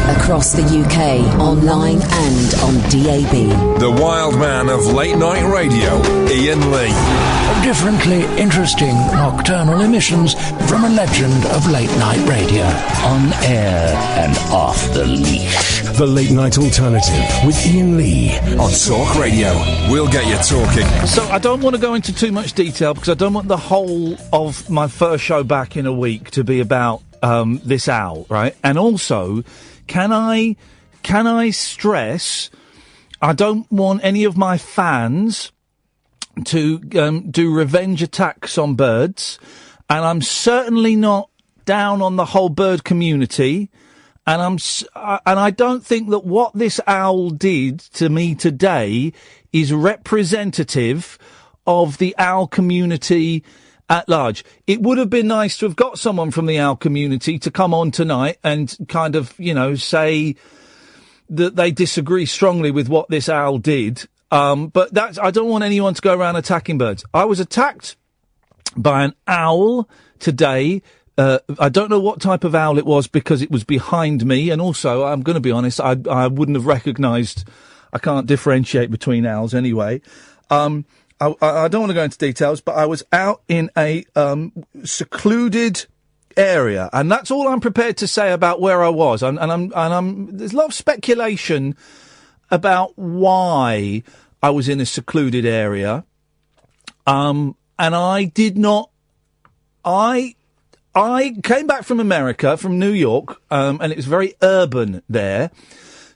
Across the UK, online and on DAB. The wild man of late night radio, Iain Lee. Differently interesting nocturnal emissions from a legend of late night radio. On air and off the leash. The Late Night Alternative with Iain Lee on Talk Radio. We'll get you talking. So I don't want to go into too much detail because I don't want the whole of my first show back in a week to be about this owl, right? And also, can I stress, I don't want any of my fans to do revenge attacks on birds, and I'm certainly not down on the whole bird community. And I don't think that what this owl did to me today is representative of the owl community at large. It would have been nice to have got someone from the owl community to come on tonight and kind of, say that they disagree strongly with what this owl did. But I don't want anyone to go around attacking birds. I was attacked by an owl today. I don't know what type of owl it was because it was behind me. And also, I'm going to be honest, I wouldn't have recognised, I can't differentiate between owls anyway. I don't want to go into details, but I was out in a secluded area, and that's all I'm prepared to say about where I was. And there's a lot of speculation about why I was in a secluded area. And I did not. I came back from America, from New York, and it was very urban there.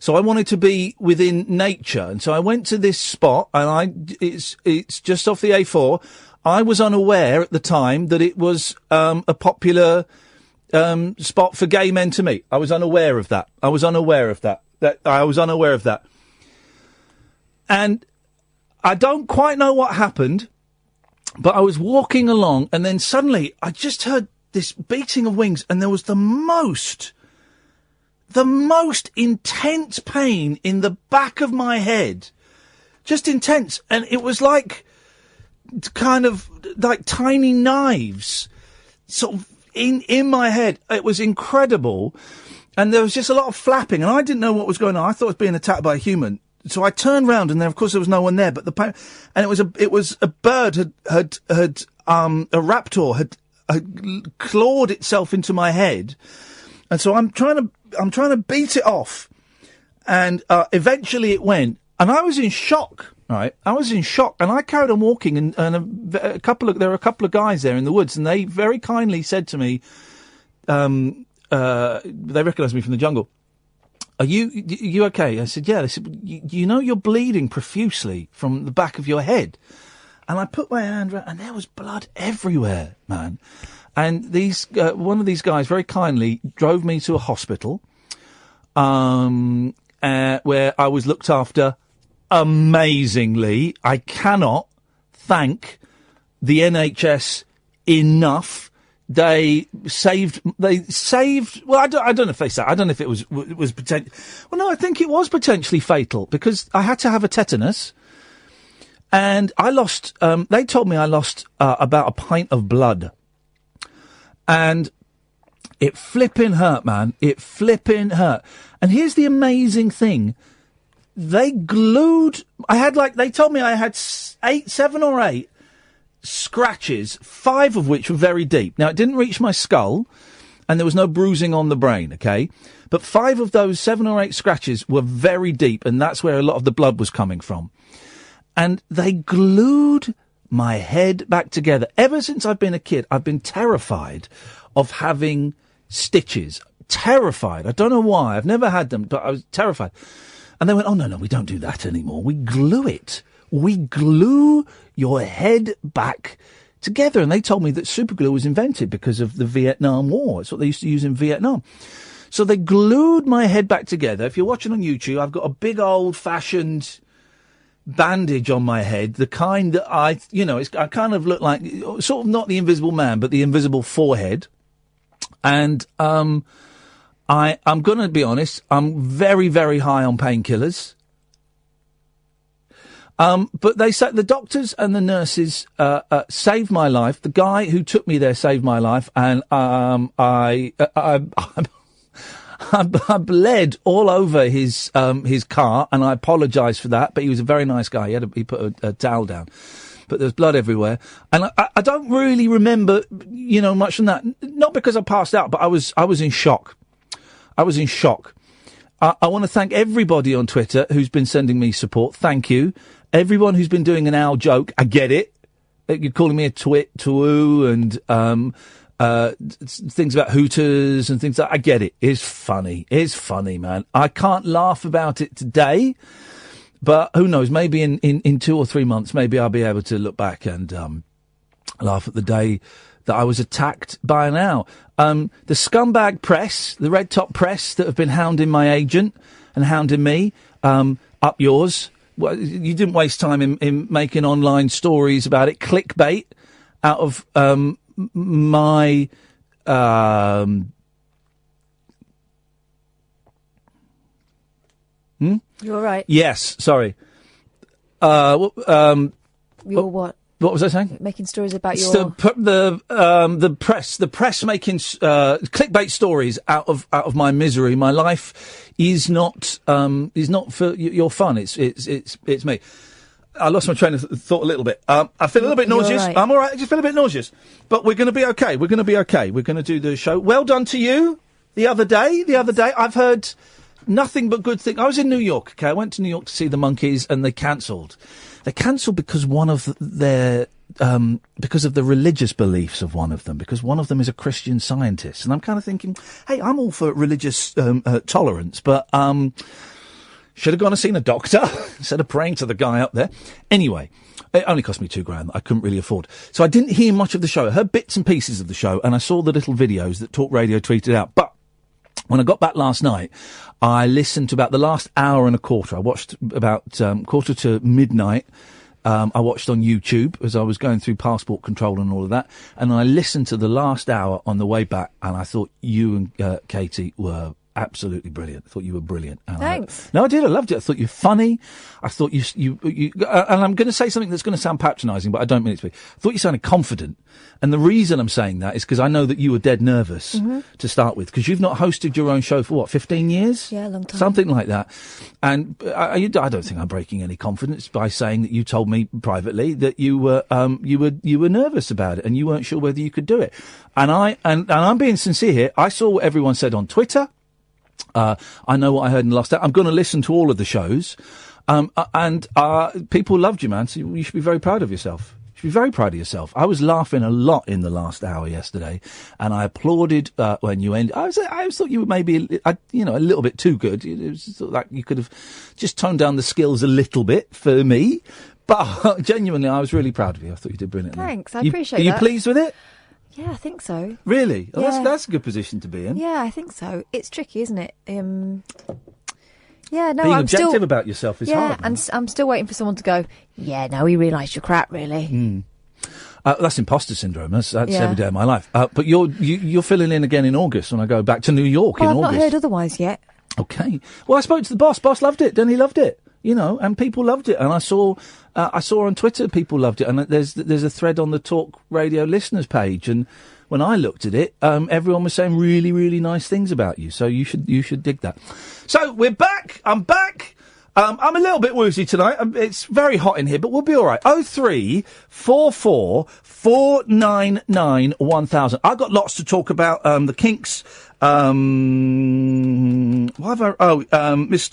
So I wanted to be within nature. And so I went to this spot, and it's just off the A4. I was unaware at the time that it was a popular spot for gay men to meet. I was unaware of that. I was unaware of that. And I don't quite know what happened, but I was walking along, and then suddenly I just heard this beating of wings, and there was the most intense pain in the back of my head. Just intense. And it was like, kind of, like tiny knives, sort of, in my head. It was incredible. And there was just a lot of flapping, and I didn't know what was going on. I thought I was being attacked by a human. So I turned round, and there, of course, there was no one there, but the pain, and it was a bird a raptor had clawed itself into my head, and so I'm trying to beat it off, and eventually it went, and I was in shock, right? I was in shock, and I carried on walking, and there were a couple of guys there in the woods, and they very kindly said to me, they recognised me from the jungle. Are you okay? I said, yeah. They said, you know you're bleeding profusely from the back of your head. And I put my hand around, and there was blood everywhere, man. And one of these guys very kindly drove me to a hospital, where I was looked after amazingly. I cannot thank the NHS enough. They saved, well, I don't know if they saved, I don't know if it was potential. Well, no, I think it was potentially fatal because I had to have a tetanus. And I lost, they told me I lost about a pint of blood. And it flipping hurt, man. It flipping hurt. And here's the amazing thing. They told me I had 7 or 8 scratches, 5 of which were very deep. Now, it didn't reach my skull, and there was no bruising on the brain, okay? But 5 of those 7 or 8 scratches were very deep, and that's where a lot of the blood was coming from. And they glued my head back together. Ever since I've been a kid, I've been terrified of having stitches. Terrified. I don't know why. I've never had them, but I was terrified. And they went, oh, no, we don't do that anymore. We glue it. We glue your head back together. And they told me that superglue was invented because of the Vietnam War. It's what they used to use in Vietnam. So they glued my head back together. If you're watching on YouTube, I've got a big old-fashioned bandage on my head, the kind that I kind of look like, sort of not the Invisible Man, but the Invisible Forehead. And I'm going to be honest, I'm very, very high on painkillers. But they said the doctors and the nurses saved my life. The guy who took me there saved my life, and I bled all over his car, and I apologise for that. But he was a very nice guy. He put a towel down, but there was blood everywhere, and I don't really remember, much from that. Not because I passed out, but I was in shock. I was in shock. I want to thank everybody on Twitter who's been sending me support. Thank you. Everyone who's been doing an owl joke. I get it. You're calling me a twoo and things about Hooters and things like that. I get it. It's funny. It's funny, man. I can't laugh about it today, but who knows? Maybe in 2 or 3 months, maybe I'll be able to look back and laugh at the day that I was attacked by an owl. The scumbag press, the red top press that have been hounding my agent and hounding me, up yours. Well, you didn't waste time in making online stories about it. Clickbait out of my You all right? Yes, sorry. You're what? What was I saying? Making stories about your... The press making clickbait stories out of my misery. My life is not for your fun. It's me. I lost my train of thought a little bit. I feel a little bit nauseous. Right. I'm all right. I just feel a bit nauseous. But we're going to be okay. We're going to be okay. We're going to do the show. Well done to you. The other day, I've heard nothing but good things. I was in New York. Okay, I went to New York to see the Monkees, and they cancelled. They cancelled because because of the religious beliefs of one of them, because one of them is a Christian Scientist. And I'm kind of thinking, hey, I'm all for religious tolerance, but should have gone and seen a doctor instead of praying to the guy up there. Anyway, it only cost me $2,000 that I couldn't really afford. So I didn't hear much of the show. I heard bits and pieces of the show, and I saw the little videos that Talk Radio tweeted out. But when I got back last night, I listened to about the last hour and a quarter. I watched about quarter to midnight. I watched on YouTube as I was going through passport control and all of that. And I listened to the last hour on the way back, and I thought you and Katie were absolutely brilliant. I thought you were brilliant. And Thanks. No, I did. I loved it. I thought you were funny. I thought you and I'm going to say something that's going to sound patronising, but I don't mean it to be. I thought you sounded confident. And the reason I'm saying that is because I know that you were dead nervous to start with, because you've not hosted your own show for 15 years? Yeah, a long time. Something like that. And I don't think I'm breaking any confidence by saying that you told me privately that you were nervous about it and you weren't sure whether you could do it. And I'm being sincere here. I saw what everyone said on Twitter. I know what I heard in the last hour. I'm going to listen to all of the shows. And people loved you, man. So you should be very proud of yourself. You should be very proud of yourself. I was laughing a lot in the last hour yesterday, and I applauded when you ended. I thought you were maybe, a little bit too good. It was like you could have just toned down the skills a little bit for me. But genuinely, I was really proud of you. I thought you did brilliantly. Thanks. I appreciate that. Are you pleased with it? Yeah, I think so. Really? Oh, Yeah. That's a good position to be in. Yeah, I think so. It's tricky, isn't it? Yeah, no, Being I'm objective still... about yourself is yeah, hard. and I'm still waiting for someone to go, yeah, no, we realised you're crap, really. That's imposter syndrome. That's Yeah. every day of my life. But you're filling in again in August when I go back to New York Well, in I've August. not heard otherwise yet. Okay. Well, I spoke to the boss. Boss loved it. Then he loved it. And people loved it. And I saw on Twitter people loved it. And there's a thread on the Talk Radio listeners page. And when I looked at it, everyone was saying really, really nice things about you. So you should dig that. So we're back. I'm back. I'm a little bit woozy tonight. It's very hot in here, but we'll be all right. 0344 499 1000. I've got lots to talk about. The Kinks. Mr.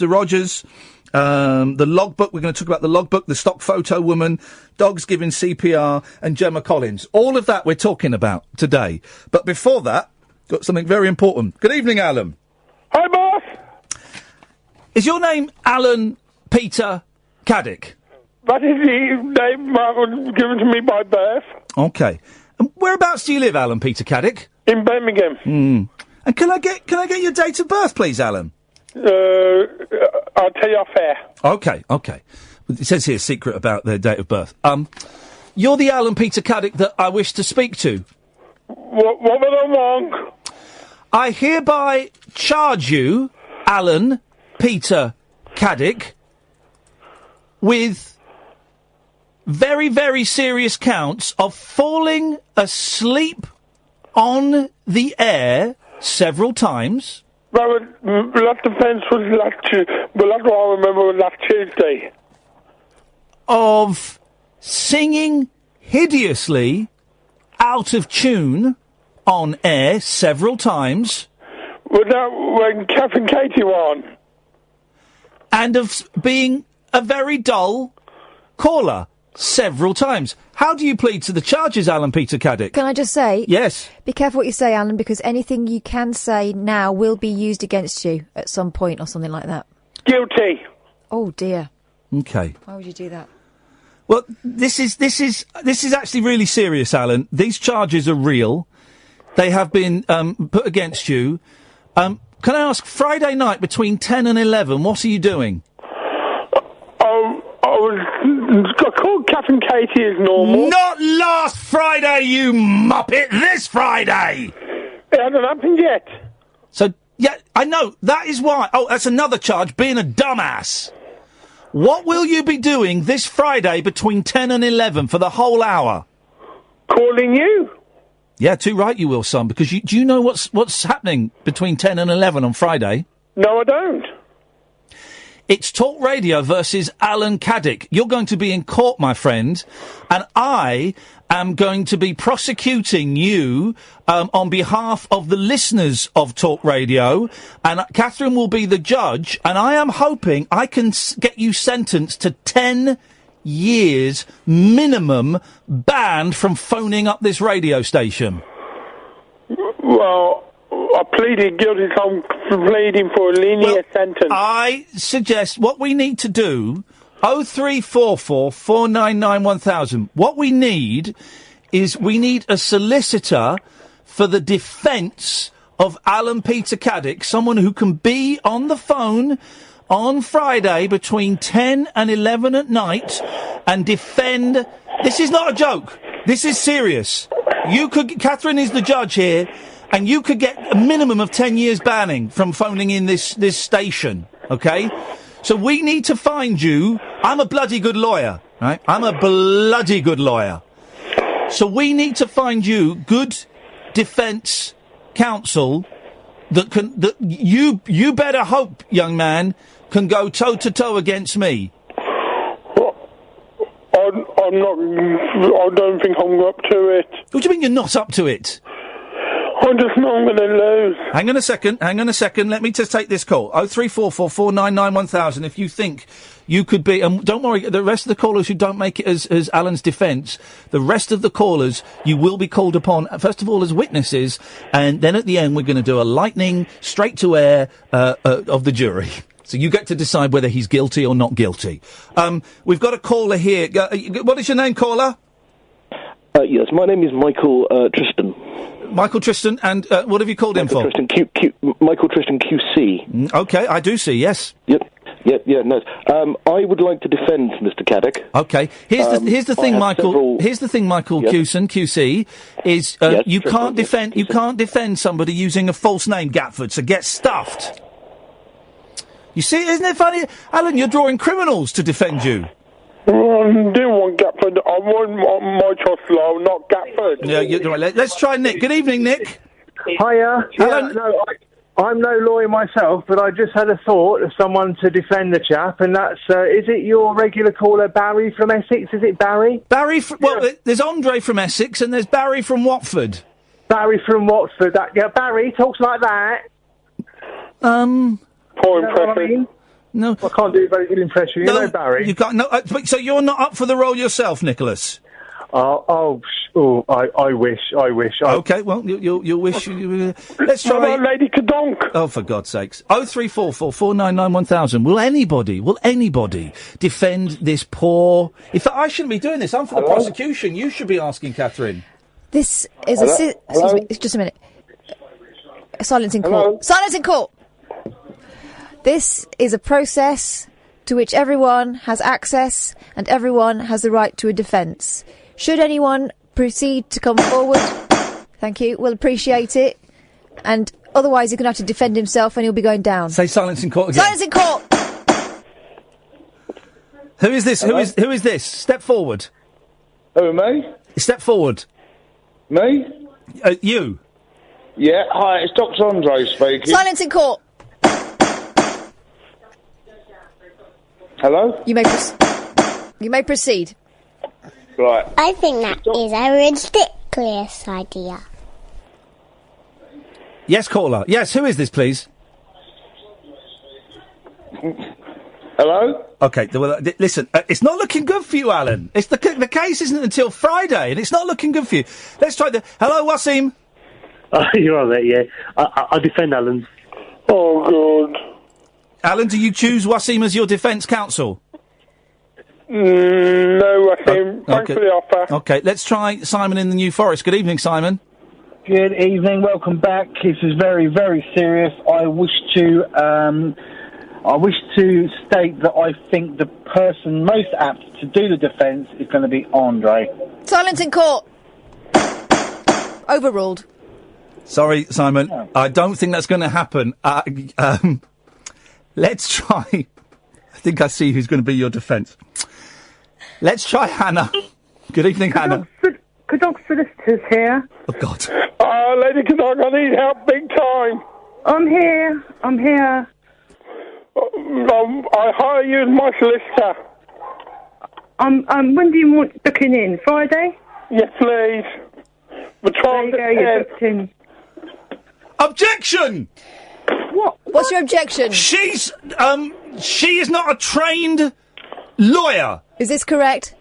Rogers. The logbook. We're going to talk about the logbook, the stock photo woman, dogs giving CPR, and Gemma Collins. All of that we're talking about today. But before that, got something very important. Good evening, Alan. Hi, boss. Is your name Alan Peter Caddick? That is the name given to me by birth. Okay. And whereabouts do you live, Alan Peter Caddick? In Birmingham. And can I get your date of birth, please, Alan? I'll tell you off air. Okay. It says here secret about their date of birth. You're the Alan Peter Caddick that I wish to speak to. What was I wrong? I hereby charge you, Alan Peter Caddick, with very, very serious counts of falling asleep on the air several times. Well, that defence was well, that's what I remember was last Tuesday. Of singing hideously out of tune on air several times. Was that when Kath and Katie were on? And of being a very dull caller several times. How do you plead to the charges, Alan Peter Caddick? Can I just say? Yes. Be careful what you say, Alan, because anything you can say now will be used against you at some point or something like that. Guilty. Oh dear. Okay. Why would you do that? Well, this is actually really serious, Alan. These charges are real. They have been put against you. Can I ask, Friday night between 10 and 11, what are you doing? I called Kath and Katie as normal. Not last Friday, you muppet! This Friday! It hasn't happened yet. So, yeah, I know. That is why. Oh, that's another charge, being a dumbass. What will you be doing this Friday between 10 and 11 for the whole hour? Calling you. Yeah, too right you will, son, because do you know what's happening between 10 and 11 on Friday? No, I don't. It's Talk Radio versus Alan Caddick. You're going to be in court, my friend, and I am going to be prosecuting you on behalf of the listeners of Talk Radio, and Catherine will be the judge, and I am hoping I can get you sentenced to 10 years minimum banned from phoning up this radio station. Well, I pleaded guilty, so I'm pleading for a lenient sentence. I suggest what we need to do, 0344 499 1000. What we need is a solicitor for the defence of Alan Peter Caddick, someone who can be on the phone on Friday between 10 and 11 at night and defend. This is not a joke. This is serious. Catherine is the judge here, and you could get a minimum of 10 years banning from phoning in this station, okay? So we need to find you. I'm a bloody good lawyer, right? I'm a bloody good lawyer. So we need to find you good defence counsel that you better hope, young man, can go toe-to-toe against me. I don't think I'm up to it. What do you mean you're not up to it? I just know I'm going to lose. Hang on a second. Let me just take this call. 0344 499 1000. If you think you could be, and don't worry, the rest of the callers who don't make it as Alan's defence, the rest of the callers, you will be called upon, first of all, as witnesses, and then at the end we're going to do a lightning, straight to air, of the jury. So you get to decide whether he's guilty or not guilty. We've got a caller here. What is your name, caller? Yes, my name is Michael Tristan. Michael Tristan, and what have you called in for? Michael Tristan QC. Okay, I do see, yes. Yep, no. I would like to defend Mr. Caddick. Okay, here's the thing, Michael. Here's the thing, Michael QC, is you can't defend somebody using a false name, Gatford, so get stuffed. You see, isn't it funny? Alan, you're drawing criminals to defend you. I didn't want Gatford. I want my trust law, not Gatford. Yeah, you're right. Let's try Nick. Good evening, Nick. Hiya. Alan? No, I'm no lawyer myself, but I just had a thought of someone to defend the chap, and that's, is it your regular caller Barry from Essex? Is it Barry? Well, there's Andre from Essex, and there's Barry from Watford. Barry from Watford. Barry talks like that. Poor impression. I mean? No, I can't do a very good impression. No, you know, Barry. You can't. No, so you're not up for the role yourself, Nicholas? I wish. Okay, well, you'll wish. Let's try. Hello, Lady Kadonk. Oh, for God's sakes! 0344 499 1000. Will anybody defend this poor? In fact, I shouldn't be doing this. I'm for the prosecution. You should be asking Catherine. This is excuse me, just a minute. Silence in court. Silence in court. This is a process to which everyone has access and everyone has the right to a defence. Should anyone proceed to come forward, thank you, we'll appreciate it. And otherwise he's going to have to defend himself and he'll be going down. Say silence in court again. Silence in court! Who is this? Who is this? Step forward. Who, me? Step forward. Me? You. Yeah, hi, it's Dr. Andre speaking. Silence in court! Hello? You may proceed. Right. I think that is a ridiculous idea. Yes, caller. Yes, who is this, please? Hello? Okay, well, listen, it's not looking good for you, Alan. It's the case isn't until Friday, and it's not looking good for you. Let's try Hello, Wasim? You're all right, yeah. I defend Alan. Oh, God. Alan, do you choose Wasim as your defence counsel? No, Wasim. Thanks for the offer. Okay, let's try Simon in the New Forest. Good evening, Simon. Good evening, welcome back. This is very, very serious. I wish to state that I think the person most apt to do the defence is going to be Andre. Silence in court. Overruled. Sorry, Simon. No. I don't think that's going to happen. Let's try. I think I see who's going to be your defence. Let's try Hannah. Good evening, Hannah. Caddick solicitors here. Oh, God. Lady Caddick, I need help big time. I'm here. I hire you as my solicitor. When do you want booking in? Friday? Yes, please. The 12th there you go, you're booked in. Objection! What? What's your objection? She is not a trained lawyer. Is this correct?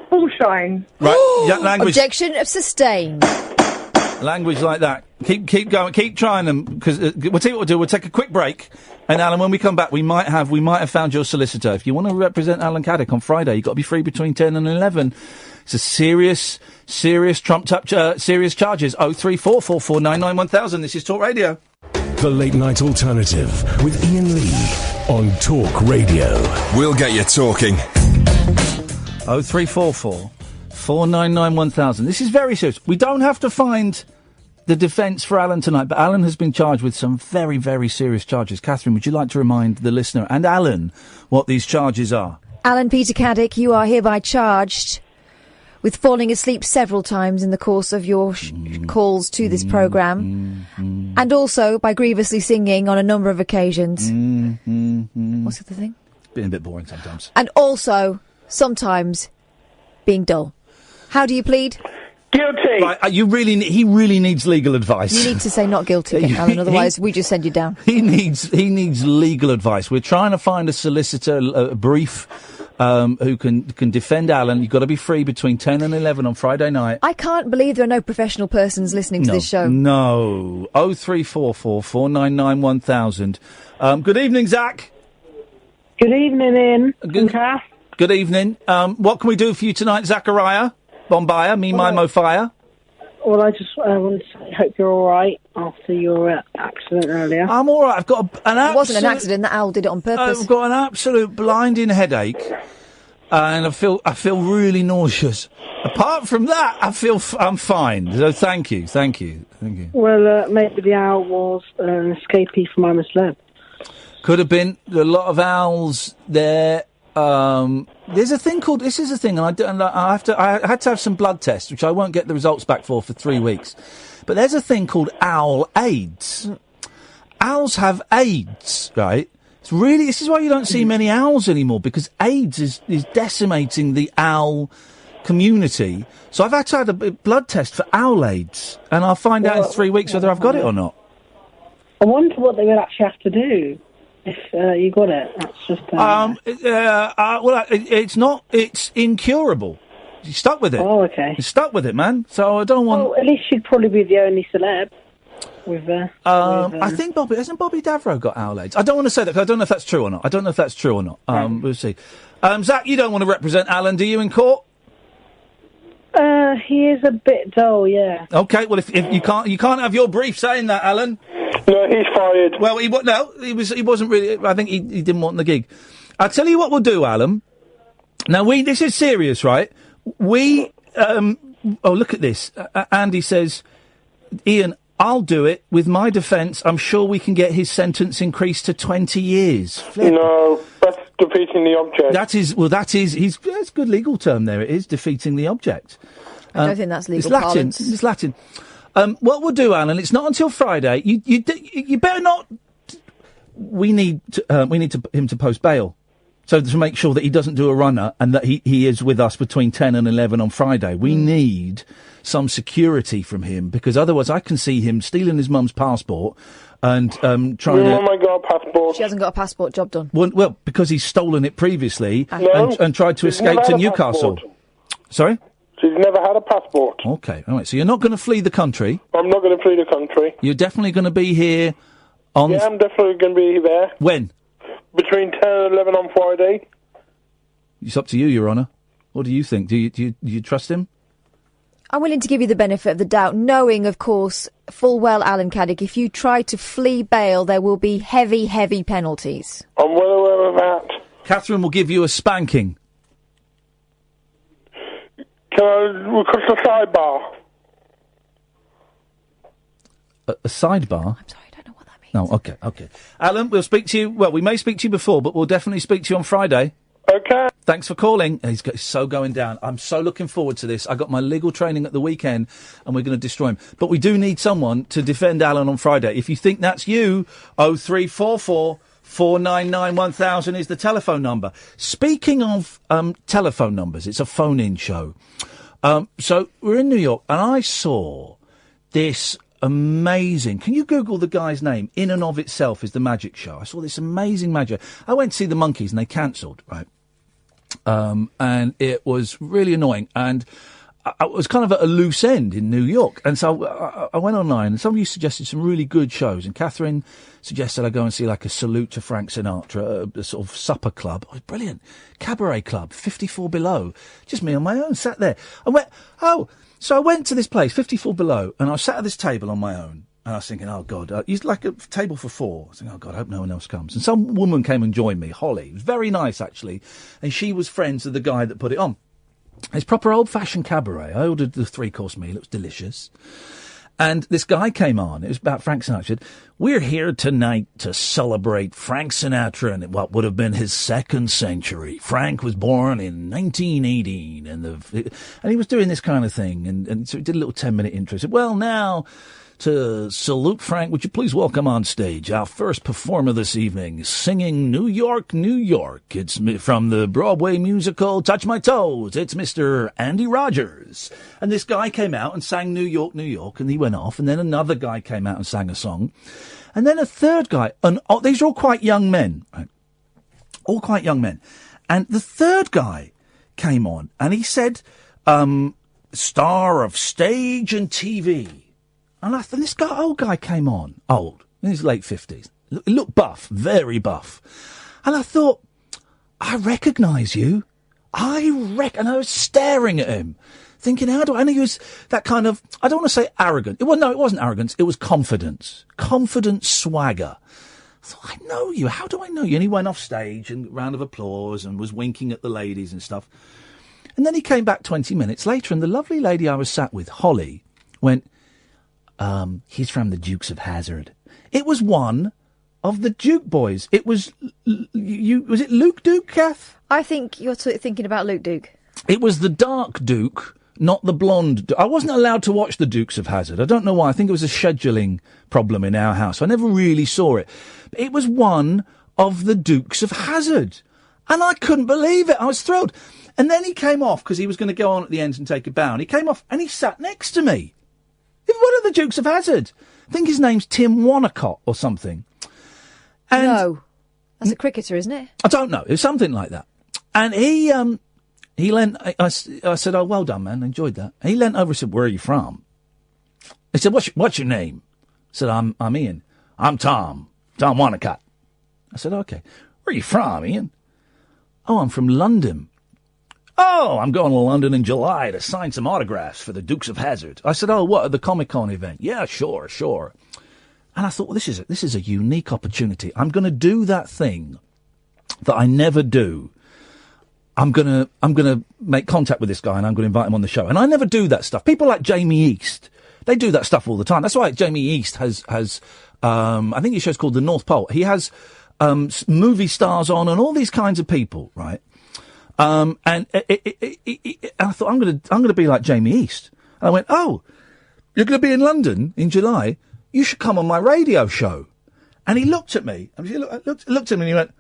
Bullshine. Right, yeah, language. Objection sustained. Language like that. Keep going. Keep trying them because we'll tell you what we'll do. We'll take a quick break, and Alan, when we come back, we might have found your solicitor. If you want to represent Alan Caddick on Friday, you've got to be free between 10 and 11. It's a serious trumped up serious charges. 03444991000. This is Talk Radio. The Late Night Alternative with Iain Lee on Talk Radio. We'll get you talking. 03444991000. This is very serious. We don't have to find the defence for Alan tonight, but Alan has been charged with some very, very serious charges. Catherine, would you like to remind the listener and Alan what these charges are? Alan Peter Caddick, you are hereby charged with falling asleep several times in the course of your calls to this programme, and also by grievously singing on a number of occasions. What's the other thing? It's been a bit boring sometimes. And also, sometimes, being dull. How do you plead? Guilty. Right, he really needs legal advice. You need to say not guilty again, Alan, otherwise we just send you down. He needs legal advice. We're trying to find a solicitor, a brief, who can defend Alan. You've got to be free between 10 and 11 on Friday night. I can't believe there are no professional persons listening to this show. No. 03444991000. Good evening, Zach. Good evening, Ian. Good Kath. Good evening. What can we do for you tonight, Zachariah? Bombaya, Mo Fire. Well, I just want to say, hope you're all right after your accident earlier. I'm all right. I've got an absolute... It wasn't an accident. That owl did it on purpose. I've got an absolute blinding headache, and I feel really nauseous. Apart from that, I'm fine. So thank you. Well, maybe the owl was an escapee from I'm a Celeb. Could have been. A lot of owls there. There's a thing called, this is a thing, and I had to have some blood tests, which I won't get the results back for 3 weeks. But there's a thing called owl AIDS. Owls have AIDS, right? This is why you don't see many owls anymore, because AIDS is decimating the owl community. So I've had to have a blood test for owl AIDS, and I'll find out in 3 weeks whether I've got it or not. I wonder what they would actually have to do. If you got it, that's just... it's incurable. You're stuck with it. Oh, okay. You're stuck with it, man. So I don't want... Well, at least you'd probably be the only celeb with... I think hasn't Bobby Davro got owl AIDS? I don't want to say that, because I don't know if that's true or not. We'll see. Zach, you don't want to represent Alan, do you, in court? He is a bit dull, yeah. Okay, well, if you can't have your brief saying that, Alan... No, he's fired. Well, he wasn't really. I think he didn't want the gig. I'll tell you what we'll do, Alan. Now this is serious, right? Look at this. Andy says, Ian, I'll do it with my defence. I'm sure we can get his sentence increased to 20 years. No, that's defeating the object. That's a good legal term there. It is defeating the object. I don't think that's legal parlance. It's Latin. What we'll do, Alan, it's not until Friday. You better not. We need him to post bail So to make sure that he doesn't do a runner and that he is with us between 10 and 11 on Friday. We need some security from him, because otherwise I can see him stealing his mum's passport and trying to... Oh, my God, passport. She hasn't got a passport, job done. Well, because he's stolen it previously No, and tried to she's escape never to had a Newcastle. passport. Sorry? She's never had a passport. Okay, all right. So you're not going to flee the country? I'm not going to flee the country. You're definitely going to be here on... Yeah, I'm definitely going to be there. When? Between 10 and 11 on Friday. It's up to you, Your Honour. What do you think? Do you trust him? I'm willing to give you the benefit of the doubt, knowing, of course, full well, Alan Caddick, if you try to flee bail, there will be heavy, heavy penalties. I'm well aware of that. Catherine will give you a spanking. Can I request a sidebar? A sidebar? I'm sorry, I don't know what that means. No, okay. Alan, we'll speak to you... Well, we may speak to you before, but we'll definitely speak to you on Friday. Okay. Thanks for calling. He's so going down. I'm so looking forward to this. I got my legal training at the weekend, and we're going to destroy him. But we do need someone to defend Alan on Friday. If you think that's you, 0344 499 1000 is the telephone number. Speaking of telephone numbers, it's a phone-in show. So we're in New York, and I saw this amazing... Can you Google the guy's name? In and of itself is the magic show. I saw this amazing magic... I went to see the Monkees, and they cancelled, right? And it was really annoying. And I was kind of at a loose end in New York. And so I went online, and somebody suggested some really good shows. And Catherine suggested I go and see like a Salute to Frank Sinatra, a sort of supper club. Oh, brilliant. Cabaret club, 54 Below. Just me on my own, sat there. So I went to this place, 54 Below, and I sat at this table on my own. And I was thinking, oh, God, it's like a table for four. I was thinking, oh, God, I hope no one else comes. And some woman came and joined me, Holly. It was very nice, actually. And she was friends with the guy that put it on. It's proper old-fashioned cabaret. I ordered the three-course meal. It was delicious. And this guy came on. It was about Frank Sinatra. He said, we're here tonight to celebrate Frank Sinatra and what would have been his second century. Frank was born in 1918. And he was doing this kind of thing. And so he did a little 10-minute intro. He said, well, now... to salute Frank, would you please welcome on stage our first performer this evening, singing New York, New York. It's from the Broadway musical Touch My Toes. It's Mr. Andy Rogers. And this guy came out and sang New York, New York, and he went off. And then another guy came out and sang a song. And then a third guy, and these are all quite young men, right? All quite young men. And the third guy came on, and he said, star of stage and TV. And I thought, this old guy came on, old, in his late 50s. He looked buff, very buff. And I thought, I recognise you. And I was staring at him, thinking, and he was that kind of, I don't want to say arrogant. It wasn't arrogance, it was confidence. Confident swagger. I thought, I know you, how do I know you? And he went off stage, and round of applause, and was winking at the ladies and stuff. And then he came back 20 minutes later, and the lovely lady I was sat with, Holly, went, he's from the Dukes of Hazzard. It was one of the Duke boys. It was, was it Luke Duke, Kath? I think you're thinking about Luke Duke. It was the dark Duke, not the blonde Duke. I wasn't allowed to watch the Dukes of Hazzard. I don't know why. I think it was a scheduling problem in our house. I never really saw it. But it was one of the Dukes of Hazzard. And I couldn't believe it. I was thrilled. And then he came off, because he was going to go on at the end and take a bow. And he came off, and he sat next to me. One of the Dukes of Hazzard. I think his name's Tim Wanacott or something. And no. That's a cricketer, isn't it? I don't know. It was something like that. And he leant... I said, oh, well done, man. I enjoyed that. He leant over and said, where are you from? He said, what's your name? I said, I'm Iain. I'm Tom Wanacott. I said, okay. Where are you from, Iain? Oh, I'm from London. Oh, I'm going to London in July to sign some autographs for the Dukes of Hazzard. I said, oh, what, at the Comic-Con event? Yeah, sure. And I thought, well, this is a unique opportunity. I'm going to do that thing that I never do. I'm going to make contact with this guy, and I'm going to invite him on the show. And I never do that stuff. People like Jamie East, they do that stuff all the time. That's why Jamie East has I think his show's called The North Pole. He has movie stars on and all these kinds of people, right? And I thought, I'm going to be like Jamie East. And I went, oh, you're going to be in London in July? You should come on my radio show. And he looked at me, and he looked at me and he went,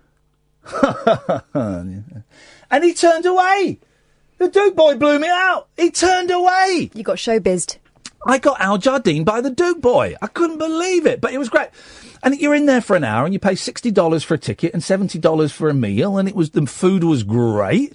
And he turned away. The Duke boy blew me out. He turned away. You got showbizzed. I got Al Jardine by the Duke boy. I couldn't believe it, but it was great. And you're in there for an hour and you pay $60 for a ticket and $70 for a meal, and the food was great.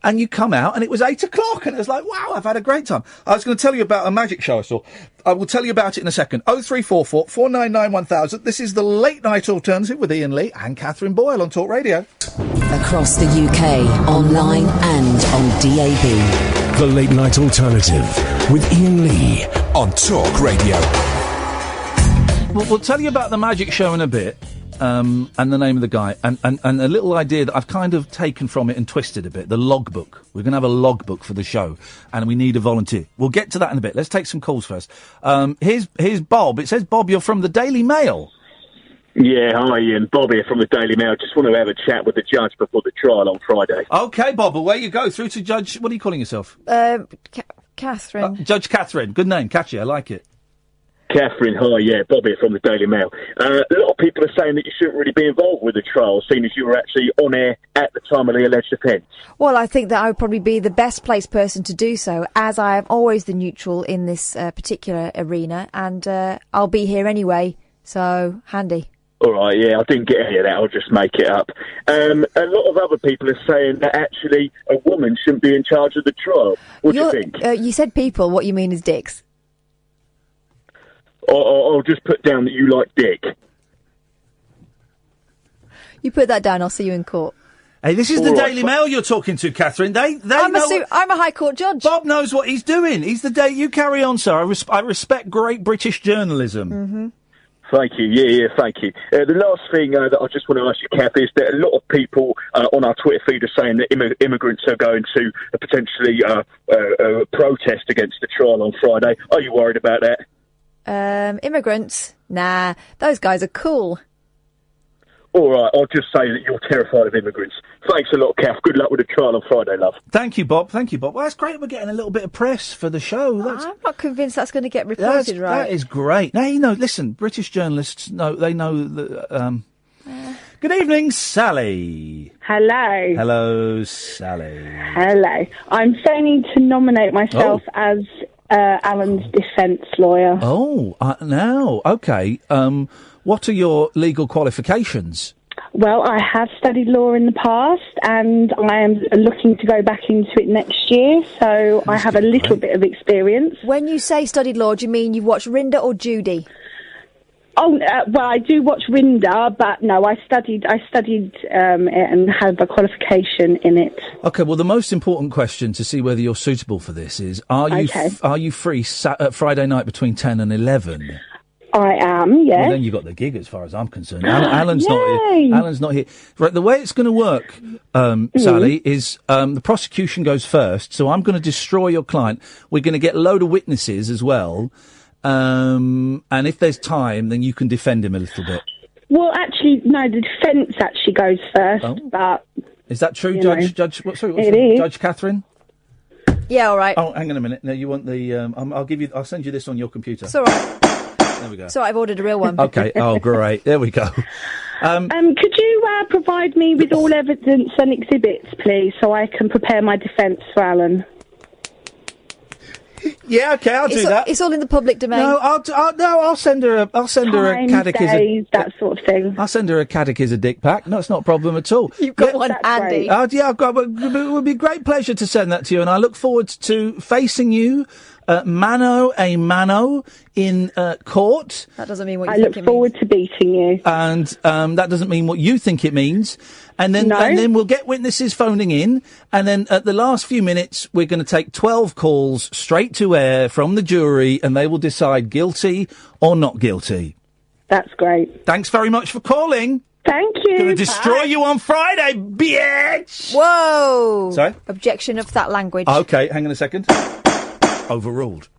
And you come out and it was 8 o'clock and it was like, wow, I've had a great time. I was going to tell you about a magic show I saw. I will tell you about it in a second. 0344 499 1000. This is the Late Night Alternative with Iain Lee and Catherine Boyle on Talk Radio. Across the UK, online and on DAB. The Late Night Alternative with Iain Lee on Talk Radio. We'll tell you about the magic show in a bit. And the name of the guy, and a little idea that I've kind of taken from it and twisted a bit, the logbook. We're going to have a logbook for the show, and we need a volunteer. We'll get to that in a bit. Let's take some calls first. Here's Bob. It says, Bob, you're from the Daily Mail. Yeah, hi Ian. Bob here from the Daily Mail. Just want to have a chat with the judge before the trial on Friday. OK, Bob, away you go. Through to Judge... What are you calling yourself? Catherine. Judge Catherine. Good name. Catchy. I like it. Catherine, hi, yeah, Bob here from the Daily Mail. A lot of people are saying that you shouldn't really be involved with the trial, seeing as you were actually on air at the time of the alleged offence. Well, I think that I would probably be the best placed person to do so, as I am always the neutral in this particular arena, and I'll be here anyway, so handy. All right, yeah, I didn't get any of that, I'll just make it up. A lot of other people are saying that actually a woman shouldn't be in charge of the trial. What do you think? You said people, what you mean is dicks. I'll just put down that you like dick. You put that down, I'll see you in court. Hey, this is the Daily Mail you're talking to, Catherine. I'm a High Court judge. Bob knows what he's doing. He's the day. You carry on, sir. I respect great British journalism. Mm-hmm. Thank you. Yeah, thank you. The last thing that I just want to ask you, Kath, is that a lot of people on our Twitter feed are saying that immigrants are going to potentially protest against the trial on Friday. Are you worried about that? Immigrants? Nah, those guys are cool. All right, I'll just say that you're terrified of immigrants. Thanks a lot, Kath. Good luck with the trial on Friday, love. Thank you, Bob. Well, that's great. We're getting a little bit of press for the show. I'm not convinced that's going to get reported right. That is great. Now, listen, British journalists they know that... Good evening, Sally. Hello. Hello, Sally. Hello. I'm phoning to nominate myself as Alan's defence lawyer. Oh, now, OK. What are your legal qualifications? Well, I have studied law in the past, and I am looking to go back into it next year, so I have a little bit of experience. When you say studied law, do you mean you've watched Rinda or Judy? Oh, well, I do watch Rinda, but no, I studied it and have a qualification in it. OK, well, the most important question to see whether you're suitable for this is, are you free Friday night between 10 and 11? I am, yes. Well, then you've got the gig as far as I'm concerned. Alan's not here. Alan's not here. Right, the way it's going to work, Sally, is the prosecution goes first, so I'm going to destroy your client. We're going to get a load of witnesses as well. And if there's time, then you can defend him a little bit. Well, actually, no, the defence actually goes first, but... Is that true, Judge Catherine? Yeah, all right. Oh, hang on a minute. No, you want the... I'll send you this on your computer. It's all right. There we go. So I've ordered a real one. OK. Oh, great. There we go. Could you provide me with all evidence and exhibits, please, so I can prepare my defence for Alan? Yeah, OK, I'll do that. It's all in the public domain. No, I'll send her a Caddick days, that sort of thing. I'll send her a Caddick as a dick pack. No, it's not a problem at all. You've got one handy. Yeah, I've got. It would be a great pleasure to send that to you, and I look forward to facing you mano a mano in court. That doesn't mean what you think it means. I look forward to beating you. And that doesn't mean what you think it means. And then we'll get witnesses phoning in, and then at the last few minutes we're going to take 12 calls straight to air from the jury, and they will decide guilty or not guilty. That's great. Thanks very much for calling. Thank you. Going to destroy you on Friday, bitch! Whoa! Sorry? Objection of that language. OK, hang on a second. Overruled.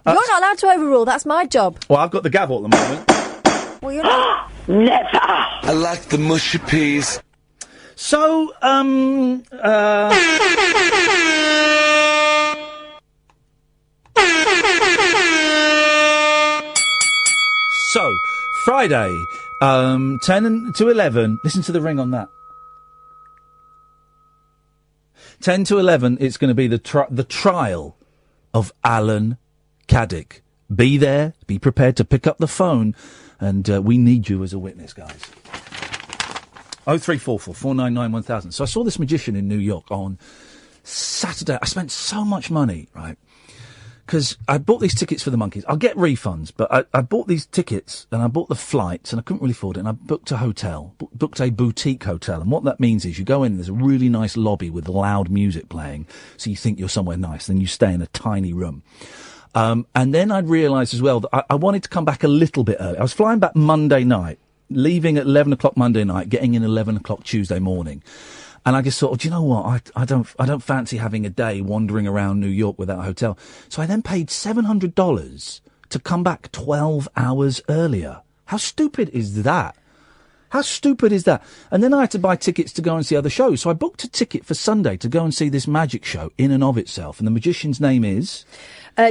You're not allowed to overrule. That's my job. Well, I've got the gavel at the moment. Well, you're not. Never. I like the mushy peas. So, Friday, 10 to 11. Listen to the ring on that. 10 to 11, it's going to be the trial of Alan Caddick. Be there, be prepared to pick up the phone, and we need you as a witness, guys. 0344 499 1000. So I saw this magician in New York on Saturday. I spent so much money, right? Because I bought these tickets for the Monkeys. I'll get refunds, but I bought these tickets and I bought the flights and I couldn't really afford it. And I booked a hotel, booked a boutique hotel. And what that means is you go in, there's a really nice lobby with loud music playing. So you think you're somewhere nice. Then you stay in a tiny room. And then I'd realised as well that I wanted to come back a little bit early. I was flying back Monday night, leaving at 11 o'clock Monday night, getting in 11 o'clock Tuesday morning. And I just thought, do you know what? I don't fancy having a day wandering around New York without a hotel. So I then paid $700 to come back 12 hours earlier. How stupid is that? How stupid is that? And then I had to buy tickets to go and see other shows. So I booked a ticket for Sunday to go and see this magic show in and of itself. And the magician's name is?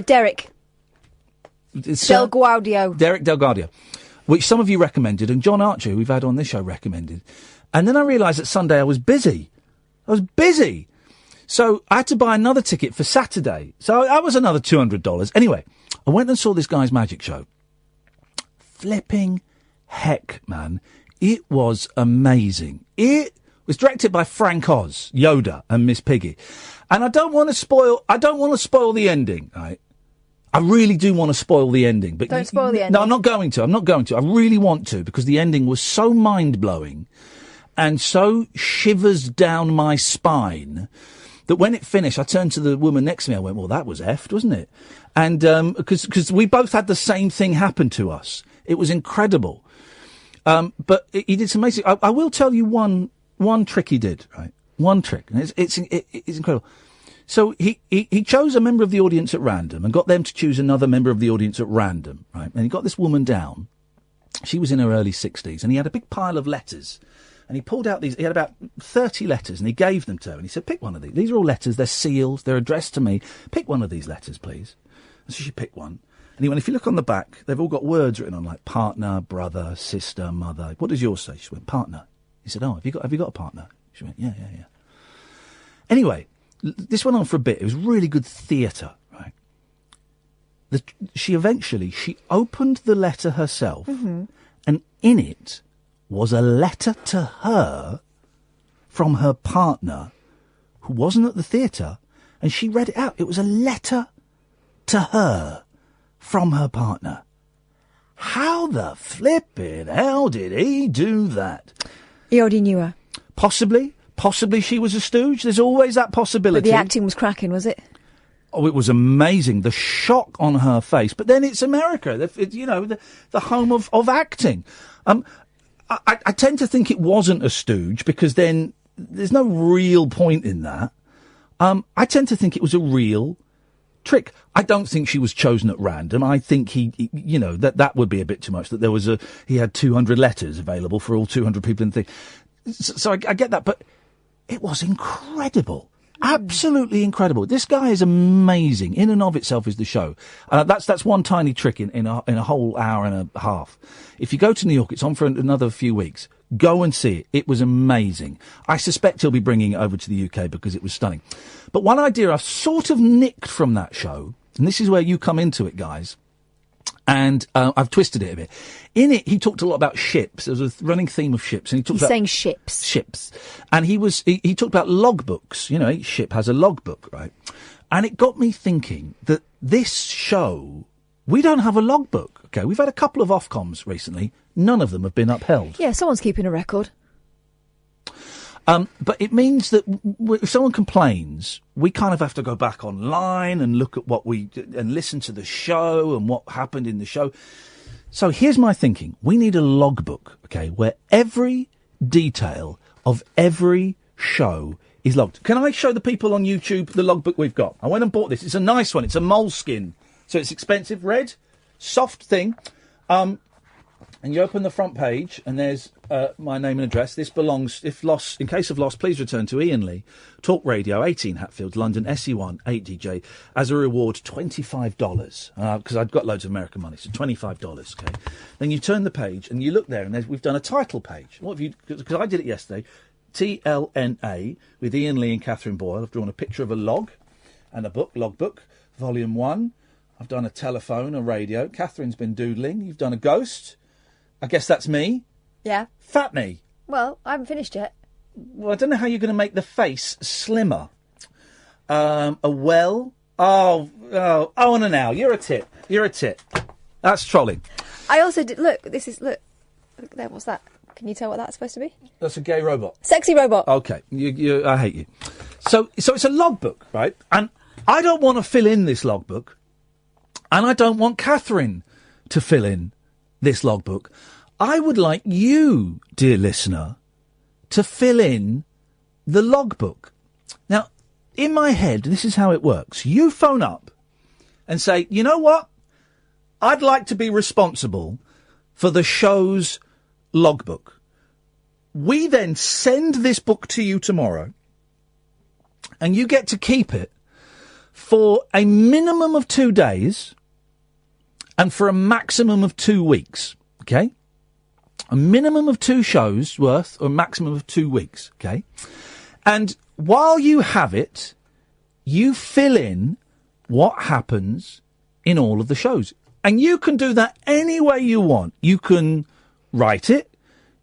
Derek. Del Guardio. Derek Del Guardio, which some of you recommended, and John Archer, who we've had on this show, recommended. And then I realised that Sunday I was busy. So I had to buy another ticket for Saturday. So that was another $200. Anyway, I went and saw this guy's magic show. Flipping heck, man. It was amazing. It was directed by Frank Oz, Yoda, and Miss Piggy. And I don't want to spoil the ending, right? I really do want to spoil the ending. But don't spoil the ending. No, I'm not going to. I really want to, because the ending was so mind-blowing and so shivers down my spine that when it finished, I turned to the woman next to me. I went, well, that was effed, wasn't it? And because we both had the same thing happen to us. It was incredible. But he did some amazing... I will tell you one trick he did, right? One trick. And it's incredible. So he chose a member of the audience at random and got them to choose another member of the audience at random, right? And he got this woman down. She was in her early 60s, and he had a big pile of letters. And he pulled out these, he had about 30 letters, and he gave them to her. And he said, pick one of these. These are all letters, they're seals, they're addressed to me. Pick one of these letters, please. And so she picked one. And he went, if you look on the back, they've all got words written on, like partner, brother, sister, mother. What does yours say? She went, partner. He said, oh, have you got a partner? She went, yeah. Anyway, this went on for a bit. It was really good theatre, right? She opened the letter herself, and in it was a letter to her from her partner, who wasn't at the theatre, and she read it out. It was a letter to her from her partner. How the flippin' hell did he do that? He already knew her. Possibly she was a stooge. There's always that possibility. But the acting was cracking, was it? Oh, it was amazing. The shock on her face. But then it's America, the home of acting. I tend to think it wasn't a stooge, because then there's no real point in that. I tend to think it was a real trick. I don't think she was chosen at random. I think that would be a bit too much, that he had 200 letters available for all 200 people in the thing. So I get that, but it was incredible. Absolutely incredible. This guy is amazing. In and of itself is the show. That's one tiny trick in a whole hour and a half. If you go to New York, it's on for another few weeks. Go and see it. It was amazing. I suspect he'll be bringing it over to the UK because it was stunning. But one idea I've sort of nicked from that show, and this is where you come into it, guys, and I've twisted it a bit. In it, he talked a lot about ships. There was a running theme of ships. And he talked He's saying ships. Ships. And he talked about logbooks. You know, each ship has a logbook, right? And it got me thinking that this show, we don't have a logbook, okay? We've had a couple of Ofcoms recently. None of them have been upheld. Yeah, someone's keeping a record. But it means that if someone complains, we kind of have to go back online and look at and listen to the show and what happened in the show. So here's my thinking. We need a logbook, okay, where every detail of every show is logged. Can I show the people on YouTube the logbook we've got? I went and bought this. It's a nice one. It's a moleskin. So it's expensive. Red, soft thing. And you open the front page, and there's my name and address. This belongs, in case of loss, please return to Iain Lee, Talk Radio, 18 Hatfield, London, SE1, 8DJ. As a reward, $25, because I've got loads of American money, so $25, okay? Then you turn the page, and you look there, and we've done a title page. What have you, because I did it yesterday, TLNA, with Iain Lee and Catherine Boyle. I've drawn a picture of a log and a book, logbook, volume 1. I've done a telephone, a radio. Catherine's been doodling. You've done a ghost. I guess that's me. Yeah. Fat me. Well, I haven't finished yet. Well, I don't know how you're going to make the face slimmer. A well. Oh, and an owl. You're a tit. You're a tit. That's trolling. I also did. Look there. What's that? Can you tell what that's supposed to be? That's a gay robot. Sexy robot. Okay. I hate you. So it's a logbook, right? And I don't want to fill in this logbook. And I don't want Catherine to fill in this logbook. I would like you, dear listener, to fill in the logbook. Now, in my head, this is how it works. You phone up and say, you know what? I'd like to be responsible for the show's logbook. We then send this book to you tomorrow, and you get to keep it for a minimum of 2 days and for a maximum of 2 weeks, okay? A minimum of 2 shows worth, or a maximum of 2 weeks, okay? And while you have it, you fill in what happens in all of the shows. And you can do that any way you want. You can write it.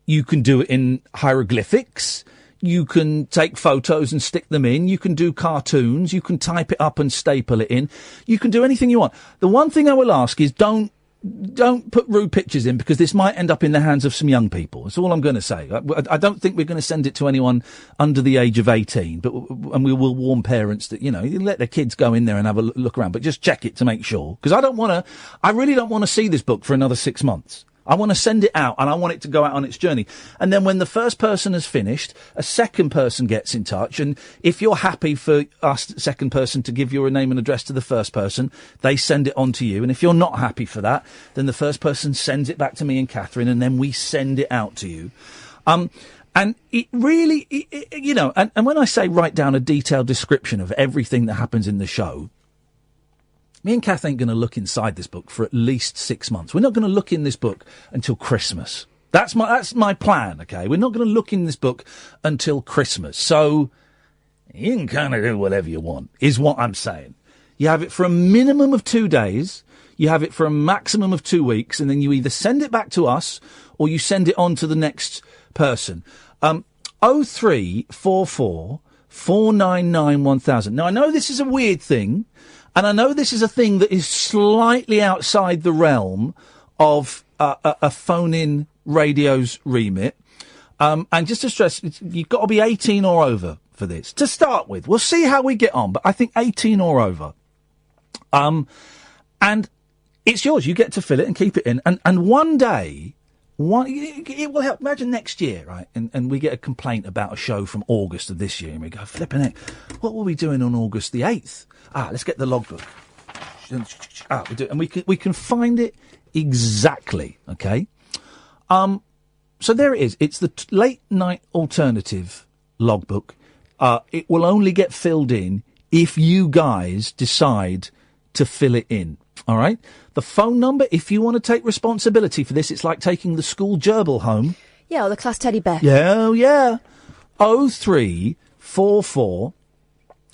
You can do it in hieroglyphics. You can take photos and stick them in. You can do cartoons. You can type it up and staple it in. You can do anything you want. The one thing I will ask is don't put rude pictures in, because this might end up in the hands of some young people. That's all I'm going to say. I don't think we're going to send it to anyone under the age of 18, and we will warn parents that, you let their kids go in there and have a look around, but just check it to make sure. Because I really don't want to see this book for another 6 months. I want to send it out, and I want it to go out on its journey. And then when the first person has finished, a second person gets in touch. And if you're happy for us, second person, to give your name and address to the first person, they send it on to you. And if you're not happy for that, then the first person sends it back to me and Catherine, and then we send it out to you. And it really, and when I say write down a detailed description of everything that happens in the show, me and Kath ain't going to look inside this book for at least 6 months. We're not going to look in this book until Christmas. That's my plan, okay? We're not going to look in this book until Christmas. So you can kind of do whatever you want, is what I'm saying. You have it for a minimum of 2 days. You have it for a maximum of 2 weeks, and then you either send it back to us or you send it on to the next person. 0344 499 1000. Now, I know this is a weird thing, and I know this is a thing that is slightly outside the realm of a phone-in radio's remit. And just to stress, you've got to be 18 or over for this. To start with, we'll see how we get on, but I think 18 or over. And it's yours. You get to fill it and keep it in. And one day, it will help. Imagine next year, right? And we get a complaint about a show from August of this year, and we go, flipping it, what were we doing on August the 8th? Let's get the logbook. We do, and we can find it exactly, okay? So there it is. It's the late night alternative logbook. It will only get filled in if you guys decide to fill it in. All right. The phone number, if you want to take responsibility for this, it's like taking the school gerbil home. Yeah, or the class teddy bear. Yeah. 0344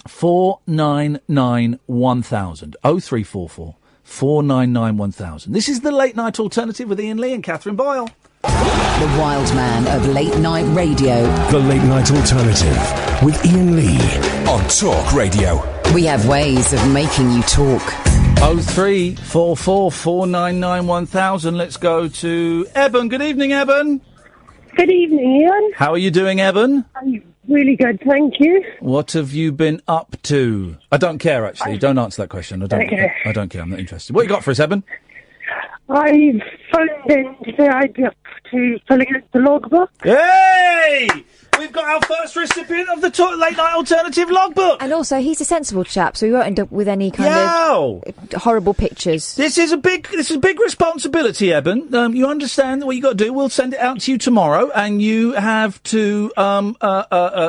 499 1000. 0344 499 1000. This is the late night alternative with Iain Lee and Catherine Boyle. The wild man of late night radio. The late night alternative with Iain Lee on Talk Radio. We have ways of making you talk. 0344 499 1000. Let's go to Eben. Good evening, Eben. Good evening, Iain. How are you doing, Eben? I'm really good, thank you. What have you been up to? I don't care, actually. Don't answer that question. I don't care. I'm not interested. What you got for us, Eben? I phoned in today. I'd be up to filling out the logbook. Hey! We've got our first recipient of the late night alternative logbook. And also, he's a sensible chap, so he won't end up with any kind of horrible pictures. This is a big responsibility, Eben. You understand what you got to do. We'll send it out to you tomorrow, and you have to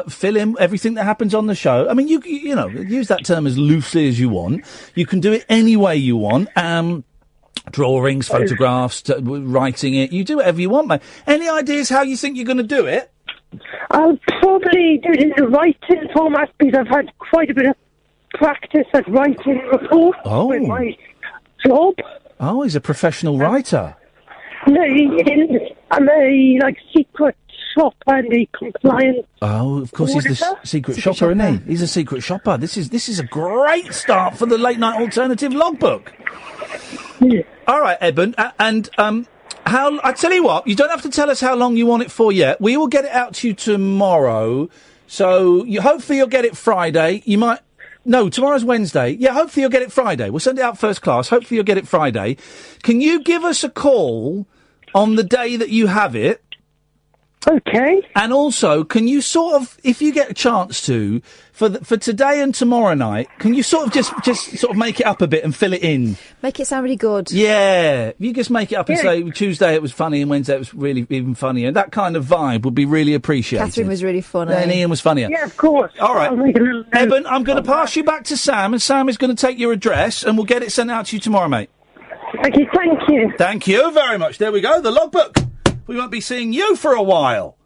fill in everything that happens on the show. I mean, you know, use that term as loosely as you want. You can do it any way you want. Drawings, photographs, writing it. You do whatever you want, mate. Any ideas how you think you're going to do it? I'll probably do it in the writing format because I've had quite a bit of practice at writing reports with my job. Oh, he's a professional writer. I'm a secret shop and a compliance. Oh, of course, he's the secret shopper, isn't he? He's a secret shopper. This is a great start for the Late Night Alternative logbook. Yeah. All right, Eben, and how? I tell you what, you don't have to tell us how long you want it for yet. We will get it out to you tomorrow. So hopefully you'll get it Friday. You might. No, tomorrow's Wednesday. Yeah, hopefully you'll get it Friday. We'll send it out first class. Hopefully you'll get it Friday. Can you give us a call on the day that you have it? Okay. And also, can you sort of, if you get a chance to, for today and tomorrow night, can you sort of just sort of make it up a bit and fill it in? Make it sound really good. Yeah. You just make it up and say Tuesday it was funny and Wednesday it was really even funnier. That kind of vibe would be really appreciated. Catherine was really funny. And Ian was funnier. Yeah, of course. All right. I'll make a little note. Eben, I'm going to pass you back to Sam, and Sam is going to take your address, and we'll get it sent out to you tomorrow, mate. Okay, thank you. Thank you very much. There we go, the logbook. We won't be seeing you for a while.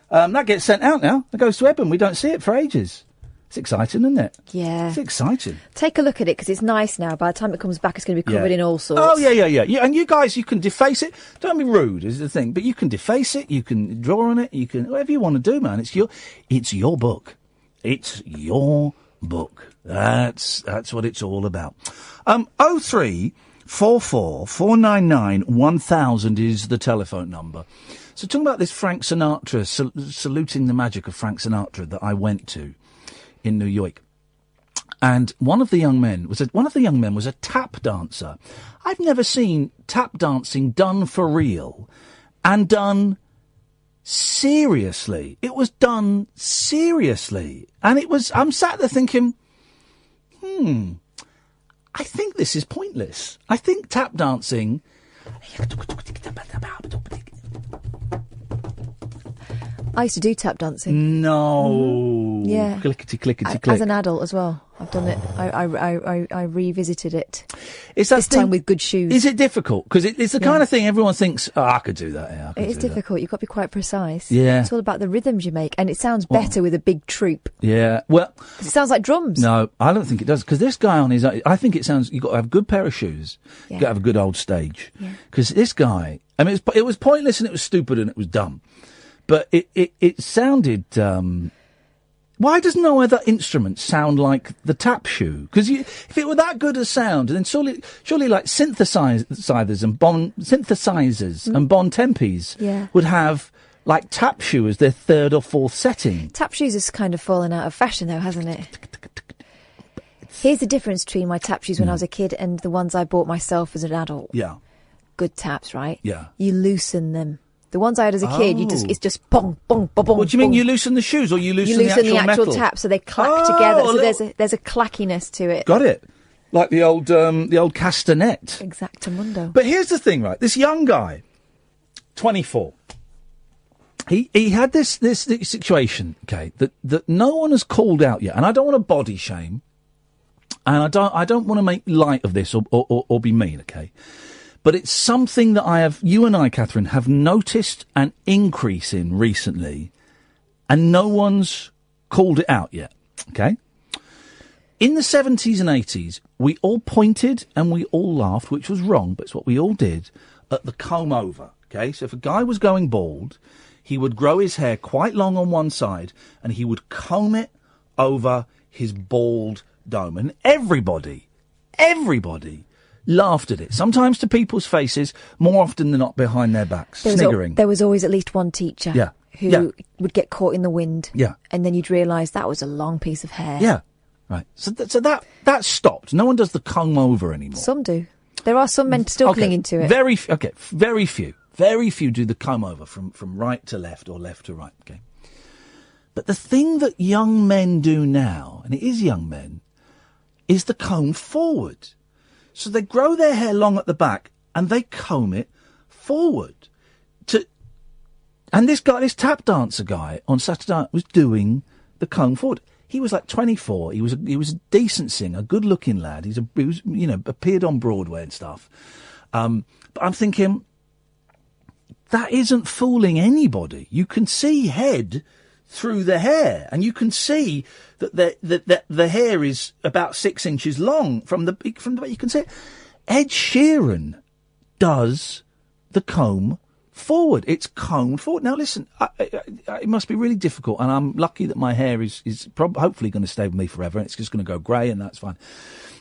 That gets sent out now. That goes to Eben. We don't see it for ages. It's exciting, isn't it? Yeah. It's exciting. Take a look at it, because it's nice now. By the time it comes back, it's going to be covered in all sorts. Oh, yeah. And you guys, you can deface it. Don't be rude, is the thing. But you can deface it. You can draw on it. You can... Whatever you want to do, man. It's your book. It's your book. That's what it's all about. 0344 499 1000 is the telephone number. So talking about this Frank Sinatra, saluting the magic of Frank Sinatra that I went to in New York. And one of the young men was a tap dancer. I've never seen tap dancing done for real and done seriously. It was done seriously. And I'm sat there thinking, I think this is pointless. I think tap dancing... I used to do tap dancing. No. Mm-hmm. Yeah. Clickety, click. As an adult as well. I've done it. I revisited it. It's that this time with good shoes. Is it difficult? Because it's the kind of thing everyone thinks, I could do that. Yeah, it is difficult. You've got to be quite precise. Yeah. It's all about the rhythms you make. And it sounds better with a big troupe. Yeah. Well... It sounds like drums. No, I don't think it does. Because this guy on his own, I think it sounds... You've got to have a good pair of shoes. Yeah. You've got to have a good old stage. Because this guy... I mean, it was pointless and it was stupid and it was dumb. But it sounded... why does no other instrument sound like the tap shoe? Because if it were that good a sound, then surely like synthesizers and bon tempis would have like tap shoe as their third or fourth setting. Tap shoes has kind of fallen out of fashion, though, hasn't it? Here's the difference between my tap shoes when I was a kid and the ones I bought myself as an adult. Yeah. Good taps, right? Yeah. You loosen them. The ones I had as a kid, it's just bong, bong, bong, bong. What do you mean? You loosen the shoes, or you loosen the actual metal? tap, so they clack together. So there's a clackiness to it. Got it. Like the old castanet. Exactamundo. But here's the thing, right? This young guy, 24. He had this situation, okay, that no one has called out yet, and I don't want to body shame, and I don't want to make light of this or be mean, okay. But it's something that you and I, Catherine, have noticed an increase in recently, and no one's called it out yet, okay? In the 70s and 80s, we all pointed and we all laughed, which was wrong, but it's what we all did, at the comb over, okay? So if a guy was going bald, he would grow his hair quite long on one side, and he would comb it over his bald dome. And everybody laughed at it, sometimes to people's faces, more often than not behind their backs, sniggering. There was always at least one teacher who would get caught in the wind, and then you'd realise that was a long piece of hair. Yeah, right. So that stopped. No one does the comb over anymore. Some do. There are some men still clinging to it. Very few. Very few do the comb over from right to left or left to right, okay? But the thing that young men do now, and it is young men, is the comb forward. So they grow their hair long at the back and they comb it forward. And this tap dancer guy on Saturday night was doing the comb forward. He was like 24. He was a decent singer, good looking lad. He was appeared on Broadway and stuff. But I'm thinking that isn't fooling anybody. You can see head through the hair, and you can see that the hair is about 6 inches long from the way you can see it. Ed Sheeran does the comb forward. It's combed forward. Now listen, it must be really difficult, and I'm lucky that my hair is hopefully going to stay with me forever, and it's just going to go grey, and that's fine.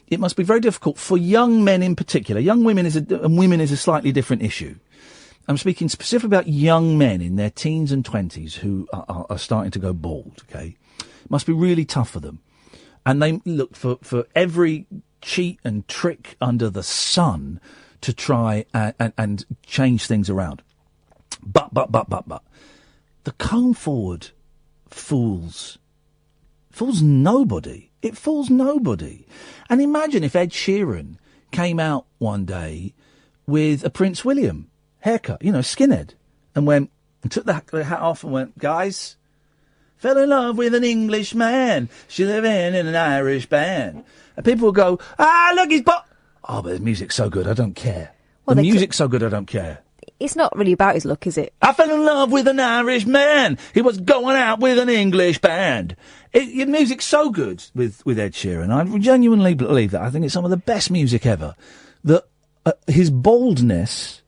It must be very difficult for young men in particular. Young women and women is a slightly different issue. I'm speaking specifically about young men in their teens and 20s who are starting to go bald, okay? It must be really tough for them. And they look for every cheat and trick under the sun to try and change things around. But. The comb forward fools nobody. It fools nobody. And imagine if Ed Sheeran came out one day with a Prince William haircut, skinhead, and took the hat off and went, guys, fell in love with an English man. She lived in an Irish band. And people would go, look, he's but the music's so good, I don't care. Well, the music's so good, I don't care. It's not really about his look, is it? I fell in love with an Irish man. He was going out with an English band. Your music's so good with Ed Sheeran. I genuinely believe that. I think it's some of the best music ever. That his baldness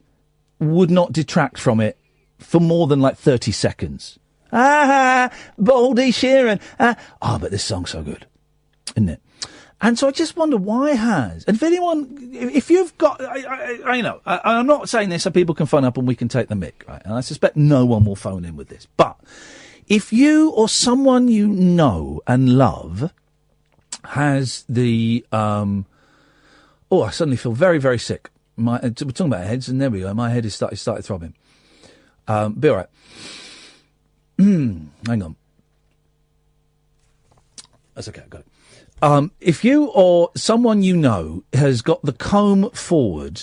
would not detract from it for more than 30 seconds. Baldy Sheeran. But this song's so good, isn't it? And so I just wonder and if you've got, I know, I'm not saying this so people can phone up and we can take the mic, right? And I suspect no one will phone in with this. But if you or someone you know and love has the, I suddenly feel very, very sick. We're talking about heads, and there we go. My head is started throbbing. Be all right. Hang on. That's okay, I got it. If you or someone you know has got the comb forward,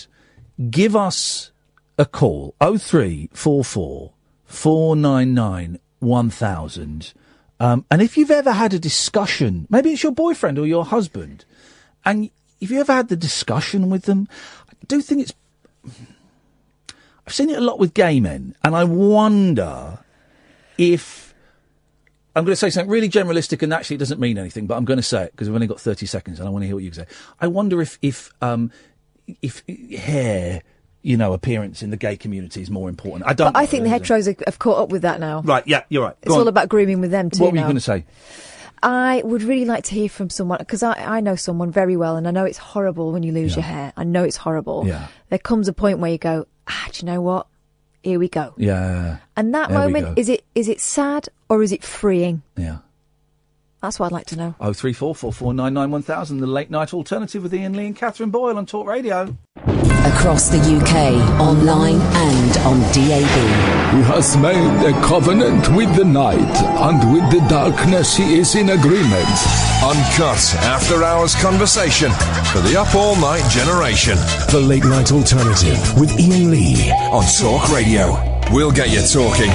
give us a call, 0344 499 1000. And if you've ever had a discussion, maybe it's your boyfriend or your husband, and if you ever had the discussion with them, I do think I've seen it a lot with gay men, and I wonder if, I'm going to say something really generalistic and actually it doesn't mean anything, but I'm going to say it because we've only got 30 seconds and I want to hear what you say. I wonder if hair, appearance in the gay community is more important. I think the heteros have caught up with that now. Right, yeah, you're right. It's all about grooming with them too. What were you going to say? I would really like to hear from someone, because I know someone very well, and I know it's horrible when you lose your hair. I know it's horrible. Yeah. There comes a point where you go, do you know what? Here we go. Yeah. And that moment, is it sad or is it freeing? Yeah. That's what I'd like to know. 0344 499 1000, the late night alternative with Iain Lee and Catherine Boyle on Talk Radio. Across the UK, online and on DAB. He has made a covenant with the night, and with the darkness he is in agreement. Uncut after-hours conversation for the up-all-night generation. The late night alternative with Iain Lee on Talk Radio. We'll get you talking.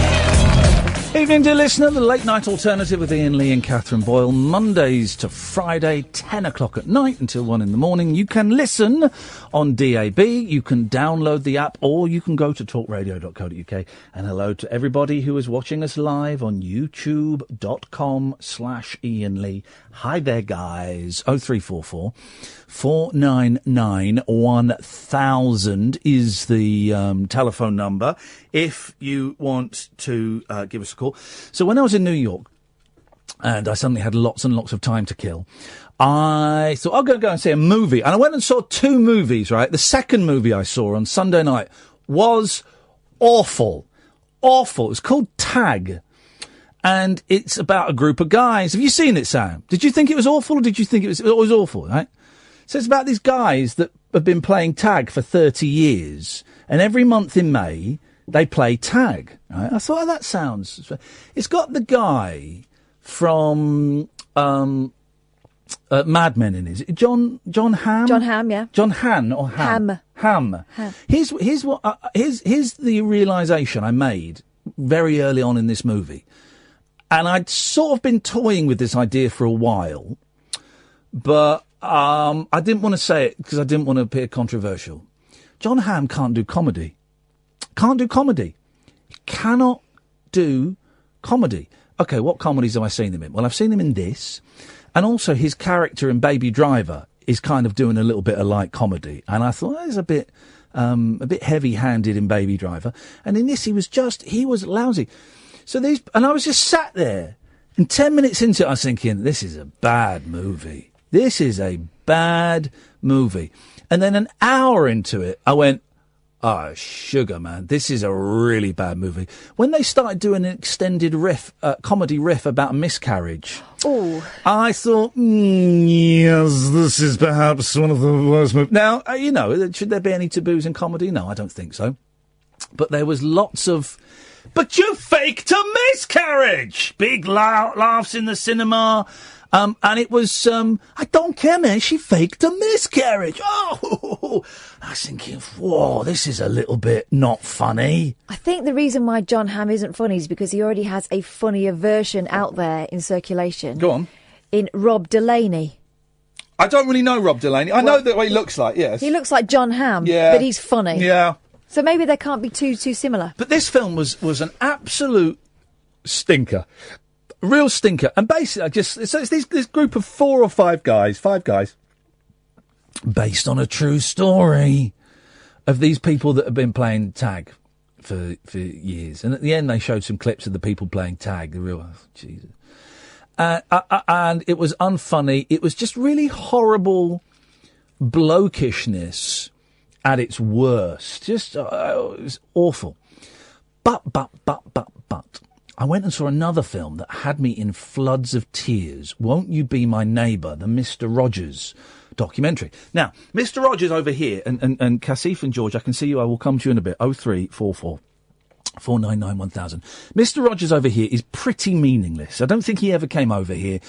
Evening, dear listener. The late night alternative with Iain Lee and Catherine Boyle, Mondays to Friday, 10 o'clock at night until 1 in the morning. You can listen on DAB, you can download the app, or you can go to talkradio.co.uk. And hello to everybody who is watching us live on youtube.com/Iain Lee. Hi there, guys. 0344 499 1000 is the telephone number if you want to give us a call. So when I was in New York and I suddenly had lots and lots of time to kill, I thought I'll go and see a movie. And I went and saw 2 movies, right? The second movie I saw on Sunday night was awful. Awful. It was called Tag. And it's about a group of guys. Have you seen it, Sam? Did you think it was awful, or did you think it was awful, right? So it's about these guys that have been playing tag for 30 years. And every month in May, they play tag. Right? I thought, that sounds... It's got the guy from Mad Men in it. John Hamm? John Hamm, yeah. John Hamm or Ham? Ham. Here's the realisation I made very early on in this movie. And I'd sort of been toying with this idea for a while, but I didn't want to say it because I didn't want to appear controversial. John Hamm can't do comedy. Can't do comedy. He cannot do comedy. OK, what comedies have I seen him in? Well, I've seen him in this, and also his character in Baby Driver is kind of doing a little bit of light comedy, and I thought there's a bit heavy-handed in Baby Driver, and in this he was lousy. So and I was just sat there, and 10 minutes into it, I was thinking, this is a bad movie. This is a bad movie. And then an hour into it, I went, oh, sugar, man, this is a really bad movie. When they started doing an extended comedy riff about a miscarriage, I thought, yes, this is perhaps one of the worst movies. Now, should there be any taboos in comedy? No, I don't think so. But there was lots of, but you faked a miscarriage! Big laughs in the cinema. And it was, I don't care, man, she faked a miscarriage. Oh, I was thinking, whoa, this is a little bit not funny. I think the reason why John Hamm isn't funny is because he already has a funnier version out there in circulation. Go on. In Rob Delaney. I don't really know Rob Delaney. I know what he looks like, yes. He looks like John Hamm, but he's funny. Yeah. So maybe they can't be too similar. But this film was an absolute stinker. Real stinker. And basically, it's this group of 4 or 5 guys, based on a true story of these people that have been playing tag for years. And at the end, they showed some clips of the people playing tag. The real, Jesus. And it was unfunny. It was just really horrible blokishness at its worst. Just, it was awful. But. I went and saw another film that had me in floods of tears. Won't You Be My Neighbour, the Mr. Rogers documentary. Now, Mr. Rogers over here, and Casif and George, I can see you, I will come to you in a bit, 0344 499 1000. Mr. Rogers over here is pretty meaningless. I don't think he ever came over here.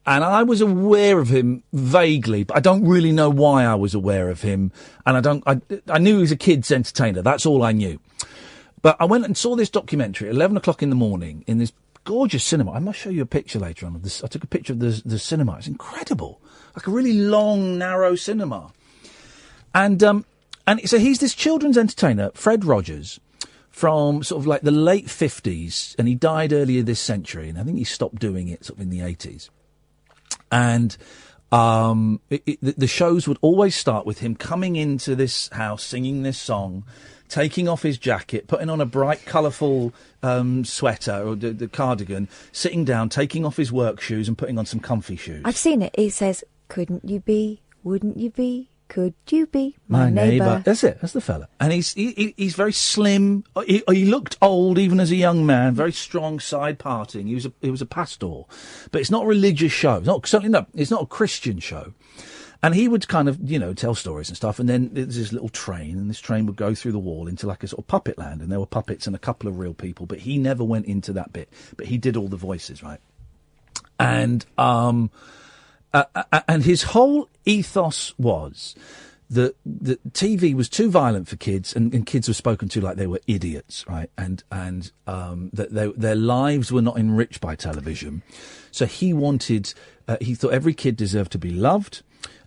And I was aware of him vaguely, but I don't really know why I was aware of him. And I knew he was a kid's entertainer. That's all I knew. But I went and saw this documentary at 11 o'clock in the morning in this gorgeous cinema. I must show you a picture later on of this. I took a picture of the cinema. It's incredible. Like a really long, narrow cinema. And so he's this children's entertainer, Fred Rogers, from sort of like the late 50s, and he died earlier this century, and I think he stopped doing it sort of in the 80s. And the shows would always start with him coming into this house, singing this song, taking off his jacket, putting on a bright, colourful sweater or the cardigan, sitting down, taking off his work shoes and putting on some comfy shoes. I've seen it. It says, couldn't you be, wouldn't you be, could you be my neighbour? That's it. That's the fella. And he's very slim. He looked old even as a young man, very strong, side parting. He was a pastor. But it's not a religious show. It's not a Christian show. And he would kind of, tell stories and stuff. And then there's this little train, and this train would go through the wall into like a sort of puppet land. And there were puppets and a couple of real people. But he never went into that bit. But he did all the voices, right? And his whole ethos was that TV was too violent for kids, and kids were spoken to like they were idiots, right? And that their lives were not enriched by television. So he thought every kid deserved to be loved.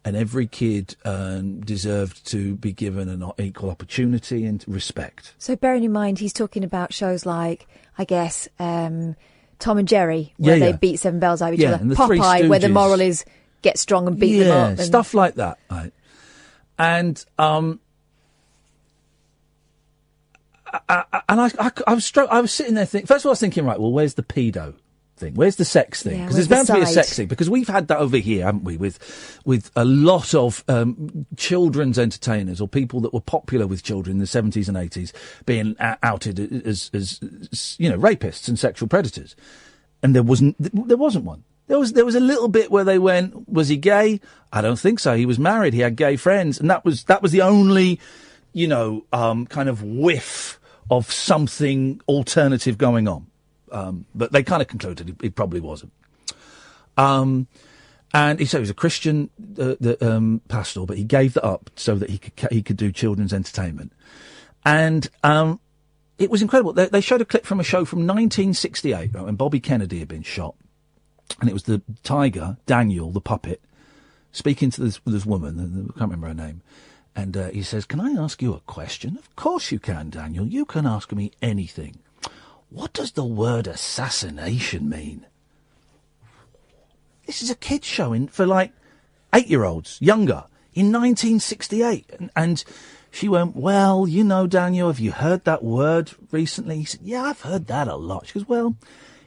And every kid deserved to be given an equal opportunity and respect. So bearing in mind, he's talking about shows like, I guess, Tom and Jerry, where they beat 7 bells out of each other. And the Popeye, where the moral is get strong and beat them up. Yeah, stuff like that. Right. And I was sitting there thinking, first of all I was thinking, right, well, where's the pedo thing? Where's the sex thing? Because there's bound to be a sex thing. Because we've had that over here, haven't we? With a lot of children's entertainers or people that were popular with children in the 70s and 80s being outed as rapists and sexual predators. And there wasn't one. There was a little bit where they went, was he gay? I don't think so. He was married. He had gay friends, and that was the only, kind of whiff of something alternative going on. But they kind of concluded it probably wasn't. And he said he was a Christian pastor, but he gave that up so that he could do children's entertainment. And it was incredible. They showed a clip from a show from 1968 when Bobby Kennedy had been shot. And it was the tiger, Daniel, the puppet, speaking to this woman, I can't remember her name. And he says, "Can I ask you a question?" "Of course you can, Daniel. You can ask me anything." what does the word assassination mean? This is a kid's show for like 8-year-olds, younger, in 1968. And she went, well, you know, Daniel, have you heard that word recently? He said, yeah, I've heard that a lot. She goes, well,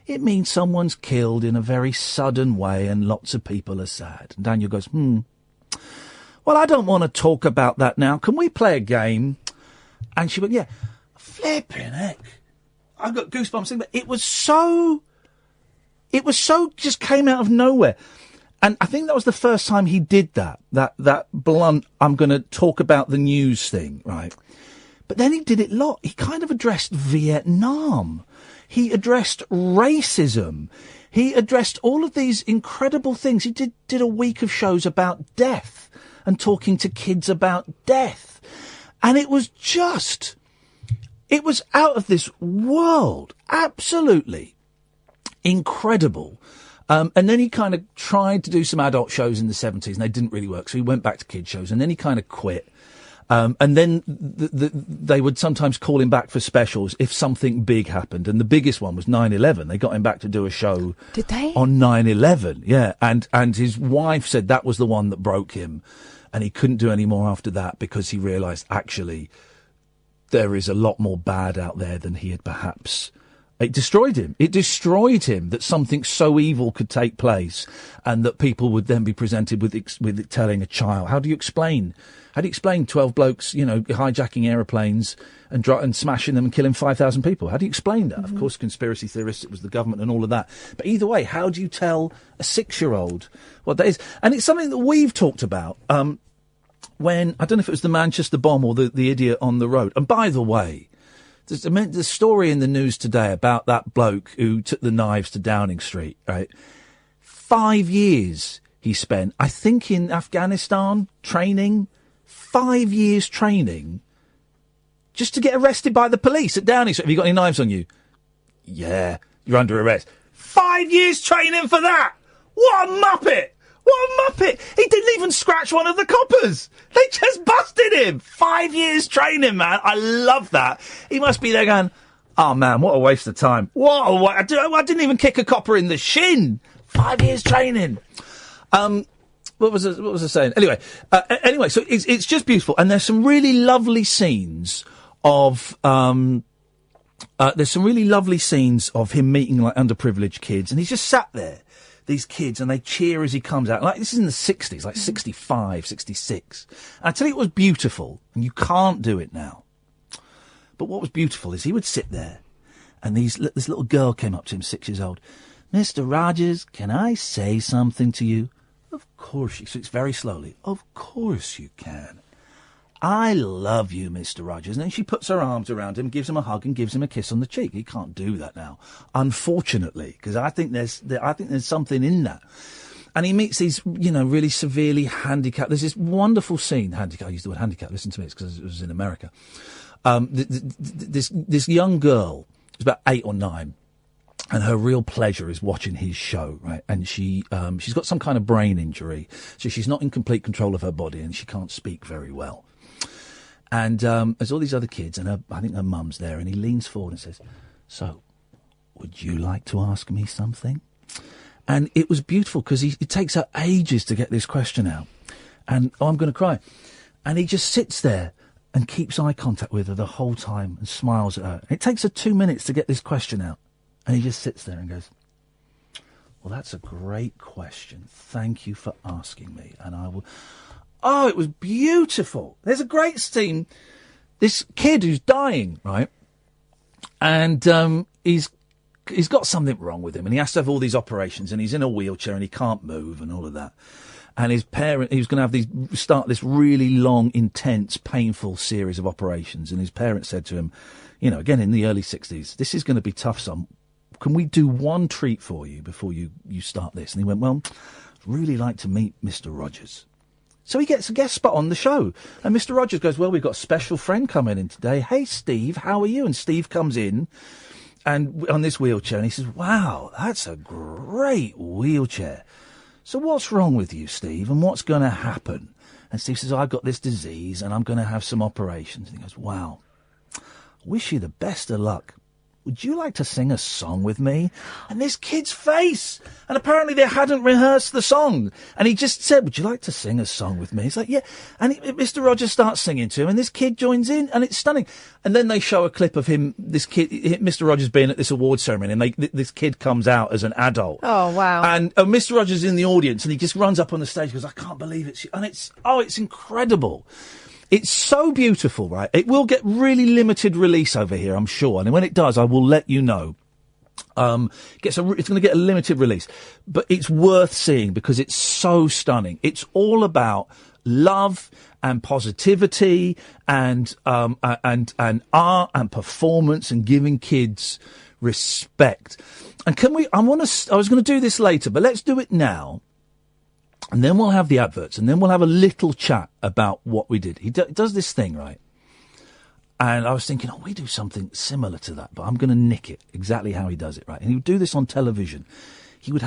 it means someone's killed in a very sudden way and lots of people are sad. And Daniel goes, well, I don't want to talk about that now. Can we play a game? And she went, yeah, flipping heck. I got goosebumps thinking, but it was so just came out of nowhere. And I think that was the first time he did that blunt, I'm going to talk about the news thing, right? But then he did it a lot. He kind of addressed Vietnam. He addressed racism. He addressed all of these incredible things. He did a week of shows about death and talking to kids about death. And it was out of this world. Absolutely incredible. And then he kind of tried to do some adult shows in the 70s and they didn't really work. So he went back to kid shows and then he kind of quit. And then they would sometimes call him back for specials if something big happened. And the biggest one was 9/11. They got him back to do a show. Did they? On 9/11, yeah. And his wife said that was the one that broke him. And he couldn't do any more after that because he realised, actually, there is a lot more bad out there than he had perhaps... It destroyed him. It destroyed him that something so evil could take place and that people would then be presented with it telling a child. How do you explain 12 blokes, you know, hijacking aeroplanes and smashing them and killing 5,000 people? How do you explain that? Of course, conspiracy theorists, it was the government and all of that. But either way, how do you tell a 6-year-old what that is? And it's something that we've talked about when, I don't know if it was the Manchester bomb or the idiot on the road. And by the way, there's the story in the news today about that bloke who took the knives to Downing Street, right? 5 years he spent, I think, in Afghanistan training. 5 years training just to get arrested by the police at Downing Street. Have you got any knives on you? Yeah, you're under arrest. 5 years training for that! What a muppet! What a muppet! He didn't even scratch one of the coppers. They just busted him. 5 years training, man. I love that. He must be there going, oh, man, what a waste of time. I didn't even kick a copper in the shin. 5 years training. What was I saying? Anyway, so it's just beautiful. And there's some really lovely scenes of... there's some really lovely scenes of him meeting, like, underprivileged kids. And he's just sat there. These kids, and they cheer as he comes out. Like, this is in the 60s, like 65, 66. And I tell you, it was beautiful, and you can't do it now. But what was beautiful is he would sit there, and this little girl came up to him, 6 years old. Mr. Rogers, can I say something to you? Of course she speaks very slowly. Of course you can. I love you, Mr. Rogers. And then she puts her arms around him, gives him a hug, and gives him a kiss on the cheek. He can't do that now, unfortunately, because I think there's something in that. And he meets these, you know, really severely handicapped. There's this wonderful scene. I use the word handicap. Listen to me, it's because it was in America. This young girl is about 8 or 9. And her real pleasure is watching his show, right? And she's got some kind of brain injury, so she's not in complete control of her body, and she can't speak very well. And there's all these other kids, and I think her mum's there, and he leans forward and says, so, would you like to ask me something? And it was beautiful, because it takes her ages to get this question out. And, I'm going to cry. And he just sits there and keeps eye contact with her the whole time and smiles at her. It takes her 2 minutes to get this question out. And he just sits there and goes, well, that's a great question. Thank you for asking me. And I will... Oh, it was beautiful. There's a great scene. This kid who's dying, right? And he's got something wrong with him, and he has to have all these operations, and he's in a wheelchair, and he can't move, and all of that. And he was going to start this really long, intense, painful series of operations. And his parents said to him, you know, again in the early 60s, this is going to be tough, son. Can we do one treat for you before you start this? And he went, well, I'd really like to meet Mr. Rogers. So he gets a guest spot on the show. And Mr. Rogers goes, well, we've got a special friend coming in today. Hey, Steve, how are you? And Steve comes in and on this wheelchair, and he says, wow, that's a great wheelchair. So what's wrong with you, Steve? And what's going to happen? And Steve says, I've got this disease and I'm going to have some operations. And he goes, wow, wish you the best of luck. would you like to sing a song with me? And this kid's face! And apparently they hadn't rehearsed the song. And he just said, would you like to sing a song with me? He's like, yeah. And Mr. Rogers starts singing to him, and this kid joins in, and it's stunning. And then they show a clip of him, this kid, Mr. Rogers being at this award ceremony, and this kid comes out as an adult. Oh, wow. And Mr. Rogers is in the audience, and he just runs up on the stage and goes, I can't believe it's you. And it's incredible. It's so beautiful, right? It will get really limited release over here, I'm sure. And when it does, I will let you know. It's going to get a limited release. But it's worth seeing because it's so stunning. It's all about love and positivity and art and performance and giving kids respect. And I was going to do this later, but let's do it now. And then we'll have the adverts, and then we'll have a little chat about what we did. He does this thing, right? And I was thinking, we do something similar to that, but I'm going to nick it exactly how he does it, right? And he would do this on television. He would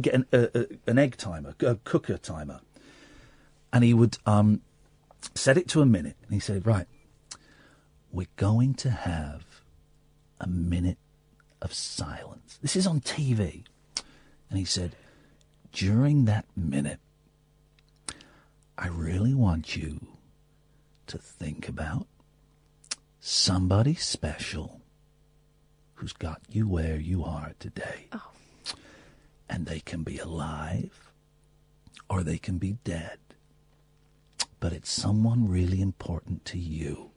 get an egg timer, a cooker timer, and he would set it to a minute. And he said, right, we're going to have a minute of silence. This is on TV. And he said, during that minute, I really want you to think about somebody special who's got you where you are today. Oh. And they can be alive or they can be dead. But it's someone really important to you.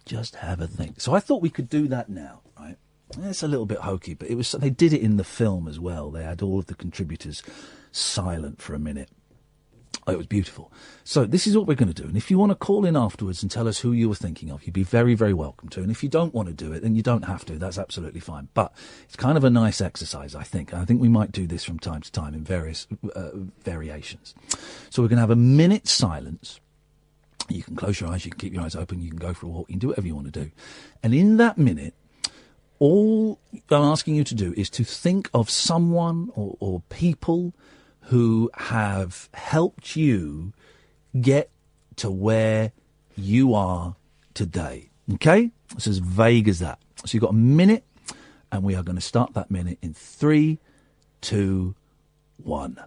Just have a think. So I thought we could do that now, right? It's a little bit hokey, but they did it in the film as well. They had all of the contributors silent for a minute. It was beautiful. So this is what we're going to do. And if you want to call in afterwards and tell us who you were thinking of, you'd be very, very welcome to. And if you don't want to do it, then you don't have to. That's absolutely fine. But it's kind of a nice exercise, I think. I think we might do this from time to time in various variations. So we're going to have a minute silence. You can close your eyes. You can keep your eyes open. You can go for a walk. You can do whatever you want to do. And in that minute, all I'm asking you to do is to think of someone or people who have helped you get to where you are today. Okay? It's as vague as that. So you've got a minute, and we are going to start that minute in 3, 2, 1.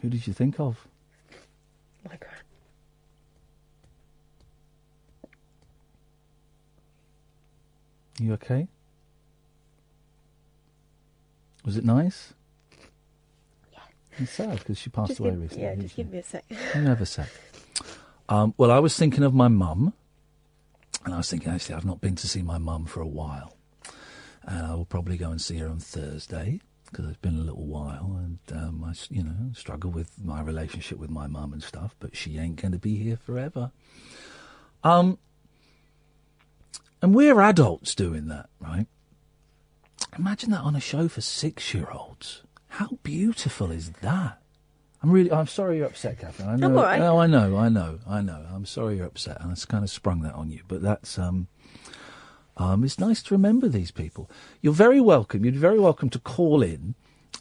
Who did you think of? My gran. You okay? Was it nice? Yeah. It's sad because she passed away recently. Yeah, just give me a sec. You have a sec. Well, I was thinking of my mum, and I was thinking, actually, I've not been to see my mum for a while. And I will probably go and see her on Thursday, because it's been a little while, and I struggle with my relationship with my mum and stuff, but she ain't going to be here forever. And we're adults doing that, right? Imagine that on a show for 6-year-olds. How beautiful is that? I'm sorry you're upset, Catherine. I know, I'm all right. No, I know. I'm sorry you're upset, and I kind of sprung that on you, but that's it's nice to remember these people. You're very welcome. You're very welcome to call in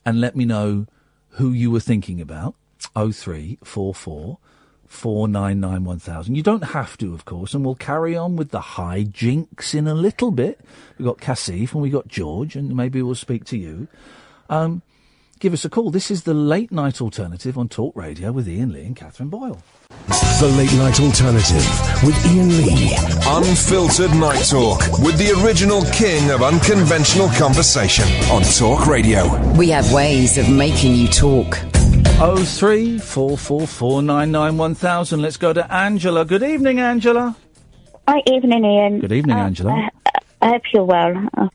and let me know who you were thinking about. 0344 499 1000. You don't have to, of course, and we'll carry on with the hijinks in a little bit. We've got Cassif and we've got George, and maybe we'll speak to you. give us a call. This is the Late Night Alternative on Talk Radio with Iain Lee and Catherine Boyle. The Late Night Alternative with Iain Lee. Unfiltered night talk with the original king of unconventional conversation on Talk Radio. We have ways of making you talk. 03444991000. Let's go to Angela. Good evening, Angela. Hi, evening, Iain. Good evening, Angela. I hope you're well. I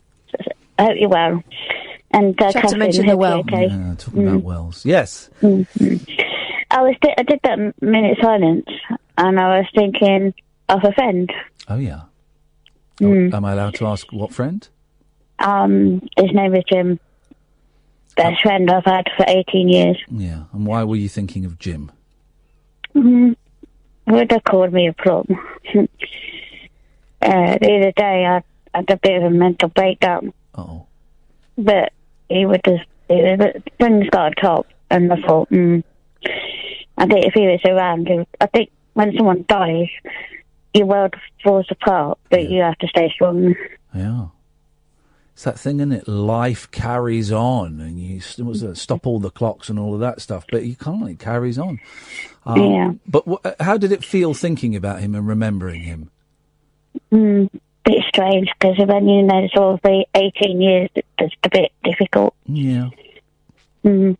hope you're well. And Have to mention the well. Okay. Yeah, talking about wells. Yes. Mm-hmm. I did that minute silence, and I was thinking of a friend. Oh, yeah. Oh, am I allowed to ask what friend? His name is Jim. Best friend I've had for 18 years. Yeah. And why were you thinking of Jim? Would have called me a plum. The other day I had a bit of a mental breakdown. Oh. But things got a top, and I thought, I think if he was around, I think when someone dies, your world falls apart, but you have to stay strong. Yeah. It's that thing, isn't it? Life carries on, and you stop all the clocks and all of that stuff, but you can't. It carries on. Yeah. But how did it feel thinking about him and remembering him? Bit strange, because when you know it's all for 18 years, it's a bit difficult. Yeah. And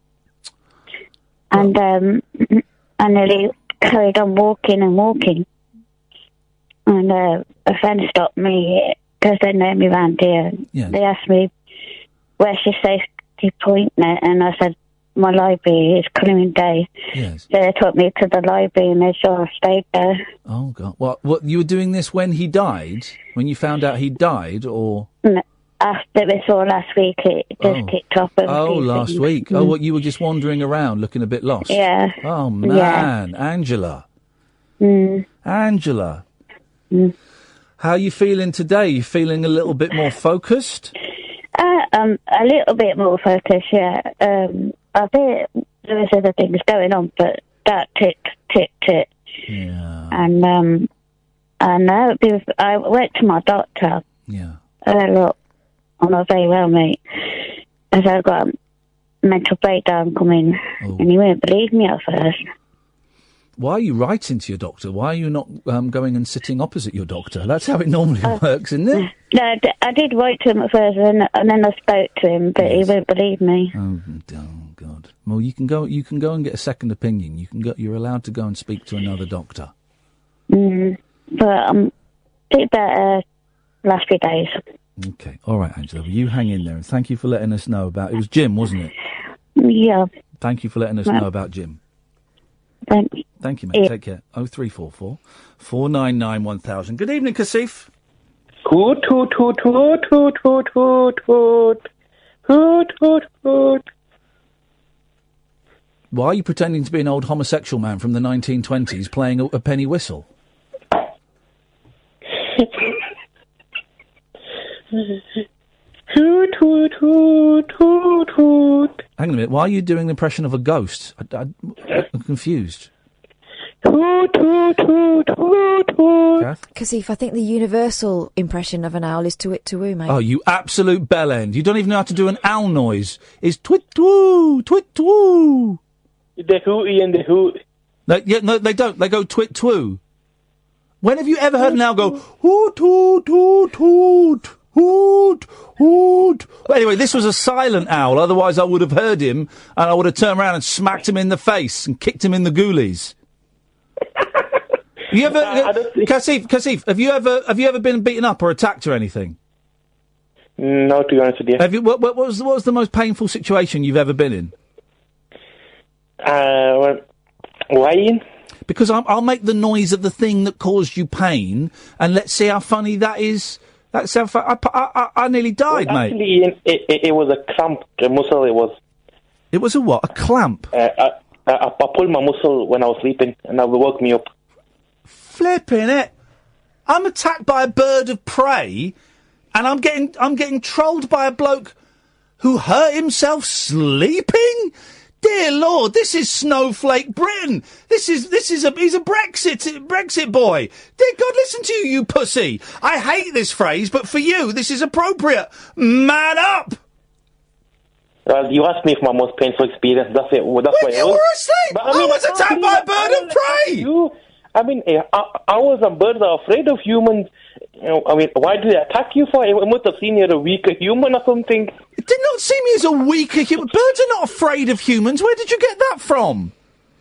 I nearly carried on walking. And a friend stopped me because they know me around here. Yes. They asked me, where's your safety point net? And I said, my library is Clearing Day. Yes. So they took me to the library and they saw I stayed there. Oh, God. What, you were doing this when he died? When you found out he died, or...? No, after we saw last week, it just kicked off. Last week. Oh, what, you were just wandering around looking a bit lost? Yeah. Oh, man. Yeah. Angela. Angela. How are you feeling today? You feeling a little bit more focused? A little bit more focused, yeah. I think there's other things going on, but that tick. Yeah. And I went to my doctor. Yeah. Look, I'm not very well, mate. As I've got a mental breakdown coming, and he wouldn't believe me at first. Why are you writing to your doctor? Why are you not going and sitting opposite your doctor? That's how it normally works, isn't it? No, I did write to him at first, and then I spoke to him, but he wouldn't believe me. Oh God! Well, you can go and get a second opinion. You're allowed to go and speak to another doctor. But I'm a bit better last few days. Okay, all right, Angela. Well, you hang in there, and thank you for letting us know about. It was Jim, wasn't it? Yeah. Thank you for letting us know about Jim. Thanks. Thank you, mate. Yeah. Take care. 0344 499 1000. Good evening, Kasif. Hoot, hoot, hoot, hoot, hoot, hoot, hoot, hoot. Hoot, hoot, hoot. Why are you pretending to be an old homosexual man from the 1920s playing a penny whistle? Hoot, hoot, hoot, hoot, hoot. Hang on a minute. Why are you doing the impression of a ghost? I'm confused. Hoot, hoot, hoot, hoot, hoot. Kath? Kasif, I think the universal impression of an owl is twit-to-woo, mate. Oh, you absolute bellend. You don't even know how to do an owl noise. It's twit-to-woo, twit-to-woo. The hooty and the hoot. No, they don't. They go twit-to-woo. When have you ever heard an owl go hoot, hoot, hoot, hoot? Hoot, hoot. Well, anyway, this was a silent owl, otherwise I would have heard him and I would have turned around and smacked him in the face and kicked him in the ghoulies. You ever, Kasif, have you ever been beaten up or attacked or anything? No, to be honest with you. Have you? What was the most painful situation you've ever been in? Why? Because I'll make the noise of the thing that caused you pain, and let's see how funny that is. That's how I nearly died, mate. Actually, it was a cramp muscle. It was a what? A clamp? I pulled my muscle when I was sleeping, and that woke me up. Flipping it! I'm attacked by a bird of prey, and I'm getting trolled by a bloke who hurt himself sleeping. Dear Lord, this is snowflake Britain. He's a Brexit boy. Dear God, listen to you pussy. I hate this phrase, but for you, this is appropriate. Man up. Well, you asked me for my most painful experience. That's it. That's when you were asleep, But, I was attacked by a bird of prey. I mean, owls and birds are afraid of humans. I mean, why do they attack you for? It must have seen you're a weaker human or something. It did not see me as a weaker human. Birds are not afraid of humans. Where did you get that from?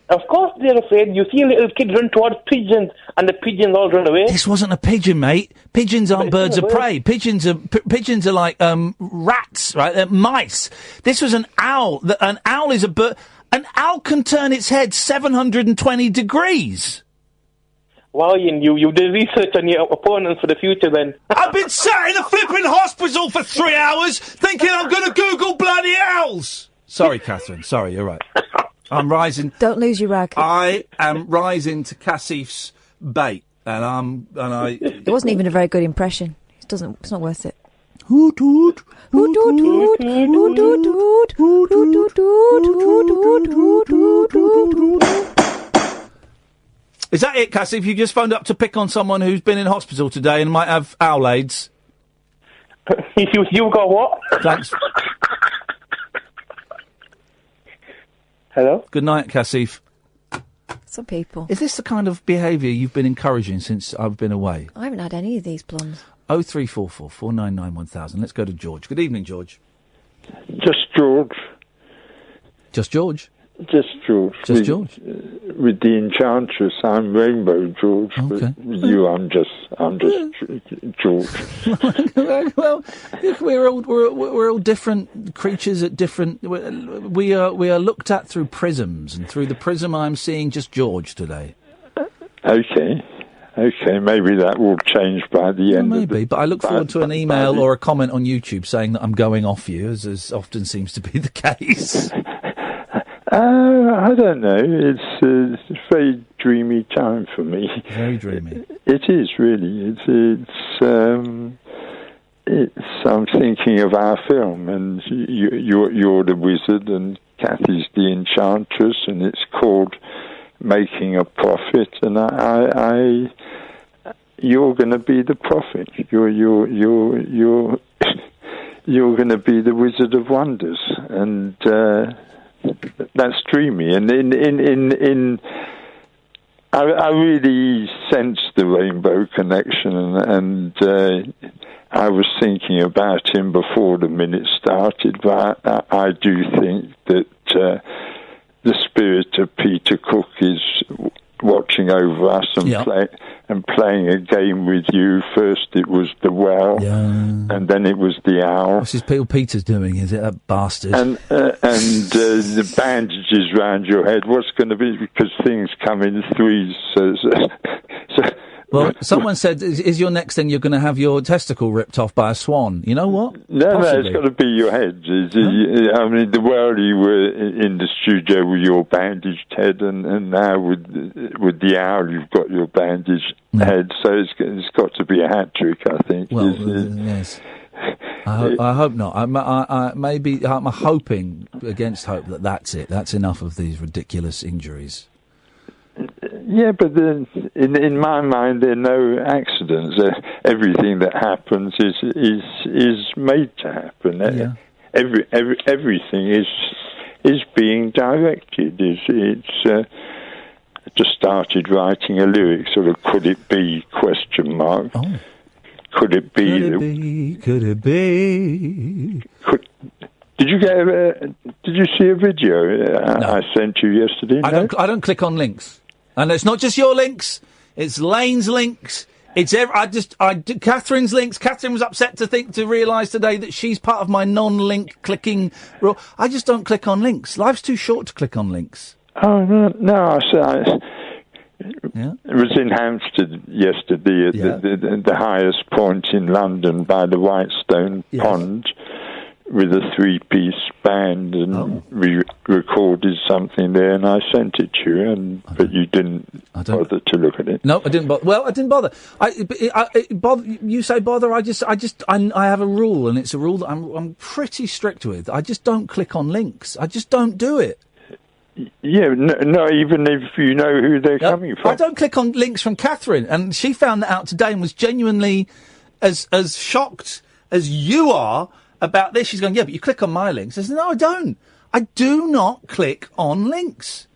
Of course they're afraid. You see a little kid run towards pigeons, and the pigeons all run away. This wasn't a pigeon, mate. Pigeons aren't birds of prey. Pigeons are like rats, right? They're mice. This was an owl. An owl is a bird. An owl can turn its head 720 degrees. Wow, Iain, you did research on your opponents for the future then. I've been sat in a flipping hospital for 3 hours thinking I'm going to Google bloody owls. Sorry, Catherine. Sorry, you're right. I'm rising. Don't lose your rag. I am rising to Cassif's bait, and I. It wasn't even a very good impression. It's not worth it. Hoot hoot. Hoot hoot hoot. Hoot hoot hoot. Hoot hoot hoot. Hoot hoot hoot. Is that it, Cassif? You just phoned up to pick on someone who's been in hospital today and might have owl AIDS? You got what? Thanks. Hello? Good night, Cassif. Some people. Is this the kind of behaviour you've been encouraging since I've been away? I haven't had any of these plums. 0344 499 1000. Let's go to George. Good evening, George. Just George. Just George? Just George. Just George. With the Enchantress, I'm Rainbow George. Okay. But with you, I'm just George. Well, we're all different creatures at different. We are looked at through prisms, and through the prism, I'm seeing just George today. Okay, maybe that will change by the end. Maybe, but I look forward to an email or a comment on YouTube saying that I'm going off you, as often seems to be the case. I don't know. It's a very dreamy time for me. Very dreamy. It is really. I'm thinking of our film, and you're the wizard, and Kathy's the enchantress, and it's called Making a Prophet, and you're going to be the prophet. You're going to be the Wizard of Wonders, and that's dreamy. And I really sense the Rainbow Connection, and I was thinking about him before the minute started, but I do think that the spirit of Peter Cook is watching over us and playing a game with you. First it was the well, and then it was the owl. What's this Peter's doing? Is it a bastard? And the bandages round your head. What's going to be, because things come in threes. Well, someone said, is your next thing you're going to have your testicle ripped off by a swan? You know what? No, it's got to be your head. I mean, the while you were in the studio with your bandaged head, and now with the owl, you've got your bandaged head. So it's got to be a hat trick, I think. Well, yes. I hope not. I'm hoping against hope that that's it. That's enough of these ridiculous injuries. Yeah, but then in my mind, there are no accidents. Everything that happens is made to happen. Yeah. Everything is being directed. It's just started writing a lyric, sort of, could it be ? Oh. Could it be? Could it be? Did you see a video I sent you yesterday? I don't click on links. And it's not just your links, it's Lane's links, it's Catherine's links. Catherine was upset to realise today that she's part of my non-link clicking rule. I just don't click on links. Life's too short to click on links. Oh, no, it was in Hampstead yesterday at the highest point in London by the Whitestone Pond, with a 3-piece band, and we recorded something there, and I sent it to you, but you didn't bother to look at it. No, I didn't bother. Well, I didn't bother. You say bother. I have a rule, and it's a rule that I'm pretty strict with. I just don't click on links. I just don't do it. Yeah, no, even if you know who they're coming from. I don't click on links from Catherine, and she found that out today and was genuinely as shocked as you are about this. She's going, yeah, but you click on my links. I said, no, I don't. I do not click on links.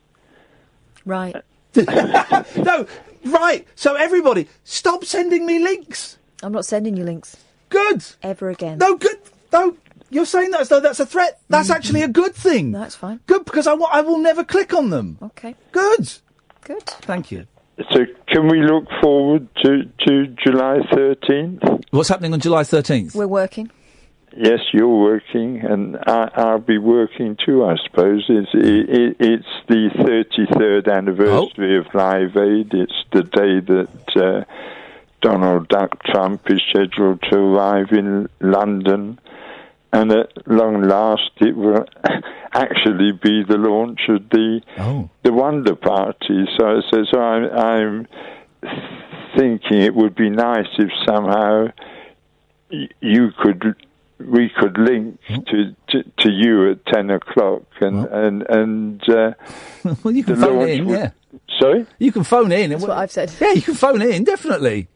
Right. No, right. So everybody, stop sending me links. I'm not sending you links. Good. Ever again. No, good. No, you're saying that as though that's a threat. That's actually a good thing. No, that's fine. Good, because I will never click on them. Okay. Good. Good. Thank you. So can we look forward to July 13th? What's happening on July 13th? We're working. Yes, you're working, and I'll be working too, I suppose. It's the 33rd anniversary of Live Aid. It's the day that Donald Duck Trump is scheduled to arrive in London, and at long last it will actually be the launch of the Wonder Party. So I'm thinking it would be nice if somehow we could link to you at 10 o'clock and well, you can phone in, yeah. Sorry? You can phone in. That's what I've said. Yeah, you can phone in, definitely.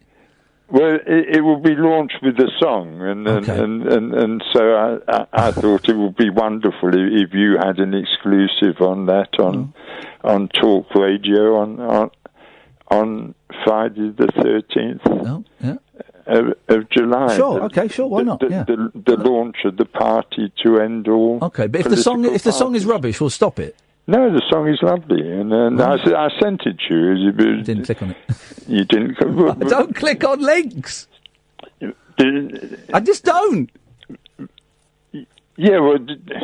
Well, it will be launched with a song, and so I thought it would be wonderful if you had an exclusive on that on Talk Radio on Friday the 13th. Oh, yeah. Of July. Sure. Okay. Sure. Why not? The launch of the party to end all. Okay, but if the song is rubbish, we'll stop it. No, the song is lovely, and I sent it to you. You didn't click on it. You didn't. I don't click on links. I just don't. Yeah, well,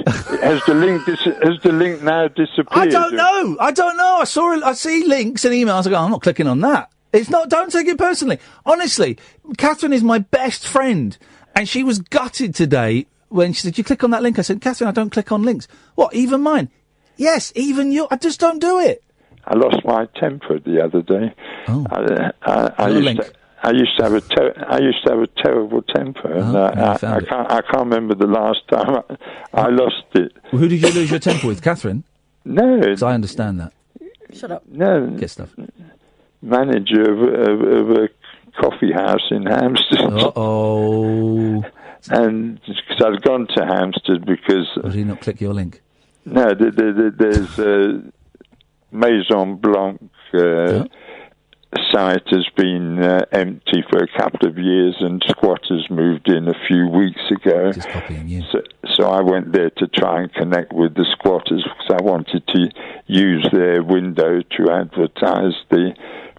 has the link now disappeared? I don't know. I see links and emails. I go, I'm not clicking on that. It's not. Don't take it personally. Honestly, Catherine is my best friend, and she was gutted today when she said, "You click on that link." I said, "Catherine, I don't click on links. What? Even mine? Yes, even you. I just don't do it." I lost my temper the other day. Oh, I used to have a terrible temper, and I can't remember the last time I lost it. Well, who did you lose your temper with, Catherine? No, because I understand that. Shut up. No, get stuff. Manager of a coffee house in Hampstead. Uh-oh. And because I'd gone to Hampstead because... Did he not click your link? No, there's a Maison Blanc site has been empty for a couple of years, and squatters moved in a few weeks ago. Just copying you. So I went there to try and connect with the squatters because I wanted to use their window to advertise the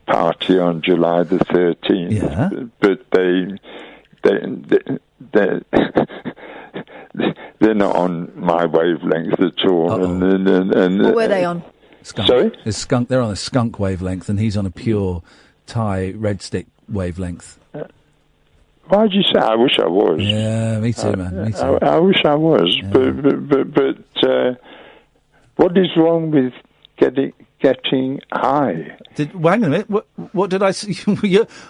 party on July the 13th. Yeah. But they're not on my wavelength at all. And what were they on? Skunk. Sorry? They're on a skunk wavelength, and he's on a pure Thai red stick wavelength. Why'd you say? I wish I was. Yeah, me too, man. Me too. I wish I was, but what is wrong with getting high? Hang on a minute. What did I say?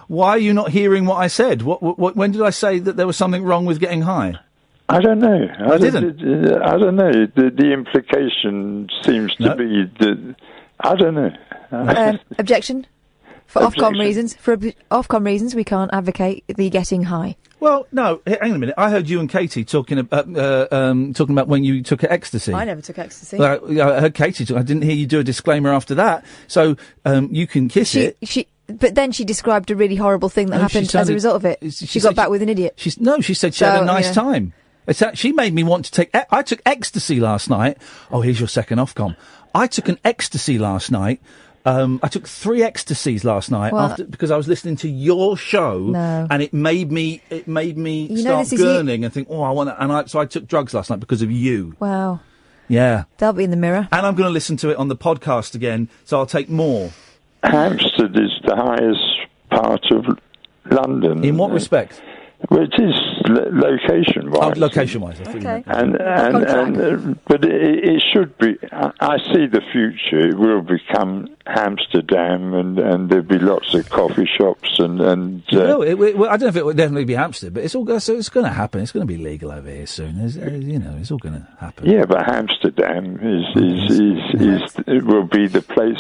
Why are you not hearing what I said? When did I say that there was something wrong with getting high? I don't know. I didn't. I don't know. The implication seems to be that... I don't know. Objection. For Ofcom reasons. For Ofcom reasons, we can't advocate the getting high. Well, no. Hang on a minute. I heard you and Katie talking about when you took ecstasy. I never took ecstasy. I heard Katie. I didn't hear you do a disclaimer after that. So you can kiss it. But then she described a really horrible thing that happened as a result of it. She got back with an idiot. She said she had a nice time. She made me want to take... I took ecstasy last night. Oh, here's your second Ofcom. I took an ecstasy last night. I took 3 ecstasies last night because I was listening to your show, and it made me start gurning and think, oh, I want that. And so I took drugs last night because of you. Wow. Yeah. They'll be in the mirror. And I'm going to listen to it on the podcast again, so I'll take more. Hampstead is the highest part of London. In what respect? Well, it is location-wise. Oh, location-wise. Okay. But it should be. I see the future. It will become Amsterdam, and there'll be lots of coffee shops and. I don't know if it will definitely be Amsterdam, but it's going to happen. It's going to be legal over here soon. It's all going to happen. Yeah, but Amsterdam it will be the place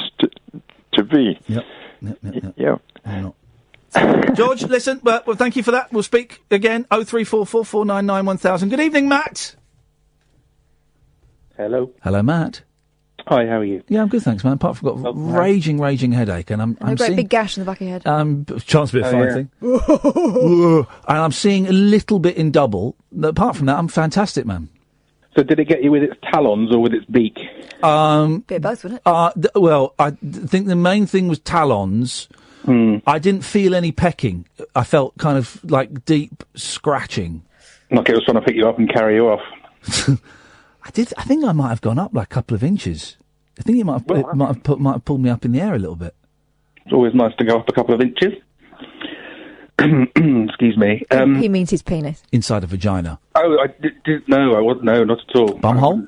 to be. Yep. Yeah. Why not? George, listen, well, thank you for that. We'll speak again. 03444991000. Good evening, Matt. Hello. Hello, Matt. Hi, how are you? Yeah, I'm good, thanks, man. Apart from I've got raging headache, and I'm a great seeing big gash in the back of your head. chance to be a fine thing. And I'm seeing a little bit in double. Apart from that, I'm fantastic, man. So did it get you with its talons or with its beak? Bit of both, wasn't it? Well, I think the main thing was talons. I didn't feel any pecking. I felt kind of like deep scratching. Like it was trying to pick you up and carry you off. I think I might have gone up like a couple of inches. I think it might have pulled me up in the air a little bit. It's always nice to go up a couple of inches. Excuse me. He means his penis. Inside a vagina. Oh, I did no, I wasn't. No, not at all. Bumhole?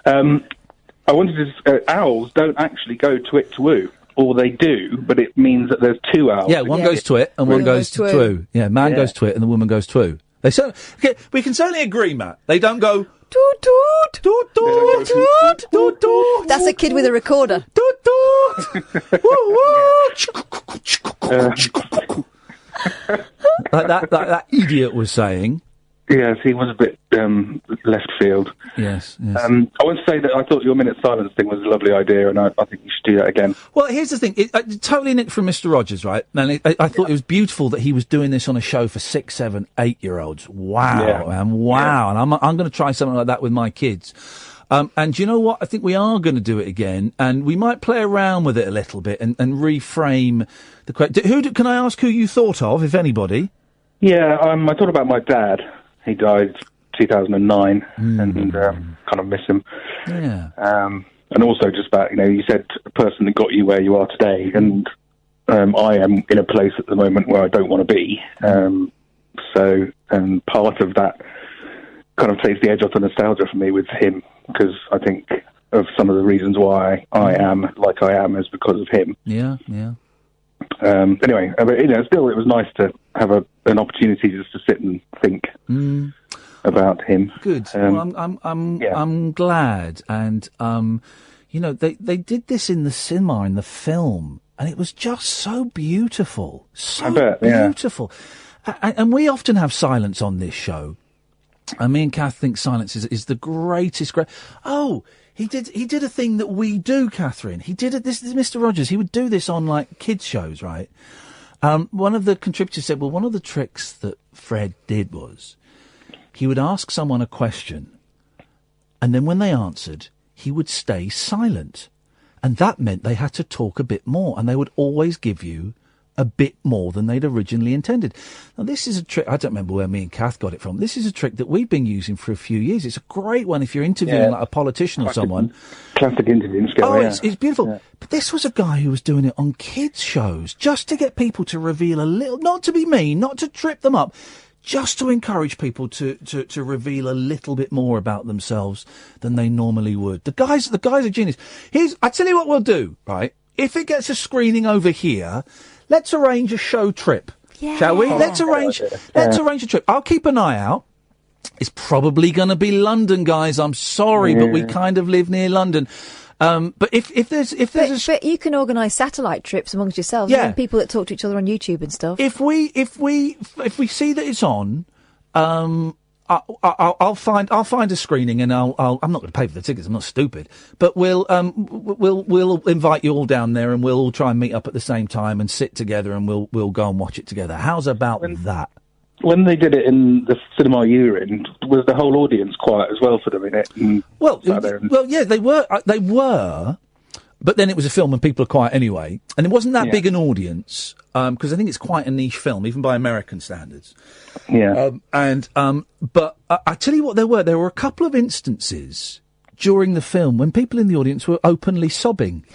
I wanted to. Owls don't actually go twit twoo, or they do, but it means that there's two owls. Yeah, one goes twit and one goes twoo. Yeah, man goes twit and the woman goes twoo. Okay, we can certainly agree, Matt. They don't go toot toot toot toot toot toot toot. That's a kid with a recorder. Toot toot. Woo woo. Like that idiot was saying. Yes, he was a bit left field. Yes. I want to say that I thought your minute silence thing was a lovely idea, and I think you should do that again. Well, here's the thing. It totally nicked from Mr. Rogers, right? And I thought it was beautiful that he was doing this on a show for 6, 7, 8-year-olds. Wow, man, wow. Yeah. And I'm going to try something like that with my kids. And you know what? I think we are going to do it again, and we might play around with it a little bit and reframe the question. Can I ask who you thought of, if anybody? Yeah, I thought about my dad. He died 2009, and kind of miss him. Yeah. And also just about, you said a person that got you where you are today, and I am in a place at the moment where I don't want to be. So part of that kind of takes the edge off the nostalgia for me with him, because I think of some of the reasons why I am like I am is because of him. Yeah. Anyway, but, still, it was nice to have an opportunity just to sit and think about him. Good. Well, I'm glad, and they did this in the cinema, in the film, and it was just so beautiful, beautiful. And we often have silence on this show. And me and Kath think silence is the greatest. Oh. He did a thing that we do, Catherine. He did it. This is Mr. Rogers. He would do this on like kids shows, right? One of the contributors said, well, one of the tricks that Fred did was he would ask someone a question, and then when they answered, he would stay silent. And that meant they had to talk a bit more, and they would always give you a bit more than they'd originally intended. Now, this is a trick. I don't remember where me and Kath got it from. This is a trick that we've been using for a few years. It's a great one if you're interviewing like a politician or someone. Classic interviewing skill. Oh, it's beautiful. Yeah. But this was a guy who was doing it on kids' shows just to get people to reveal a little, not to be mean, not to trip them up, just to encourage people to reveal a little bit more about themselves than they normally would. The guy's a genius. I tell you what we'll do, right? If it gets a screening over here, let's arrange a show trip, shall we? Let's arrange a trip. I'll keep an eye out. It's probably going to be London, guys. I'm sorry, but we kind of live near London. But if there's but you can organise satellite trips amongst yourselves. Yeah, people that talk to each other on YouTube and stuff. If we see that it's on, I'll find a screening, and I'm not going to pay for the tickets. I'm not stupid, but we'll invite you all down there, and we'll all try and meet up at the same time and sit together, and we'll go and watch it together. How's about that? When they did it in the cinema you were in, was the whole audience quiet as well for them in it? Well, yeah, they were. But then it was a film and people are quiet anyway. And it wasn't that big an audience, because I think it's quite a niche film, even by American standards. Yeah. But I tell you what there were a couple of instances during the film when people in the audience were openly sobbing.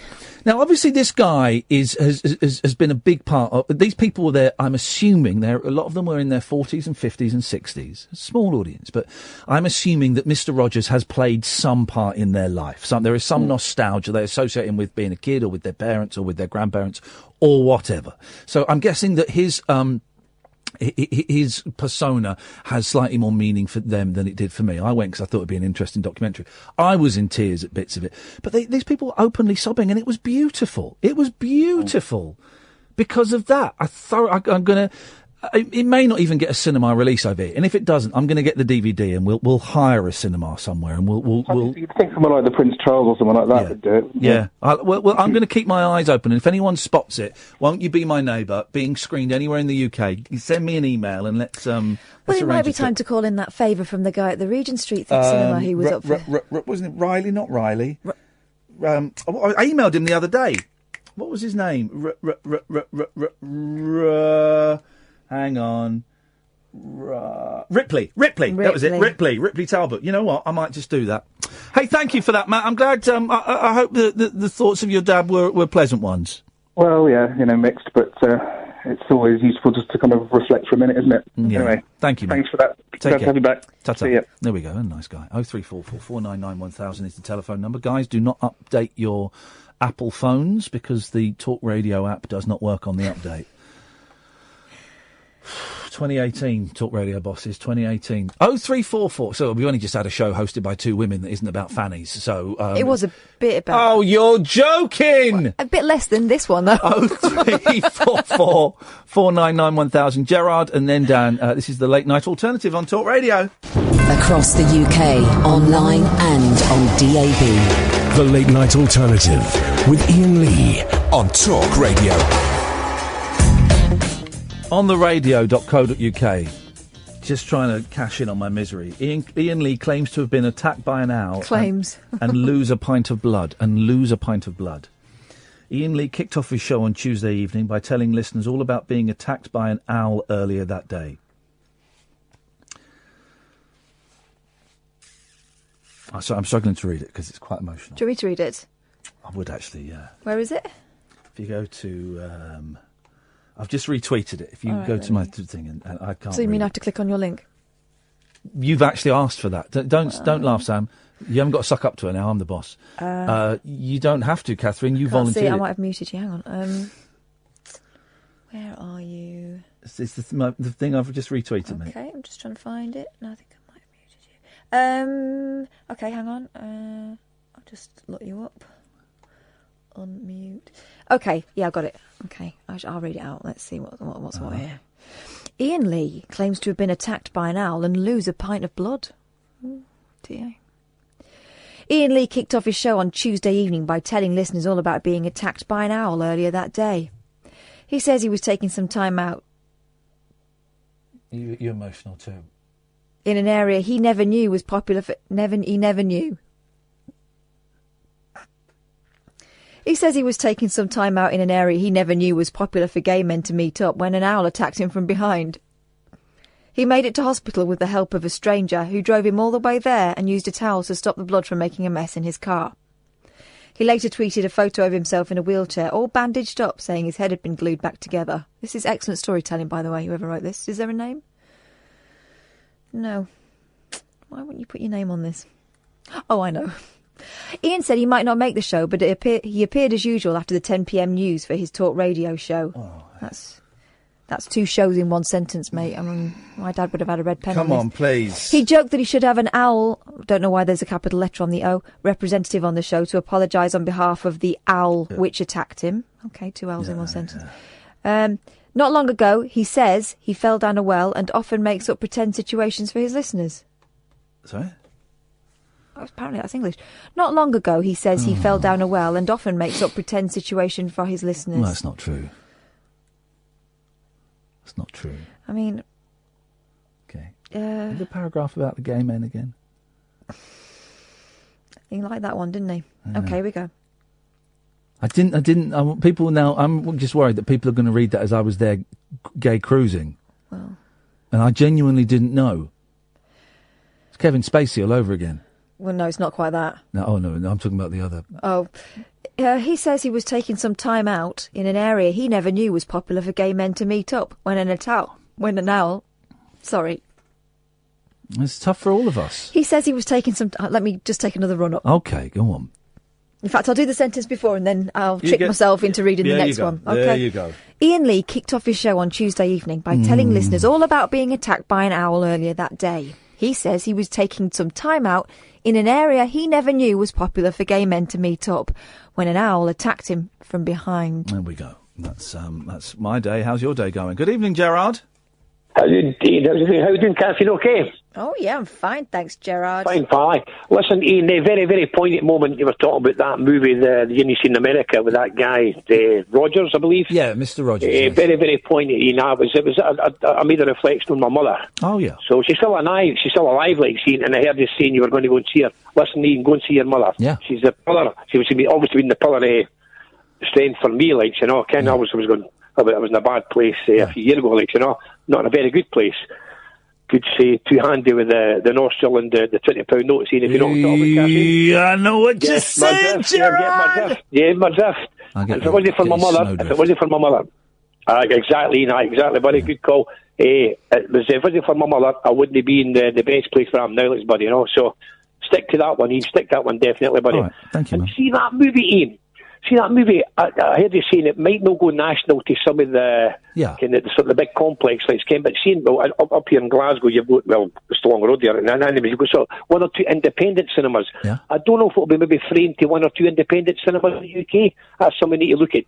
Now, obviously, this guy has been a big part of... These people were there, I'm assuming, a lot of them were in their 40s and 50s and 60s. A small audience, but I'm assuming that Mr. Rogers has played some part in their life. There is some nostalgia they associate him with being a kid or with their parents or with their grandparents or whatever. So I'm guessing that his persona has slightly more meaning for them than it did for me. I went because I thought it'd be an interesting documentary. I was in tears at bits of it. But these people were openly sobbing, and it was beautiful. It was beautiful. because of that. I'm going to... It may not even get a cinema release over here, and if it doesn't, I'm going to get the DVD, and we'll hire a cinema somewhere, and we'll. You'd think someone like the Prince Charles or someone like that would do it. Yeah. Well, I'm going to keep my eyes open, and if anyone spots it, won't you be my neighbour? Being screened anywhere in the UK, you send me an email and let's. Well, it might be time to call in that favour from the guy at the Regent Street cinema who was up for. Wasn't it Riley? Not Riley. I emailed him the other day. What was his name? Hang on. Ripley. That was it. Ripley Talbot. You know what? I might just do that. Hey, thank you for that, Matt. I'm glad. I hope the thoughts of your dad were pleasant ones. Well, yeah, mixed, but it's always useful just to kind of reflect for a minute, isn't it? Yeah. Anyway, thank you, Matt. Thanks for that. Take Glad care. to have you back. Ta-ta. See ya. There we go. A nice guy. 0344 499 1000 is the telephone number. Guys, do not update your Apple phones because the Talk Radio app does not work on the update. 2018, Talk Radio bosses, 2018. 0344. So we only just had a show hosted by two women that isn't about fannies. So it was a bit about. Oh, you're joking! A bit less than this one, though. 0344 499 1000. Gerard and then Dan. This is the Late Night Alternative on Talk Radio. Across the UK, online and on DAB. The Late Night Alternative with Iain Lee on Talk Radio. On the radio.co.uk, just trying to cash in on my misery. Iain Lee claims to have been attacked by an owl. Claims. And lose a pint of blood. Iain Lee kicked off his show on Tuesday evening by telling listeners all about being attacked by an owl earlier that day. So I'm struggling to read it because it's quite emotional. Do you want me to read it? I would actually, yeah. Where is it? If you go to... I've just retweeted it. If you go to my thing, and I can't. So you mean I have to click on your link? You've actually asked for that. Don't laugh, Sam. You haven't got to suck up to her now. I'm the boss. You don't have to, Catherine. You volunteered. See, I might have muted you. Hang on. Where are you? It's the thing I've just retweeted, mate. Okay, I'm just trying to find it. No, I think I might have muted you. Okay, hang on. I'll just look you up. Unmute. Okay, yeah, I got it. Okay, I'll read it out. Let's see what's what here. Iain Lee claims to have been attacked by an owl and lose a pint of blood. Oh, dear. Iain Lee kicked off his show on Tuesday evening by telling listeners all about being attacked by an owl earlier that day. He says he was taking some time out. You're emotional too. In an area he never knew was popular for... He never knew. He says he was taking some time out in an area he never knew was popular for gay men to meet up when an owl attacked him from behind. He made it to hospital with the help of a stranger who drove him all the way there and used a towel to stop the blood from making a mess in his car. He later tweeted a photo of himself in a wheelchair, all bandaged up, saying his head had been glued back together. This is excellent storytelling, by the way, whoever wrote this. Is there a name? No. Why wouldn't you put your name on this? Oh, I know. Iain said he might not make the show, but he appeared as usual after the 10 p.m. news for his Talk Radio show. Oh. That's two shows in one sentence, mate. I mean, my dad would have had a red pen on this. Come on, please. He joked that he should have an owl, don't know why there's a capital letter on the O, representative on the show to apologise on behalf of the owl which attacked him. Okay, two owls in one sentence. Not long ago, he says he fell down a well and often makes up pretend situations for his listeners. Sorry? Apparently that's English. Not long ago, he says he fell down a well and often makes up pretend situation for his listeners. Well, that's not true. It's not true. I mean... Okay. The paragraph about the gay men again. He liked that one, didn't he? Okay, here we go. I didn't. People now... I'm just worried that people are going to read that as I was there gay cruising. Well... And I genuinely didn't know. It's Kevin Spacey all over again. Well, no, it's not quite that. No, I'm talking about the other. Oh, he says he was taking some time out in an area he never knew was popular for gay men to meet up when an owl. Sorry. It's tough for all of us. He says he was taking some... let me just take another run up. Okay, go on. In fact, I'll do the sentence before and then I'll trick myself into reading the next one. Okay. There you go. Iain Lee kicked off his show on Tuesday evening by telling listeners all about being attacked by an owl earlier that day. He says he was taking some time out in an area he never knew was popular for gay men to meet up when an owl attacked him from behind. There we go. That's my day. How's your day going? Good evening, Gerard. How you doing, Catherine? Okay? Oh, yeah, I'm fine, thanks, Gerard. Fine, fine. Listen, Ian, a very, very poignant moment you were talking about that movie, the You See in America, with that guy, Rogers, I believe. Yeah, Mr. Rogers. Yes. Very, very poignant, Ian. I made a reflection on my mother. Oh, yeah. So she's still alive, like, Ian, and I heard you saying you were going to go and see her. Listen, Ian, go and see your mother. Yeah. She's a pillar. She was obviously been the pillar of strength for me, like, you know. Ken always was going, I was in a bad place a few years ago, like, you know, not in a very good place. Could say two-handy with the nostril and the £20 note, seeing if you know what I'm talking about, Cassie. I know what you're saying, Gerard. Yeah, my drift. If it wasn't for my mother, exactly, buddy, good call. If it wasn't for my mother, I wouldn't be in the best place where I'm now, like, buddy, you know, so stick to that one, Ian, stick to that one, definitely, buddy. All right. Thank you, man. See that movie, Ian? See that movie? I heard you saying it might not go national to some of the sort of the big complex like Ken, but seeing up here in Glasgow, you've got it's the long road there, and anyway, you've got sort of one or two independent cinemas. Yeah. I don't know if it'll be maybe framed to one or two independent cinemas in the UK. That's something we need to look at.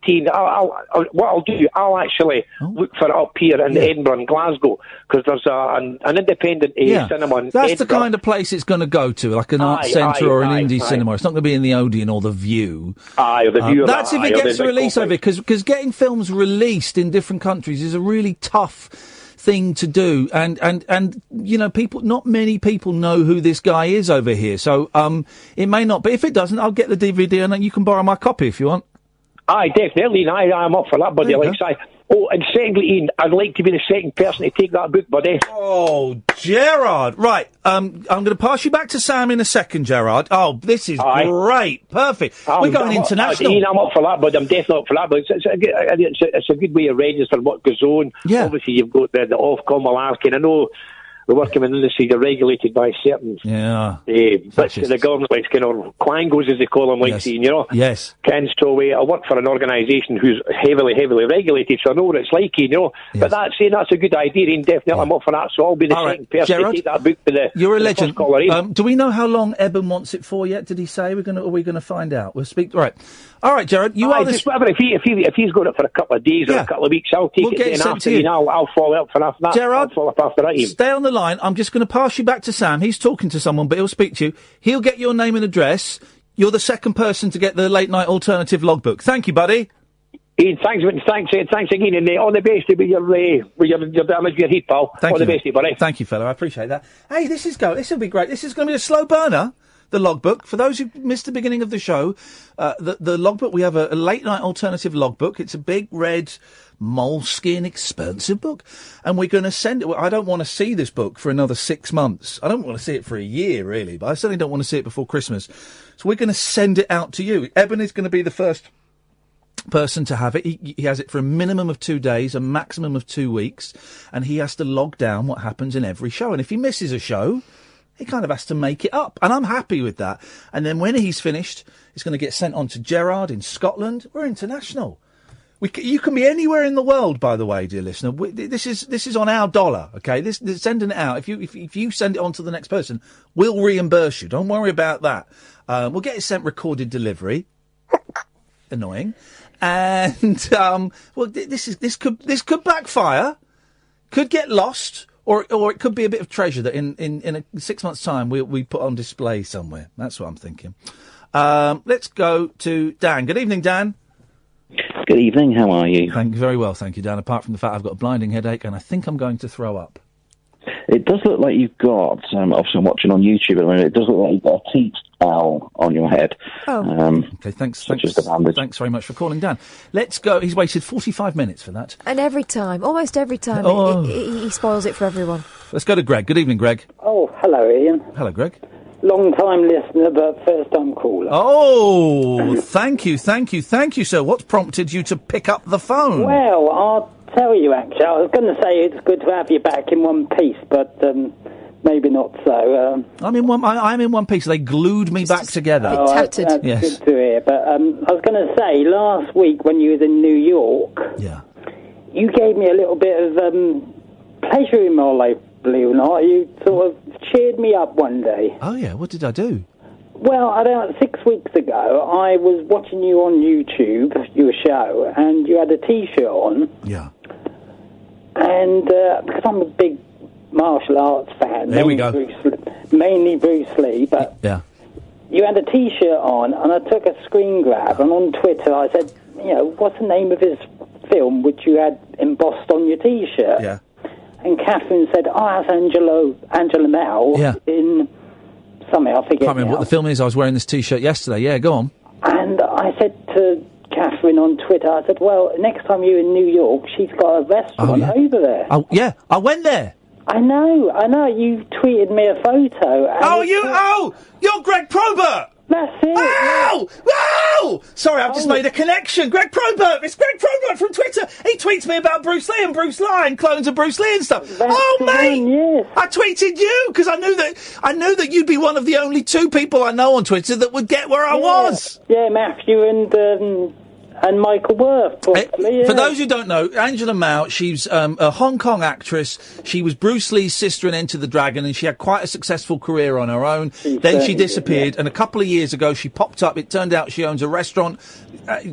What I'll do, I'll actually look for it up here in Edinburgh and Glasgow, because there's an independent cinema. In That's Edinburgh. the kind of place it's going to go to, like an art centre or an indie cinema. It's not going to be in the Odeon or the View. Or the View. That's if it gets a release over here, because getting films released in different countries is a really tough thing to do, and you know, not many people know who this guy is over here, so it may not, but if it doesn't, I'll get the DVD and you can borrow my copy if you want. Aye, definitely, I'm up for that, buddy. Oh, and secondly, Ian, I'd like to be the second person to take that book, buddy. Oh, Gerard. Right, I'm going to pass you back to Sam in a second, Gerard. Oh, this is great. Perfect. We're going international. Ian, I'm up for that, buddy. I'm definitely up for that, but it's a good way of registering what goes on. Yeah. Obviously, you've got the Ofcom malarkey, and I know the working in the industry, they're regulated by certain but the government, like kind of clangos, as they call them, like saying, you know. Yes. Ken, so I work for an organisation who's heavily regulated, so I know what it's like, you know. Yes. But that's a good idea, Ian, definitely. I'm up for that, so I'll be the second person Gerard, to take that book for the You're a legend. Caller, do we know how long Eben wants it for yet? Did he say? Are we going to find out? We'll speak. All right, Gerard. Just whatever. If he's got it for a couple of days or a couple of weeks, I'll take it. Then after, you know, I'll follow up for that. Gerard, I'll follow up after that. Ian. Stay on the line. I'm just going to pass you back to Sam. He's talking to someone, but he'll speak to you. He'll get your name and address. You're the second person to get the late night alternative logbook. Thank you, buddy. Ian, thanks again, and all the best with your heat, pal. All the best, buddy. Thank you, fella. I appreciate that. Hey, this will be great. This is going to be a slow burner. The logbook. For those who missed the beginning of the show, the logbook, we have a late night alternative logbook. It's a big red moleskin expensive book, and we're going to send it. I don't want to see this book for another 6 months. I don't want to see it for a year, really, but I certainly don't want to see it before Christmas. So we're going to send it out to you. Eben is going to be the first person to have it. He has it for a minimum of 2 days, a maximum of 2 weeks, and he has to log down what happens in every show. And if he misses a show, he kind of has to make it up, and I'm happy with that. And then when he's finished, it's going to get sent on to Gerard in Scotland. We're international. You can be anywhere in the world, by the way, dear listener. This is on our dollar, okay? This sending it out. If you send it on to the next person, we'll reimburse you. Don't worry about that. We'll get it sent recorded delivery. Annoying. And this could backfire. Could get lost. Or it could be a bit of treasure that in 6 months' time we put on display somewhere. That's what I'm thinking. Let's go to Dan. Good evening, Dan. Good evening. How are you? Thank you. Very well, thank you, Dan. Apart from the fact I've got a blinding headache and I think I'm going to throw up. It does look like you've got, obviously I'm watching on YouTube at the moment, it does look like you've got a teeth owl on your head. Oh. Okay, thanks very much for calling, Dan. Let's go. He's waited 45 minutes for that. And almost every time, he spoils it for everyone. Let's go to Greg. Good evening, Greg. Oh, hello, Ian. Hello, Greg. Long-time listener, but first-time caller. Oh, thank you, sir. What's prompted you to pick up the phone? Well, I'll tell you, actually. I was going to say it's good to have you back in one piece, but maybe not so. I'm in one piece. They glued me back together. Oh, that's good to hear. But I was going to say, last week when you was in New York, you gave me a little bit of pleasure in my life, believe it or not. You sort of cheered me up one day. Oh, yeah. What did I do? Well, I don't know, 6 weeks ago, I was watching you on YouTube, your show, and you had a T-shirt on. Yeah. And because I'm a big martial arts fan, There we go. Mainly Bruce Lee, but Yeah. you had a T-shirt on, and I took a screen grab, and on Twitter I said, what's the name of his film which you had embossed on your T-shirt? Yeah. And Catherine said, that's Angela Mel in something, I forget Can't remember now. what the film is. I was wearing this T-shirt yesterday. Yeah, go on. And I said to Catherine on Twitter, I said, well, next time you're in New York, she's got a restaurant over there. Oh, yeah, I went there. I know. You tweeted me a photo. And you're Greg Probert! That's it. Oh! Sorry, I've just made a connection. Greg Probert! It's Greg Probert from Twitter. He tweets me about Bruce Lee and Bruce Lee and clones of Bruce Lee and stuff. Mate! Yes. I tweeted you because I knew that you'd be one of the only two people I know on Twitter that would get where I was. Yeah, Matthew and Michael Worth, probably. For those who don't know, Angela Mao, she's a Hong Kong actress. She was Bruce Lee's sister in Enter the Dragon, and she had quite a successful career on her own. Then she disappeared, and a couple of years ago she popped up. It turned out she owns a restaurant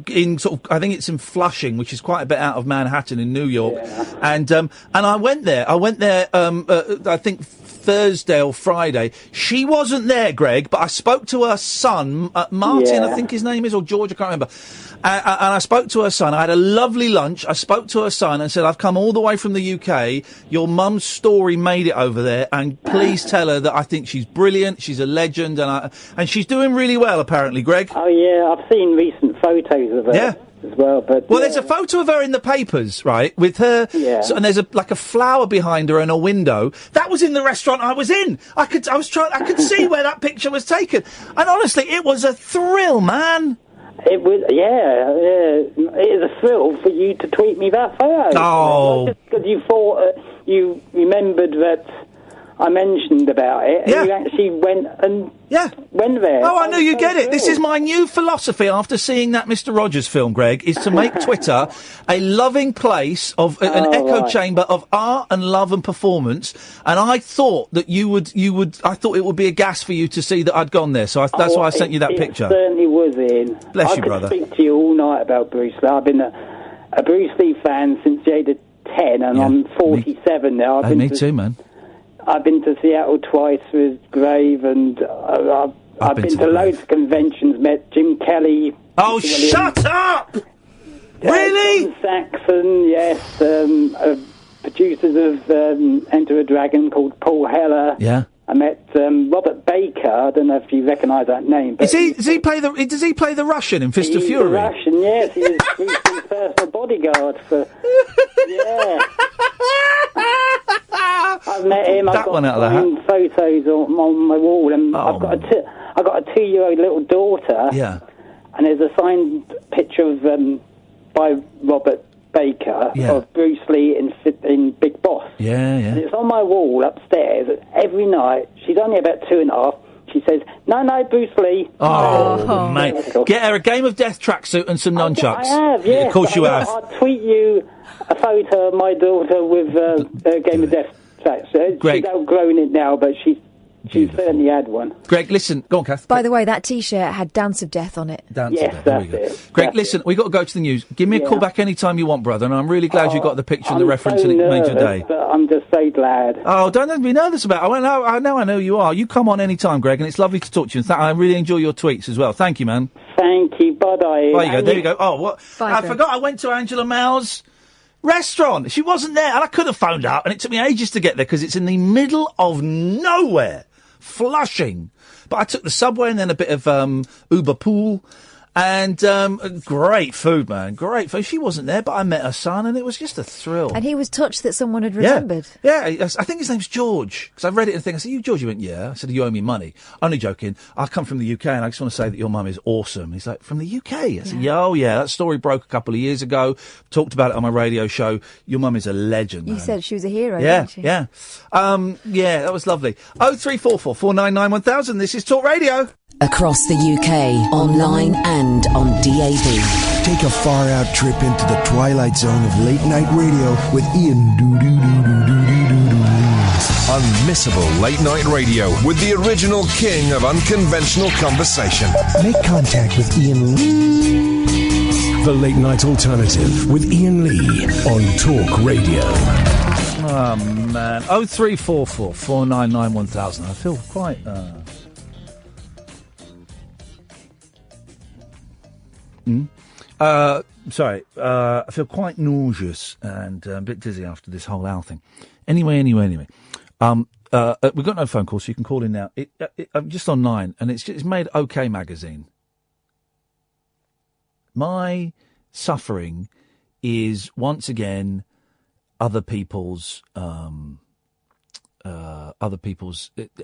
in I think it's in Flushing, which is quite a bit out of Manhattan in New York. And I went there. I think Thursday or Friday. She wasn't there, Greg, but I spoke to her son, Martin, I think his name is, or George, I can't remember. And I spoke to her son. I had a lovely lunch. I spoke to her son and said, I've come all the way from the UK. Your mum's story made it over there, and please tell her that I think she's brilliant. She's a legend, and she's doing really well, apparently, Greg. Oh, yeah, I've seen recent photos of her. As well, but there's a photo of her in the papers, right, with her, and there's a flower behind her in a window. That was in the restaurant I was in. I could see where that picture was taken, and honestly, it was a thrill, man. It was, it is a thrill for you to tweet me that photo. Oh, because you thought you remembered that I mentioned about it, and you actually went there. Oh, I knew you'd get it. This is my new philosophy after seeing that Mr. Rogers film, Greg, is to make Twitter a loving place of an echo chamber of art and love and performance. And I thought that I thought it would be a gas for you to see that I'd gone there. So that's why I sent you that picture. It certainly was, Ian. Bless you, brother. I could speak to you all night about Bruce Lee. I've been a Bruce Lee fan since the age of 10, and I'm 47 now. Me too, man. I've been to Seattle twice for his grave, and I've been to loads of conventions, met Jim Kelly. Oh, shut up! Really? John Saxon, yes. Producers of Enter a Dragon called Paul Heller. Yeah. I met Robert Baker. I don't know if you recognise that name. But does he play the Russian in Fist of Fury? The Russian, yes. He was Bruce's personal bodyguard for. Yeah. I've met him. I've got photos on my wall, and I've got a 2-year-old little daughter. Yeah. And there's a signed picture of by Robert Baker of Bruce Lee in Big Boss. Yeah. And it's on my wall upstairs every night. She's only about 2.5. She says, no, Bruce Lee. Oh, mate. Get her a Game of Death tracksuit and some nunchucks. I have, yes. Of course you have. I'll tweet you a photo of my daughter with a Game of Death tracksuit. Greg. She's outgrown it now, but she's certainly had one. Greg, listen. Go on, Kath. By the way, that T-shirt had Dance of Death on it. Dance of Death. There we go. Greg, listen, we've got to go to the news. Give me a call back any time you want, brother, and I'm really glad you got the picture and the reference and it made your day. But I'm just so glad. Oh, don't be nervous about it. I know you are. You come on any time, Greg, and it's lovely to talk to you. I really enjoy your tweets as well. Thank you, man. Thank you. Bye-bye. There you go. Oh, what? I forgot I went to Angela Mao's restaurant. She wasn't there, and I could have phoned up, and it took me ages to get there because it's in the middle of nowhere. Flushing. But I took the subway and then a bit of Uber Pool, and great food, man. Great food. She wasn't there, but I met her son, and it was just a thrill. And he was touched that someone had remembered. Yeah, I think his name's George, because I read it and I said, you George? He went, yeah. I said, you owe me money. Only joking. I come from the UK, and I just want to say that your mum is awesome. He's like, from the UK? I said, yeah, that story broke a couple of years ago. Talked about it on my radio show. Your mum is a legend, man. You said she was a hero, didn't you? Yeah. That was lovely. 0344 499 1000. This is Talk Radio. Across the UK, online and on DAB. Take a far-out trip into the twilight zone of late-night radio with Iain. Unmissable late-night radio with the original king of unconventional conversation. Make contact with Iain Lee. The Late Night Alternative with Iain Lee on Talk Radio. Oh, man. 0344 499 1000. I feel quite... I feel quite nauseous and a bit dizzy after this whole owl thing. Anyway. We've got no phone call, so you can call in now. I'm just online, and it's made OK Magazine. My suffering is, once again, other people's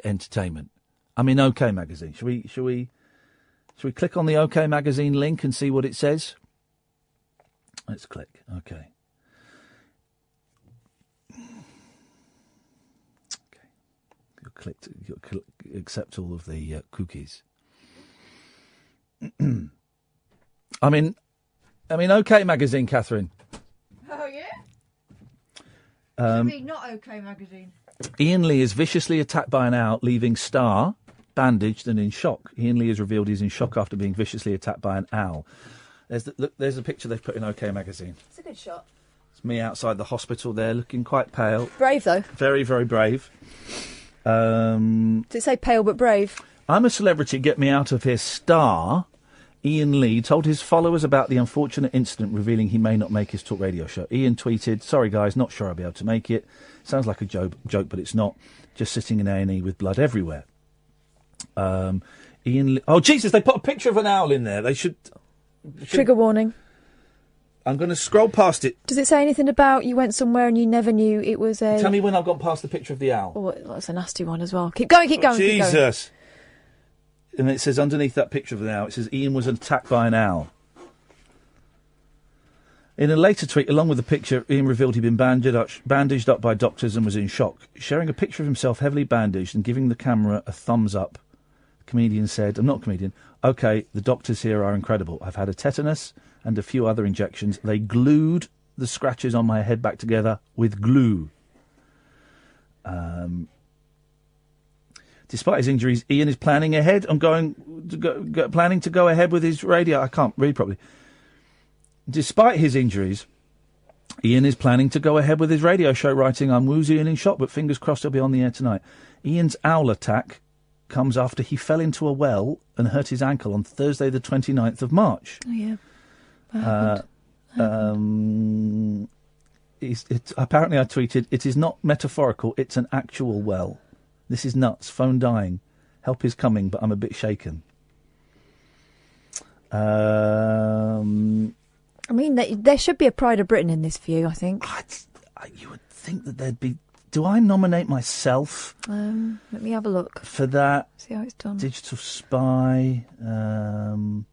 entertainment. I'm in OK Magazine. Shall we click on the OK Magazine link and see what it says? Let's click. Okay. You'll accept all of the cookies. I'm in OK Magazine, Catherine. Oh, yeah? Not OK Magazine. Iain Lee is viciously attacked by an owl, leaving Star bandaged and in shock. Iain Lee has revealed he's in shock after being viciously attacked by an owl. There's a picture they've put in OK Magazine. It's a good shot. It's me outside the hospital there, looking quite pale. Brave, though. Very, very brave. Did it say pale but brave? I'm a celebrity, get me out of here. Star Iain Lee told his followers about the unfortunate incident, revealing he may not make his Talk Radio show. Iain tweeted, "Sorry guys, not sure I'll be able to make it. Sounds like a joke, but it's not. Just sitting in A&E with blood everywhere." Iain Lee... Oh, Jesus, they put a picture of an owl in there. They should... Trigger warning. I'm going to scroll past it. Does it say anything about you went somewhere and you never knew it was a... Tell me when I've gone past the picture of the owl. Oh, that's a nasty one as well. Keep going. Jesus. And it says underneath that picture of the owl, it says Iain was attacked by an owl. In a later tweet, along with the picture, Iain revealed he'd been bandaged up by doctors and was in shock. Sharing a picture of himself heavily bandaged and giving the camera a thumbs up, the comedian said, I'm not a comedian, "OK, the doctors here are incredible. I've had a tetanus and a few other injections. They glued the scratches on my head back together with glue." Despite his injuries, Iain is planning ahead on planning to go ahead with his radio. I can't read properly. Despite his injuries, Iain is planning to go ahead with his radio show, writing, "I'm woozy and in shock, but fingers crossed he'll be on the air tonight." Iain's owl attack comes after he fell into a well and hurt his ankle on Thursday the 29th of March. Oh, yeah. Apparently I tweeted, "It is not metaphorical, it's an actual well. This is nuts. Phone dying. Help is coming, but I'm a bit shaken." I mean, there should be a Pride of Britain in this view, I think. You would think that there'd be... Do I nominate myself? Let me have a look. For that? See how it's done. Digital Spy. What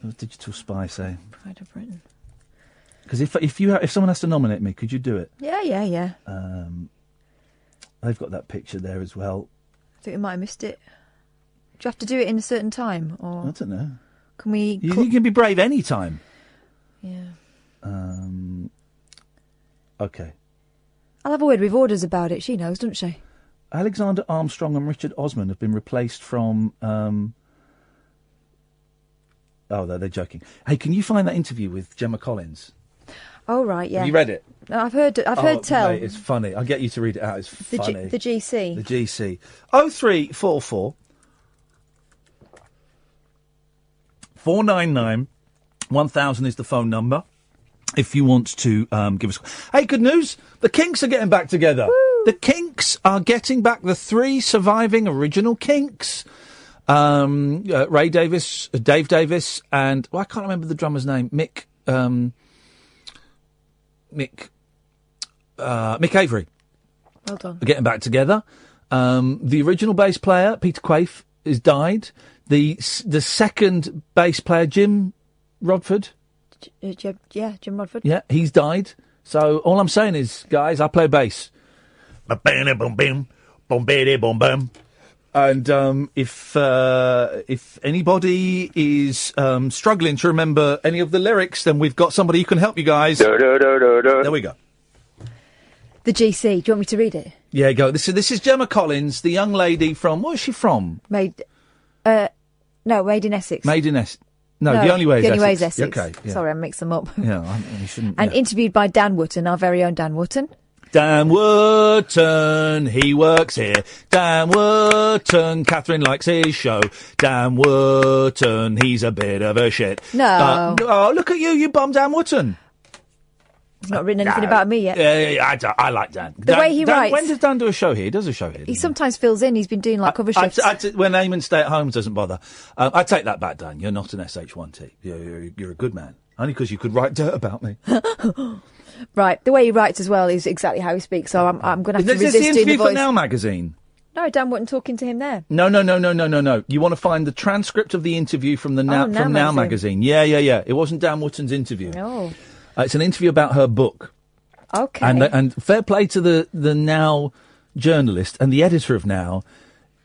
does Digital Spy say? Pride of Britain. Because if someone has to nominate me, could you do it? Yeah. They've got that picture there as well. I think we might have missed it. Do you have to do it in a certain time? Or I don't know. Can we... You can be brave any time. Yeah. OK. I'll have a word with Orders about it. She knows, doesn't she? Alexander Armstrong and Richard Osman have been replaced from... Oh, no, they're joking. Hey, can you find that interview with Gemma Collins? Oh, right, yeah. Have you read it? No, I've heard tell. Mate, it's funny. I'll get you to read it out. It's funny. The GC. The GC. 0344 499 1000 is the phone number if you want to give us... Hey, good news. The Kinks are getting back together. Woo. The Kinks are getting back, the three surviving original Kinks. Ray Davis, Dave Davis, and... Well, I can't remember the drummer's name. Mick Avery. Well done. Are getting back together. The original bass player, Peter Quaife, has died. The second bass player, Jim Rodford. Jim Rodford. Yeah, he's died. So all I'm saying is, guys, I play bass. And if anybody is struggling to remember any of the lyrics, then we've got somebody who can help you guys. There we go. The GC. Do you want me to read it? Yeah, go. This is Gemma Collins, the young lady from... Where's she from? Made in Essex. Made in Essex. No, The Only Way is The Essex. Only Way is Essex. Okay, yeah. Sorry, I mixed them up. Yeah, you shouldn't... And interviewed by Dan Wootton, our very own Dan Wootton. Dan Wootton, he works here. Dan Wootton, Catherine likes his show. Dan Wootton, he's a bit of a shit. No. Oh, look at you, you bum Dan Wootton. He's not written anything about me yet. I like Dan. The way he writes. When does Dan do a show here? He does a show here. He sometimes fills in. He's been doing cover shifts. When Eamon stay-at-homes doesn't bother. I take that back, Dan. You're not an SH1T. You're a good man. Only because you could write dirt about me. Right. The way he writes as well is exactly how he speaks, so I'm going to have to resist Is this the doing the interview voice. for Now magazine? No, Dan Wootton talking to him there. No. You want to find the transcript of the interview from the Now magazine. Yeah. It wasn't Dan Wootton's interview. No. It's an interview about her book. Okay. And fair play to the Now journalist and the editor of Now.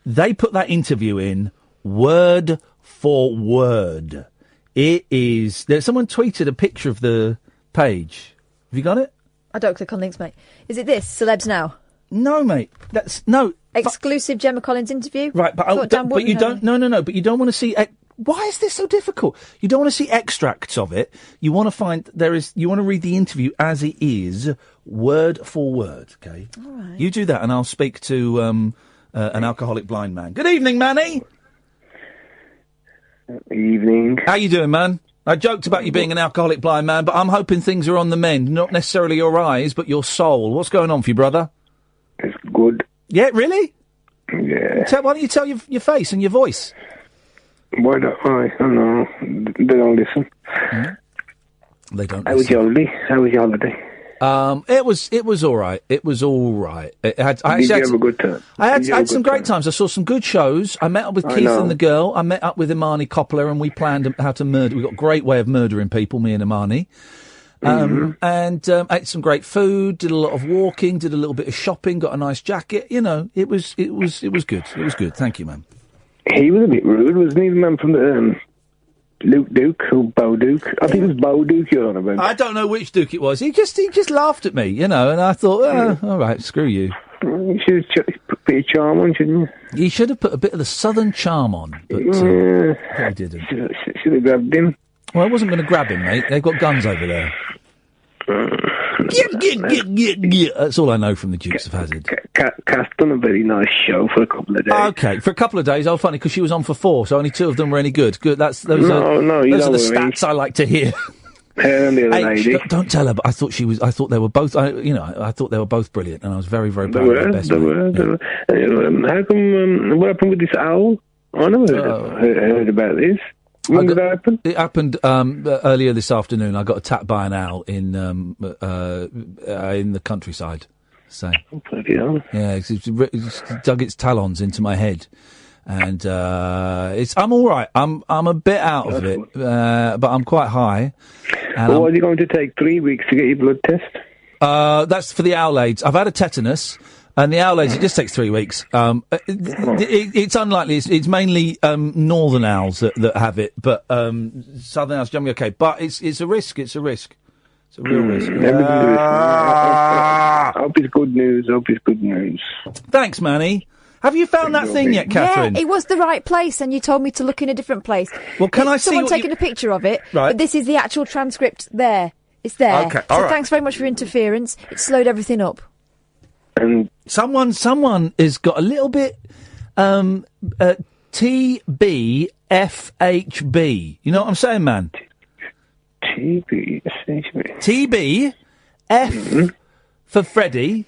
They put that interview in word for word. It is... Someone tweeted a picture of the page. Have you got it? I don't click on links, mate. Is it this? Celebs Now? No, mate. No. Exclusive Gemma Collins interview? Right, but you don't... No, but you don't want to see... Why is this so difficult? You don't want to see extracts of it. You want to find... You want to read the interview as it is, word for word, okay? All right. You do that and I'll speak to an alcoholic blind man. Good evening, Manny! Evening. How you doing, man? I joked about you being an alcoholic blind man, but I'm hoping things are on the mend. Not necessarily your eyes, but your soul. What's going on for you, brother? It's good. Yeah, really? Yeah. Why don't you tell your face and your voice? Why don't I? I don't know. They don't listen. Mm-hmm. They don't How was your holiday? It was all right. It was all right. Did you have a good time? I had some great times. I saw some good shows. I met up with Keith and the girl. I met up with Imani Coppola, and we planned how to murder. We got a great way of murdering people, me and Imani. And ate some great food. Did a lot of walking. Did a little bit of shopping. Got a nice jacket. You know, it was good. It was good. Thank you, man. He was a bit rude, wasn't he? The man from the Luke Duke or Bo Duke? I think it was Bo Duke you're on about. I don't know which Duke it was. He just laughed at me, you know, and I thought, all right, screw you. You should have put a bit of charm on, shouldn't you? You should have put a bit of the southern charm on, but I didn't. Should have grabbed him. Well, I wasn't going to grab him, mate. They've got guns over there. That's all I know from the Dukes of Hazzard. Kath's done a very nice show for a couple of days. Okay, for a couple of days. Oh, funny, because she was on for 4, so only 2 of them were any good. Good. Those are the stats I like to hear. Her and the other lady. Don't tell her. But I thought they were both. I thought they were both brilliant, and I was very, very proud of their best. How come? What happened with this owl? I never heard about this. When did that happen? It happened earlier this afternoon. I got attacked by an owl in the countryside. So, yeah, it's dug its talons into my head, and I'm all right. I'm a bit out of it, but I'm quite high. And why are you going to take 3 weeks to get your blood test? That's for the owl aids. I've had a tetanus. And the owl aids, it just takes 3 weeks. It's unlikely. It's mainly northern owls that have it, but southern owls generally okay. But it's a risk. It's a risk. It's a real risk. I hope it's good news. Thanks, Manny. Have you found that thing yet, Catherine? Yeah, it was the right place, and you told me to look in a different place. Well, can I see someone taking a picture of it? Right. But this is the actual transcript there. It's there. Okay, so all right. Thanks very much for your interference. It slowed everything up. And someone has got a little bit TBFHB. You know what I'm saying, man? TBFHB. TB F for Freddie,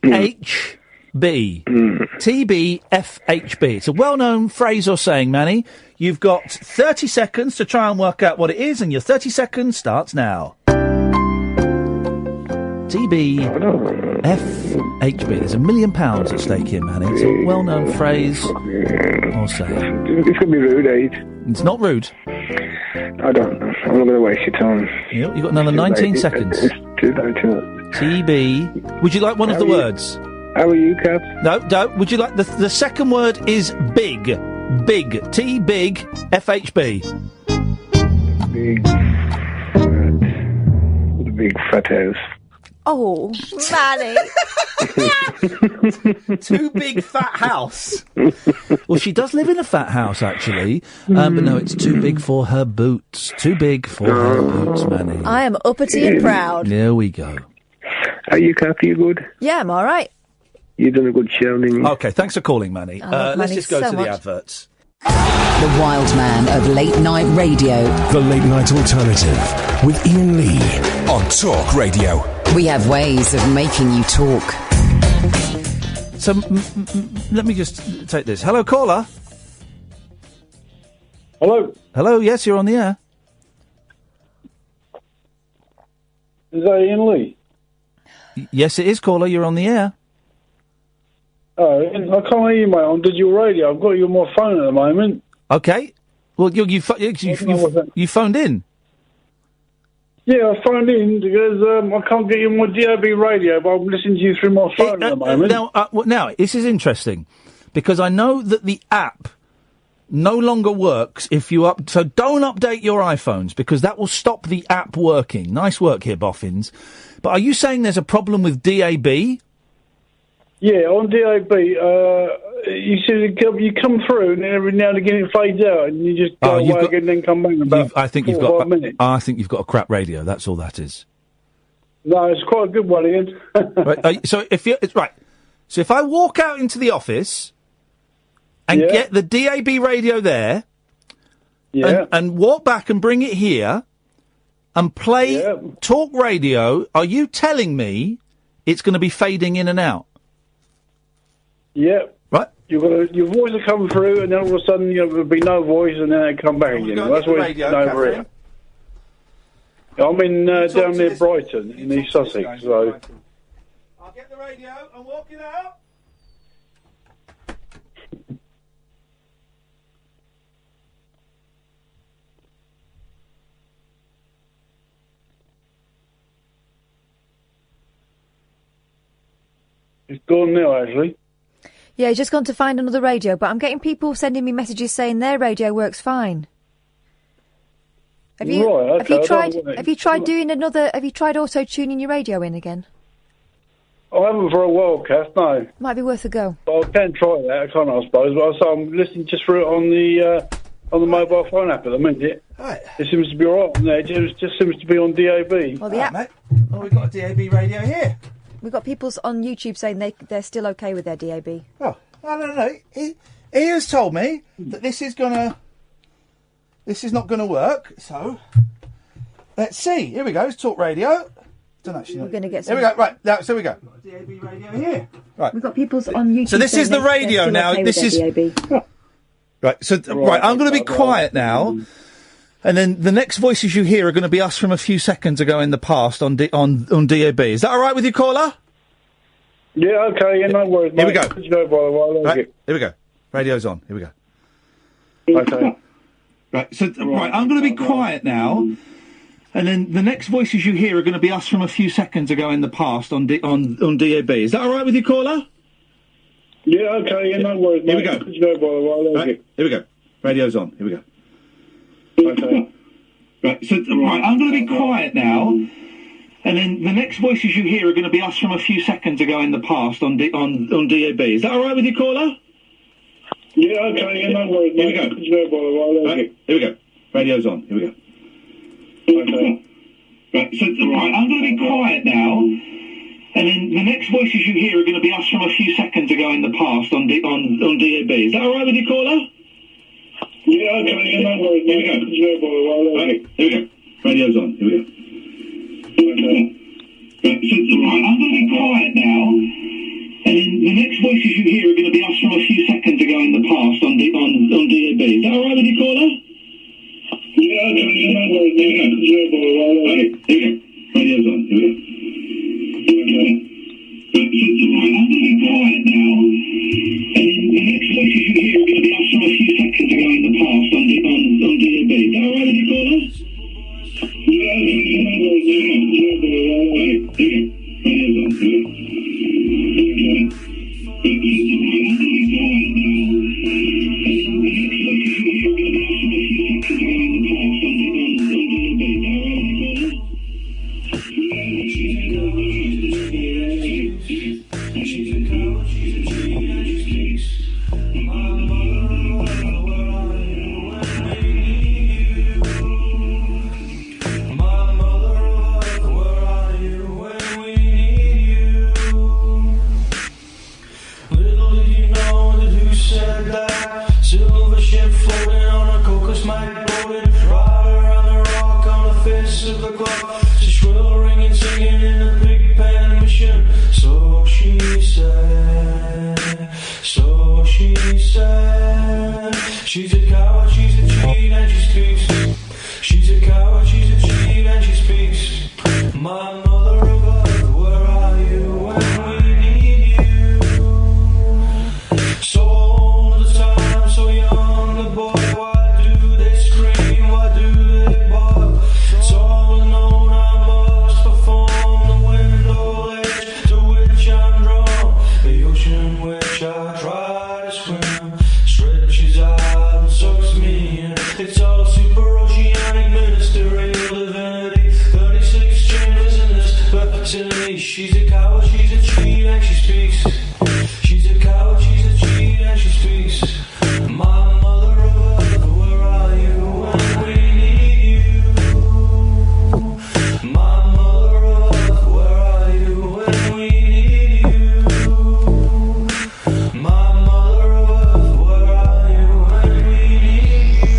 HB. TBFHB. It's a well-known phrase or saying, Manny. You've got 30 seconds to try and work out what it is, and your 30 seconds starts now. TBFHB. There's £1 million at stake here, Manny. It's a well-known phrase or saying. It's going to be rude, Aid. It's not rude. I don't know. I'm not going to waste your time. You've got another 19 seconds. It's too late. TB. Would you like one of the words? How are you, Kat? No, don't. Would you like... The second word is big. Big. T-big FHB. Big. The big fat house. Oh, Manny. Too big fat house. Well, she does live in a fat house, actually. But no, it's too big for her boots. Too big for her boots, Manny. I am uppity and proud. There we go. Are you happy? You good? Yeah, I'm all right. You've done a good show, didn't you? Okay, thanks for calling, Manny. I love Let's Manny just go so to much. the adverts. The wild man of late night radio. The Late Night Alternative with Iain Lee on Talk Radio. We have ways of making you talk. So, let me just take this. Hello, caller. Hello. Hello, yes, you're on the air. Is that Iain Lee? Yes, it is, caller. You're on the air. Oh, I can't hear you, mate, on digital radio. I've got you on my phone at the moment. Okay. Well, you phoned in. Yeah, I phoned in because I can't get you on my DAB radio, but I'm listening to you through my phone at the moment. Now, this is interesting, because I know that the app no longer works if you so don't update your iPhones, because that will stop the app working. Nice work here, Boffins. But are you saying there's a problem with DAB? Yeah, on DAB, you see, you come through, and then every now and again it fades out, and you just go away again and then come back in about I think 4 or 5 minutes. I think you've got a crap radio. That's all that is. No, it's quite a good one, Ian. Right, so if I walk out into the office and get the DAB radio there, and walk back and bring it here and play talk radio, are you telling me it's going to be fading in and out? Yeah. Right. Your voice will come through, and then all of a sudden there'll be no voice, and then it'll come back again. That's what it's over here. I'm in down near Brighton, in East Sussex, so... I'll get the radio and walk it out. It's gone now, actually. Yeah, he's just gone to find another radio, but I'm getting people sending me messages saying their radio works fine. Have you tried doing another? Have you tried auto tuning your radio in again? I haven't for a while, Kath. No. Might be worth a go. But I can try that. I can't, I suppose. But I'm listening just for it on the mobile phone app at the minute. Right. It seems to be all right on there. It just seems to be on DAB. Well, the app. Mate. Oh, we've got a DAB radio here. We've got people on YouTube saying they're still okay with their DAB. Oh, no. He has told me that this is not gonna work. So let's see. Here we go. It's talk radio. Don't actually. We're gonna get. Here we go. Right. Now, so we go. DAB radio here. Right. We've got people on YouTube. So this is the radio now. This is right. So right. I'm going to be quiet now. And then the next voices you hear are going to be us from a few seconds ago in the past on DAB. Is that all right with you, caller? Yeah, okay. Yeah, no worries. Here we go. Right, here we go. Radio's on. Here we go. Okay. Right. So right, I'm going to be quiet now. And then the next voices you hear are going to be us from a few seconds ago in the past on DAB. Is that all right with you, caller? Yeah, okay. Yeah, no worries. Here we go. Right, here we go. Radio's on. Here we go. Okay. Right, so right, I'm going to be quiet now, and then the next voices you hear are going to be us from a few seconds ago in the past on DAB. Is that all right with you, caller? Yeah, okay. Yeah, no worries. Here we go. Right, here we go. Radio's on. Here we go. Okay. Right, so right, I'm going to be quiet now, and then the next voices you hear are going to be us from a few seconds ago in the past on DAB. Is that all right with you, caller? Yeah, okay, yeah, no worries. Here we go. Right, here we go. Radio's on. Here we go. Okay. Right, so right, I'm going to be quiet now, and then the next voices you hear are going to be us from a few seconds ago in the past on DAB. Is that all right with you, caller? Yeah, okay, yeah, no worries. Here we go. Right, here we go. Radio's on. Here we go. Okay. Right, so right, I'm going to be quiet now, and then the next voices you hear are going to be us from a few seconds ago in the past on DAB. Is that all right with you, caller? Yeah, okay, yeah, no worries. Right, here we go. Radio's on. Here we go. Okay. Right, so right, I'm going to be quiet now, and the next voices you hear are going to be us from a few seconds ago in the past on DAB. Is that all right with you, caller? ship floating on a cocos might floating. Ride around the rock on the face of the clock. She's shrill ringing, singing in a big band mission. So she said, so she said. She's a coward, she's a cheat, and she speaks. She's a coward, she's a cheat, and she speaks. My mother of earth, where are you when we need you? So old the time, so young the boy. Why do they scream? Why do they bark? It's all unknown. I must perform the window ledge to which I'm drawn. The ocean which I try to swim stretches out and sucks me in. It's all super oceanic ministerial divinity. 36 chambers in this facility. She's a coward, she's a cheat, and she speaks. She's a coward, she's a cheat, and she speaks. My mother of earth, where are you when we need you? My mother of earth, where are you when we need you? My mother of earth, where are you when we need you?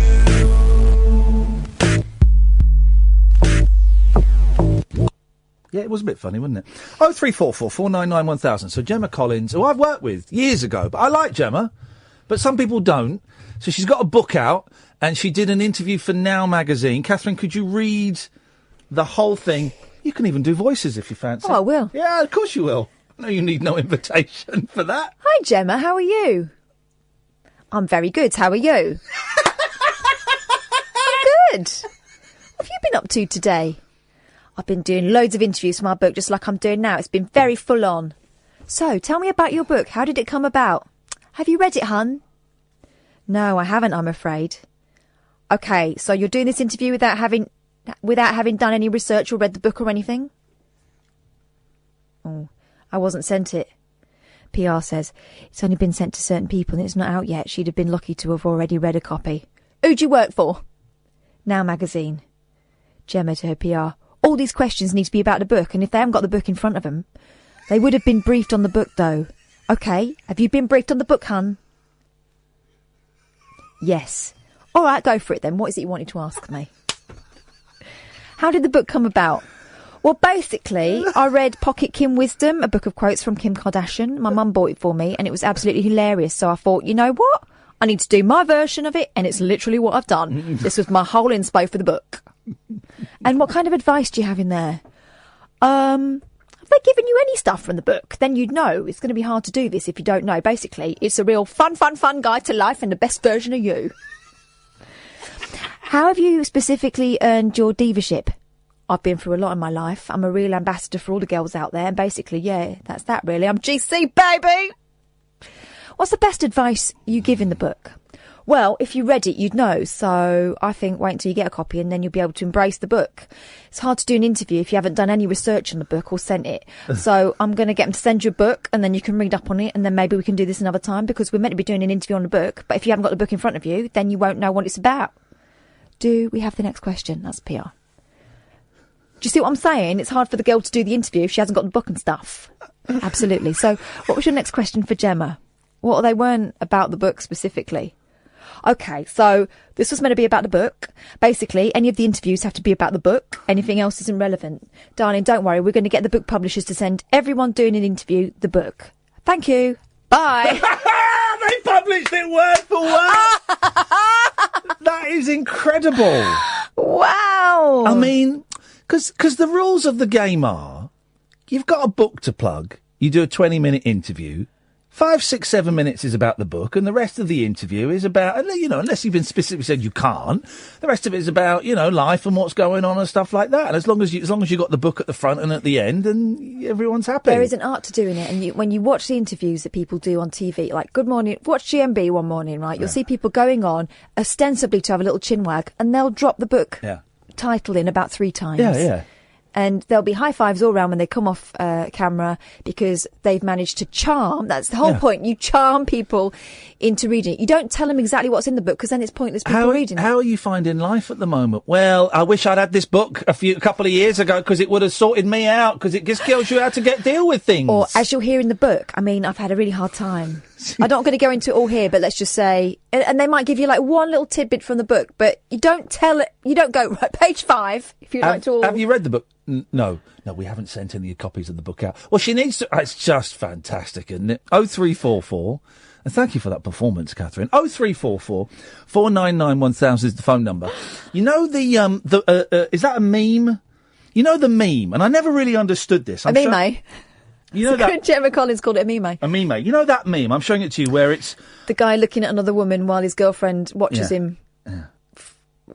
Yeah, it was a bit funny, wasn't it? 0344 499 1000. So Gemma Collins, who I've worked with years ago, but I like Gemma, but some people don't. So she's got a book out, and she did an interview for Now magazine. Catherine, could you read the whole thing? You can even do voices if you fancy. Oh, I will. Yeah, of course you will. No, you need no invitation for that. Hi, Gemma. How are you? I'm very good. How are you? I'm good. What have you been up to today? I've been doing loads of interviews for my book, just like I'm doing now. It's been very full on. So, tell me about your book. How did it come about? Have you read it, hun? No, I haven't, I'm afraid. Okay, so you're doing this interview without having done any research or read the book or anything? Oh, I wasn't sent it. PR says it's only been sent to certain people and it's not out yet. She'd have been lucky to have already read a copy. Who'd you work for? Now magazine. Gemma to her PR. All these questions need to be about the book, and if they haven't got the book in front of them, they would have been briefed on the book, though. OK, have you been briefed on the book, hun? Yes. All right, go for it then. What is it you wanted to ask me? How did the book come about? Well, basically, I read Pocket Kim Wisdom, a book of quotes from Kim Kardashian. My mum bought it for me, and it was absolutely hilarious. So I thought, you know what? I need to do my version of it, and it's literally what I've done. This was my whole inspo for the book. And what kind of advice do you have in there? Have they given you any stuff from the book? Then you'd know. It's going to be hard to do this if you don't know. Basically, it's a real fun guide to life and the best version of you. How have you specifically earned your divaship? I've been through a lot in my life. I'm a real ambassador for all the girls out there. And basically, yeah, that's that really. I'm GC, baby! What's the best advice you give in the book? Well, if you read it, you'd know. So I think wait until you get a copy and then you'll be able to embrace the book. It's hard to do an interview if you haven't done any research on the book or sent it. So I'm going to get them to send you a book and then you can read up on it and then maybe we can do this another time because we're meant to be doing an interview on the book. But if you haven't got the book in front of you, then you won't know what it's about. Do we have the next question? That's PR. Do you see what I'm saying? It's hard for the girl to do the interview if she hasn't got the book and stuff. Absolutely. So what was your next question for Gemma? What they weren't about the book specifically? Okay, so this was meant to be about the book. Basically, any of the interviews have to be about the book. Anything else isn't relevant. Darling, don't worry. We're going to get the book publishers to send everyone doing an interview the book. Thank you. Bye. They published it word for word. That is incredible. Wow. I mean, because the rules of the game are, you've got a book to plug. You do a 20-minute interview. 5, 6, 7 minutes is about the book, and the rest of the interview is about, you know, unless you've been specifically said you can't, the rest of it is about, you know, life and what's going on and stuff like that. And as long as you got the book at the front and at the end, then everyone's happy. There is an art to doing it, and when you watch the interviews that people do on TV, like Good Morning, watch GMB one morning, right? You'll see people going on ostensibly to have a little chinwag, and they'll drop the book title in about 3 times. Yeah. And there'll be high fives all around when they come off camera because they've managed to charm. That's the whole point. You charm people into reading it. You don't tell them exactly what's in the book because then it's pointless people reading it. How are you finding life at the moment? Well, I wish I'd had this book a couple of years ago because it would have sorted me out because it just tells you how to deal with things. Or as you'll hear in the book, I mean, I've had a really hard time. I'm not going to go into it all here, but let's just say, and they might give you like one little tidbit from the book, but you don't tell it. You don't go right page 5 if you'd like to. All... Have you read the book? No, we haven't sent any copies of the book out. Well, she needs to. It's just fantastic, isn't it? 0344. And thank you for that performance, Catherine. 0344 499 1000 is the phone number. You know is that a meme? You know the meme, and I never really understood this. A meme. You know that Gemma Collins called it a meme. A meme. You know that meme? I'm showing it to you where it's the guy looking at another woman while his girlfriend watches him, and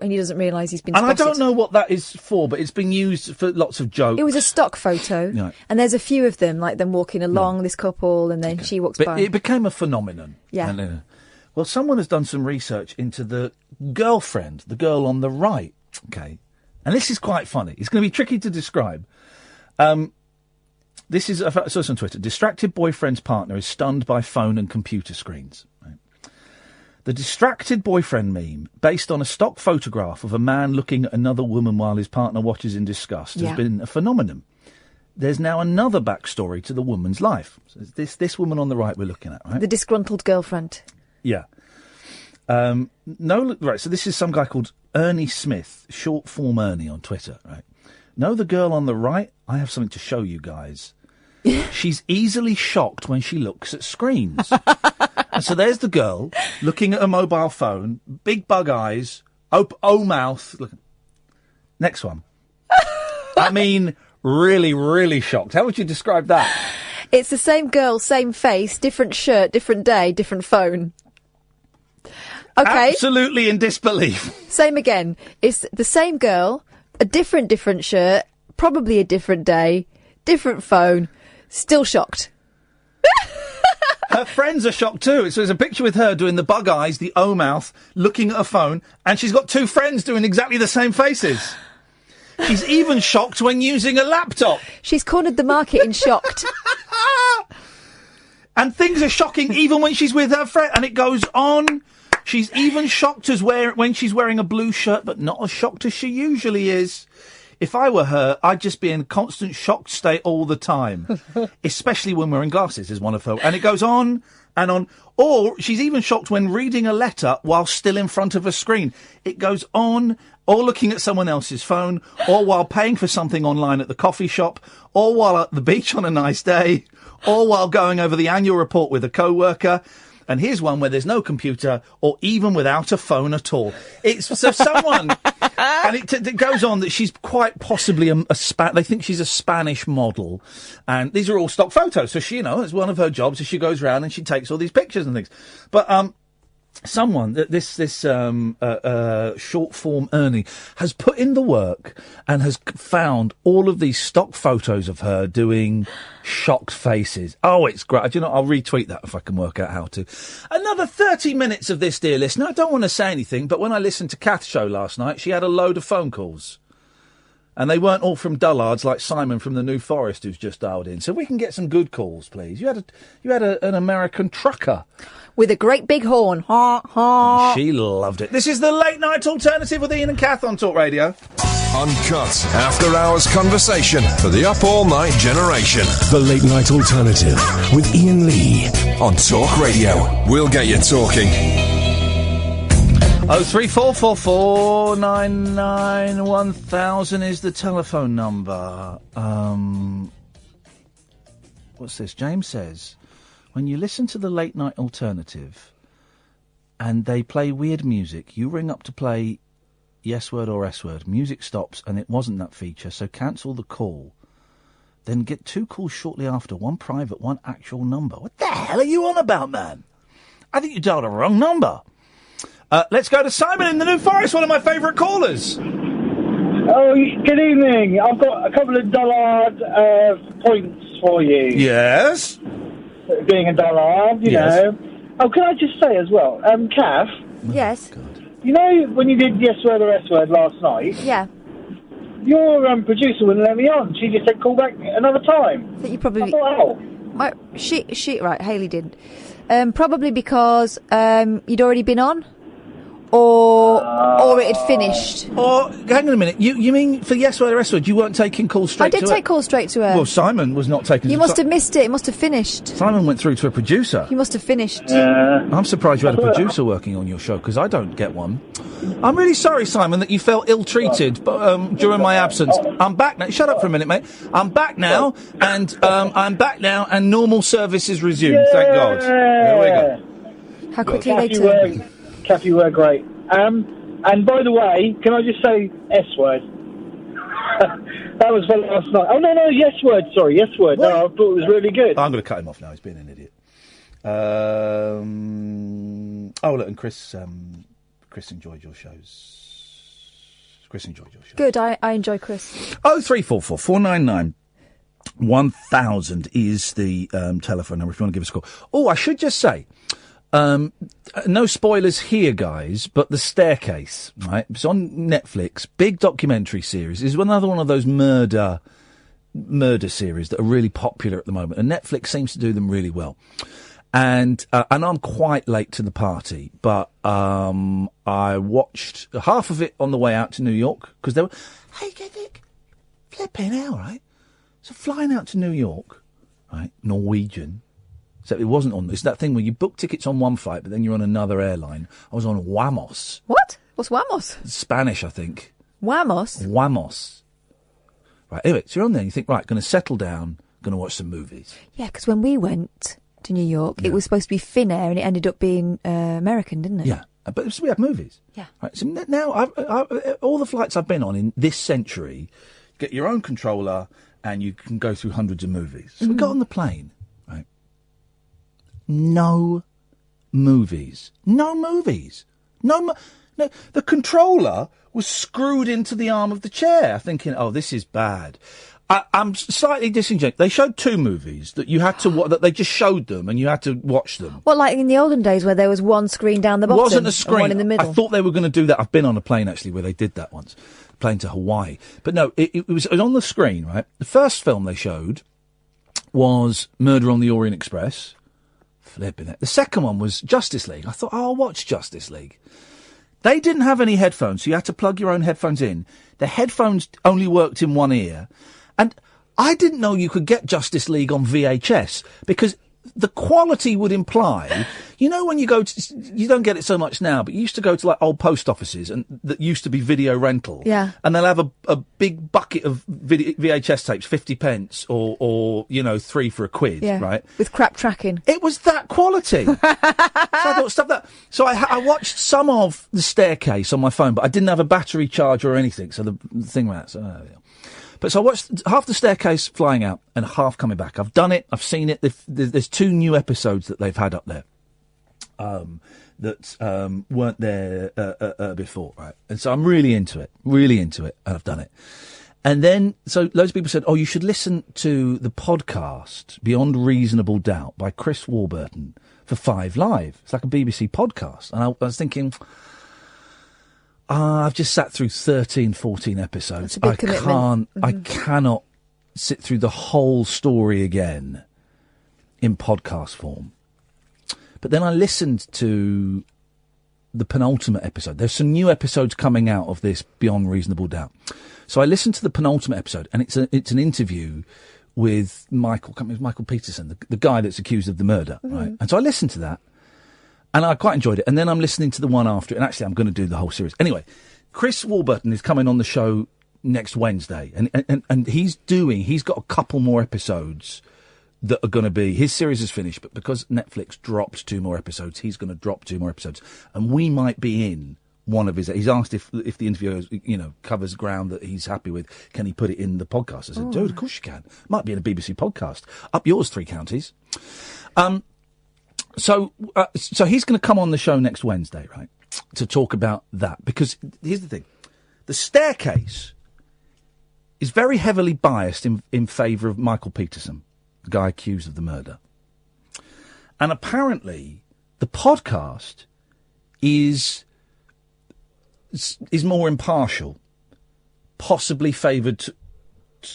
he doesn't realise he's been. And spotted. I don't know what that is for, but it's been used for lots of jokes. It was a stock photo, and there's a few of them, like them walking along, this couple, and then she walks by. It became a phenomenon. Yeah. And, well, someone has done some research into the girlfriend, the girl on the right. Okay, and this is quite funny. It's going to be tricky to describe. This is, I saw this on Twitter. Distracted boyfriend's partner is stunned by phone and computer screens. Right? The distracted boyfriend meme, based on a stock photograph of a man looking at another woman while his partner watches in disgust, has been a phenomenon. There's now another backstory to the woman's life. So this woman on the right we're looking at, right? The disgruntled girlfriend. Yeah. Right, so this is some guy called Ernie Smith, short form Ernie on Twitter, right? Know the girl on the right? I have something to show you guys. She's easily shocked when she looks at screens. And so there's the girl looking at a mobile phone, big bug eyes, mouth. Look. Next one. I mean, really, really shocked. How would you describe that? It's the same girl, same face, different shirt, different day, different phone. Okay. Absolutely in disbelief. Same again. It's the same girl, a different shirt, probably a different day, different phone, still shocked. Her friends are shocked too. So there's a picture with her doing the bug eyes, the mouth, looking at her phone, and she's got 2 friends doing exactly the same faces. She's even shocked when using a laptop. She's cornered the market in shocked. And things are shocking even when she's with her friend, and it goes on. She's even shocked when she's wearing a blue shirt, but not as shocked as she usually is. If I were her, I'd just be in a constant shocked state all the time, especially when wearing glasses, is one of her. And it goes on and on. Or she's even shocked when reading a letter while still in front of a screen. It goes on, or looking at someone else's phone, or while paying for something online at the coffee shop, or while at the beach on a nice day, or while going over the annual report with a co-worker. And here's one where there's no computer, or even without a phone at all. It's so someone, and it goes on that she's quite possibly they think she's a Spanish model, and these are all stock photos. So she, it's one of her jobs. So she goes around and she takes all these pictures and things. But someone, this short form Ernie, has put in the work and has found all of these stock photos of her doing shocked faces. Oh, it's great. Do you know, I'll retweet that if I can work out how to. Another 30 minutes of this, dear listener. I don't want to say anything, but when I listened to Kath's show last night, she had a load of phone calls. And they weren't all from dullards like Simon from the New Forest who's just dialed in. So we can get some good calls, please. You had an American trucker. With a great big horn. Ha, ha. She loved it. This is the Late Night Alternative with Iain and Kath on Talk Radio. Uncut, after-hours conversation for the up-all-night generation. The Late Night Alternative with Iain Lee on Talk Radio. We'll get you talking. 03444991000 is the telephone number. What's this? James says, when you listen to the Late Night Alternative and they play weird music, you ring up to play yes word or S word. Music stops and it wasn't that feature, so cancel the call. Then get 2 calls shortly after, one private, one actual number. What the hell are you on about, man? I think you dialed a wrong number. Let's go to Simon in the New Forest, one of my favourite callers. Oh, good evening. I've got a couple of dullard points for you. Yes? Being a dullard, you know. Oh, can I just say as well, Kath? Yes? You know when you did yes word or S word last night? Yeah. Your producer wouldn't let me on. She just said call back another time. I think you probably... I thought, right, Hayley did. Probably because you'd already been on. or it had finished. Or, hang on a minute, you mean for Yes Word or S Word, you weren't taking calls straight to I did take calls straight to her. Well, Simon was not taking... You must have missed it. It must have finished. Simon went through to a producer. You must have finished. I'm surprised you had a producer working on your show, because I don't get one. I'm really sorry, Simon, that you felt ill-treated during my absence. I'm back now. Shut up for a minute, mate. I'm back now, and normal service is resumed. Thank God. There we go. How quickly they turn. Kathy, you were great. And by the way, can I just say S word? That was for last night. Oh, no, yes word, sorry, yes word. What? No, I thought it was really good. I'm going to cut him off now, he's being an idiot. Look, and Chris enjoyed your shows. Chris enjoyed your show. Good, I enjoy Chris. 0344 499 1000 is the telephone number if you want to give us a call. Oh, I should just say, no spoilers here, guys, but The Staircase, right? It's on Netflix, big documentary series. It's another one of those murder series that are really popular at the moment, and Netflix seems to do them really well. And I'm quite late to the party, but I watched half of it on the way out to New York, because they were, hey, Caddick, flipping hell, right? So flying out to New York, right, Norwegian. So it wasn't on. It's that thing where you book tickets on one flight, but then you're on another airline. I was on Wamos. What? What's Wamos? Spanish, I think. Wamos? Wamos. Right, anyway, so you're on there and you think, right, going to settle down, going to watch some movies. Yeah, because when we went to New York, it was supposed to be Finnair and it ended up being American, didn't it? Yeah, but we have movies. Yeah. Right, so now, all the flights I've been on in this century, you get your own controller and you can go through hundreds of movies. So we got on the plane. No movies. No, the controller was screwed into the arm of the chair, thinking, oh, this is bad. I'm slightly disingenuous. They showed two movies that you had to that they just showed them and you had to watch them. What, like in the olden days where there was one screen down the bottom? It wasn't a screen. And one in the middle. I thought they were going to do that. I've been on a plane, actually, where they did that once. Plane to Hawaii. But no, it was on the screen, right? The first film they showed was Murder on the Orient Express. Flipping it. The second one was Justice League. I thought, I'll watch Justice League. They didn't have any headphones, so you had to plug your own headphones in. The headphones only worked in one ear. And I didn't know you could get Justice League on VHS, because the quality would imply, you know, when you go to, you don't get it so much now, but you used to go to like old post offices and that used to be video rental. Yeah. And they'll have a big bucket of VHS tapes, 50 pence or, you know, 3 for £1, yeah. Right? With crap tracking. It was that quality. So I thought, stuff that. So I watched some of The Staircase on my phone, but I didn't have a battery charger or anything. So the thing went out. So, yeah. But so I watched half The Staircase flying out and half coming back. I've done it. I've seen it. There's 2 new episodes that they've had up there that weren't there before, right? And so I'm really into it, and I've done it. And then, so loads of people said, oh, you should listen to the podcast Beyond Reasonable Doubt by Chris Warburton for 5 Live. It's like a BBC podcast. And I was thinking, I've just sat through 13, 14 episodes. That's a big commitment. I cannot sit through the whole story again in podcast form. But then I listened to the penultimate episode. There's some new episodes coming out of this Beyond Reasonable Doubt. So I listened to the penultimate episode, and it's an interview with Michael Peterson, the guy that's accused of the murder, right? And so I listened to that. And I quite enjoyed it. And then I'm listening to the one after it. And actually, I'm going to do the whole series. Anyway, Chris Warburton is coming on the show next Wednesday. And he's got a couple more episodes that are going to be... His series is finished, but because Netflix dropped 2 more episodes, he's going to drop 2 more episodes. And we might be in one of his... He's asked if the interview, you know, covers ground that he's happy with, can he put it in the podcast? I said, dude, of course you can. Might be in a BBC podcast. Up yours, 3 counties. So he's going to come on the show next Wednesday, right, to talk about that. Because here's the thing. The Staircase is very heavily biased in favour of Michael Peterson, the guy accused of the murder. And apparently the podcast is more impartial, possibly favoured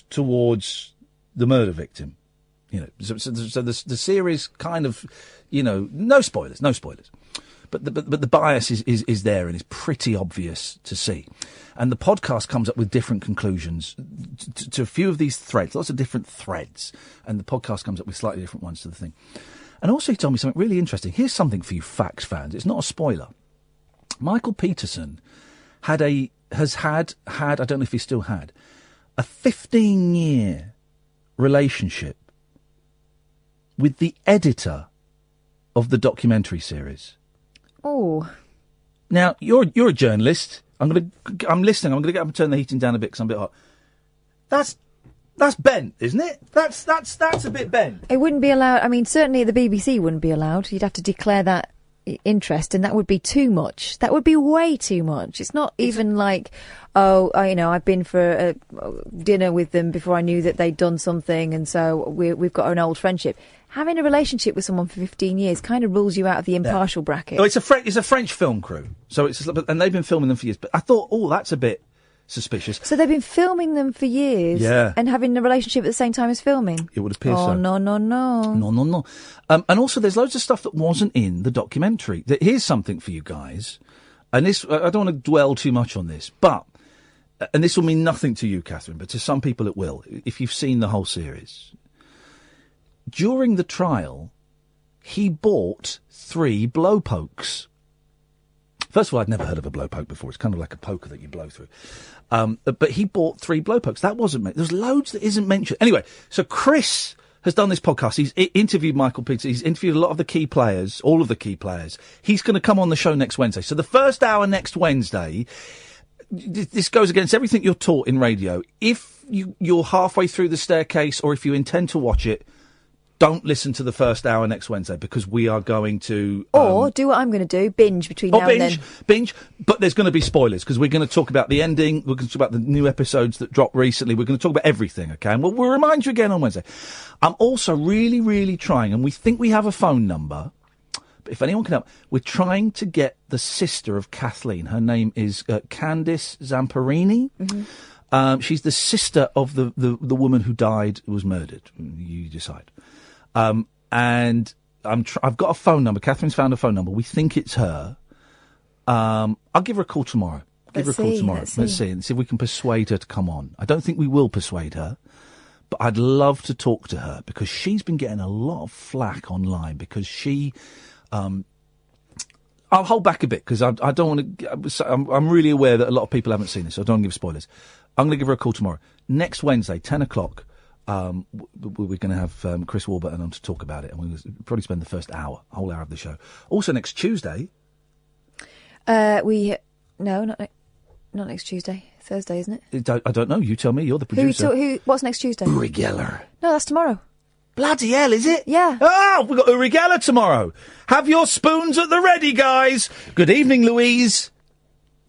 towards the murder victim. You know, so the series kind of, you know, no spoilers. but the bias is there and is pretty obvious to see. And the podcast comes up with different conclusions to a few of these threads, lots of different threads, and the podcast comes up with slightly different ones to the thing. And also he told me something really interesting. Here's something for you facts fans. It's not a spoiler. Michael Peterson has had, I don't know if he still had, a 15-year relationship with the editor of the documentary series. Oh. Now, you're a journalist. I'm listening. I'm going to get up and turn the heating down a bit because I'm a bit hot. That's bent, isn't it? That's a bit bent. It wouldn't be allowed. I mean, certainly the BBC wouldn't be allowed. You'd have to declare that interest, and that would be too much. That would be way too much. It's not even like, I've been for a dinner with them before I knew that they'd done something, and so we've got an old friendship. Having a relationship with someone for 15 years kind of rules you out of the impartial bracket. Oh, it's a French film crew, and they've been filming them for years. But I thought, that's a bit suspicious. So they've been filming them for years, and having a relationship at the same time as filming. It would appear so. Oh no. No. And also, there's loads of stuff that wasn't in the documentary. Here's something for you guys, and this I don't want to dwell too much on this, but and this will mean nothing to you, Catherine, but to some people it will if you've seen the whole series. During the trial, he bought 3 blowpokes. First of all, I'd never heard of a blowpoke before. It's kind of like a poker that you blow through. But he bought 3 blowpokes. That wasn't mentioned. There's loads that isn't mentioned. Anyway, so Chris has done this podcast. He's interviewed Michael Peterson. He's interviewed a lot of the key players, all of the key players. He's going to come on the show next Wednesday. So the first hour next Wednesday, this goes against everything you're taught in radio. If you're halfway through the staircase or if you intend to watch it, don't listen to the first hour next Wednesday because we are going to... Or do what I'm going to do, binge between now and then. Binge, but there's going to be spoilers because we're going to talk about the ending, we're going to talk about the new episodes that dropped recently, we're going to talk about everything, okay? And we'll remind you again on Wednesday. I'm also really, really trying, and we think we have a phone number, but if anyone can help, we're trying to get the sister of Kathleen. Her name is Candice Zamparini. Mm-hmm. She's the sister of the woman who died, who was murdered. You decide. And I've got a phone number. Catherine's found a phone number. We think it's her. I'll give her a call tomorrow. Let's see and see if we can persuade her to come on. I don't think we will persuade her, but I'd love to talk to her because she's been getting a lot of flack online because she, I'll hold back a bit because I don't want to, I'm really aware that a lot of people haven't seen this, so I don't want to give spoilers. I'm going to give her a call tomorrow. Next Wednesday, 10 o'clock. We're going to have Chris Warburton on to talk about it, and we'll probably spend the first whole hour of the show. Also, next Tuesday... not next Tuesday. Thursday, isn't it? I don't know. You tell me. You're the producer. What's next Tuesday? Uri Geller. No, that's tomorrow. Bloody hell, is it? Yeah. Oh, we've got Uri Geller tomorrow. Have your spoons at the ready, guys. Good evening, Louise.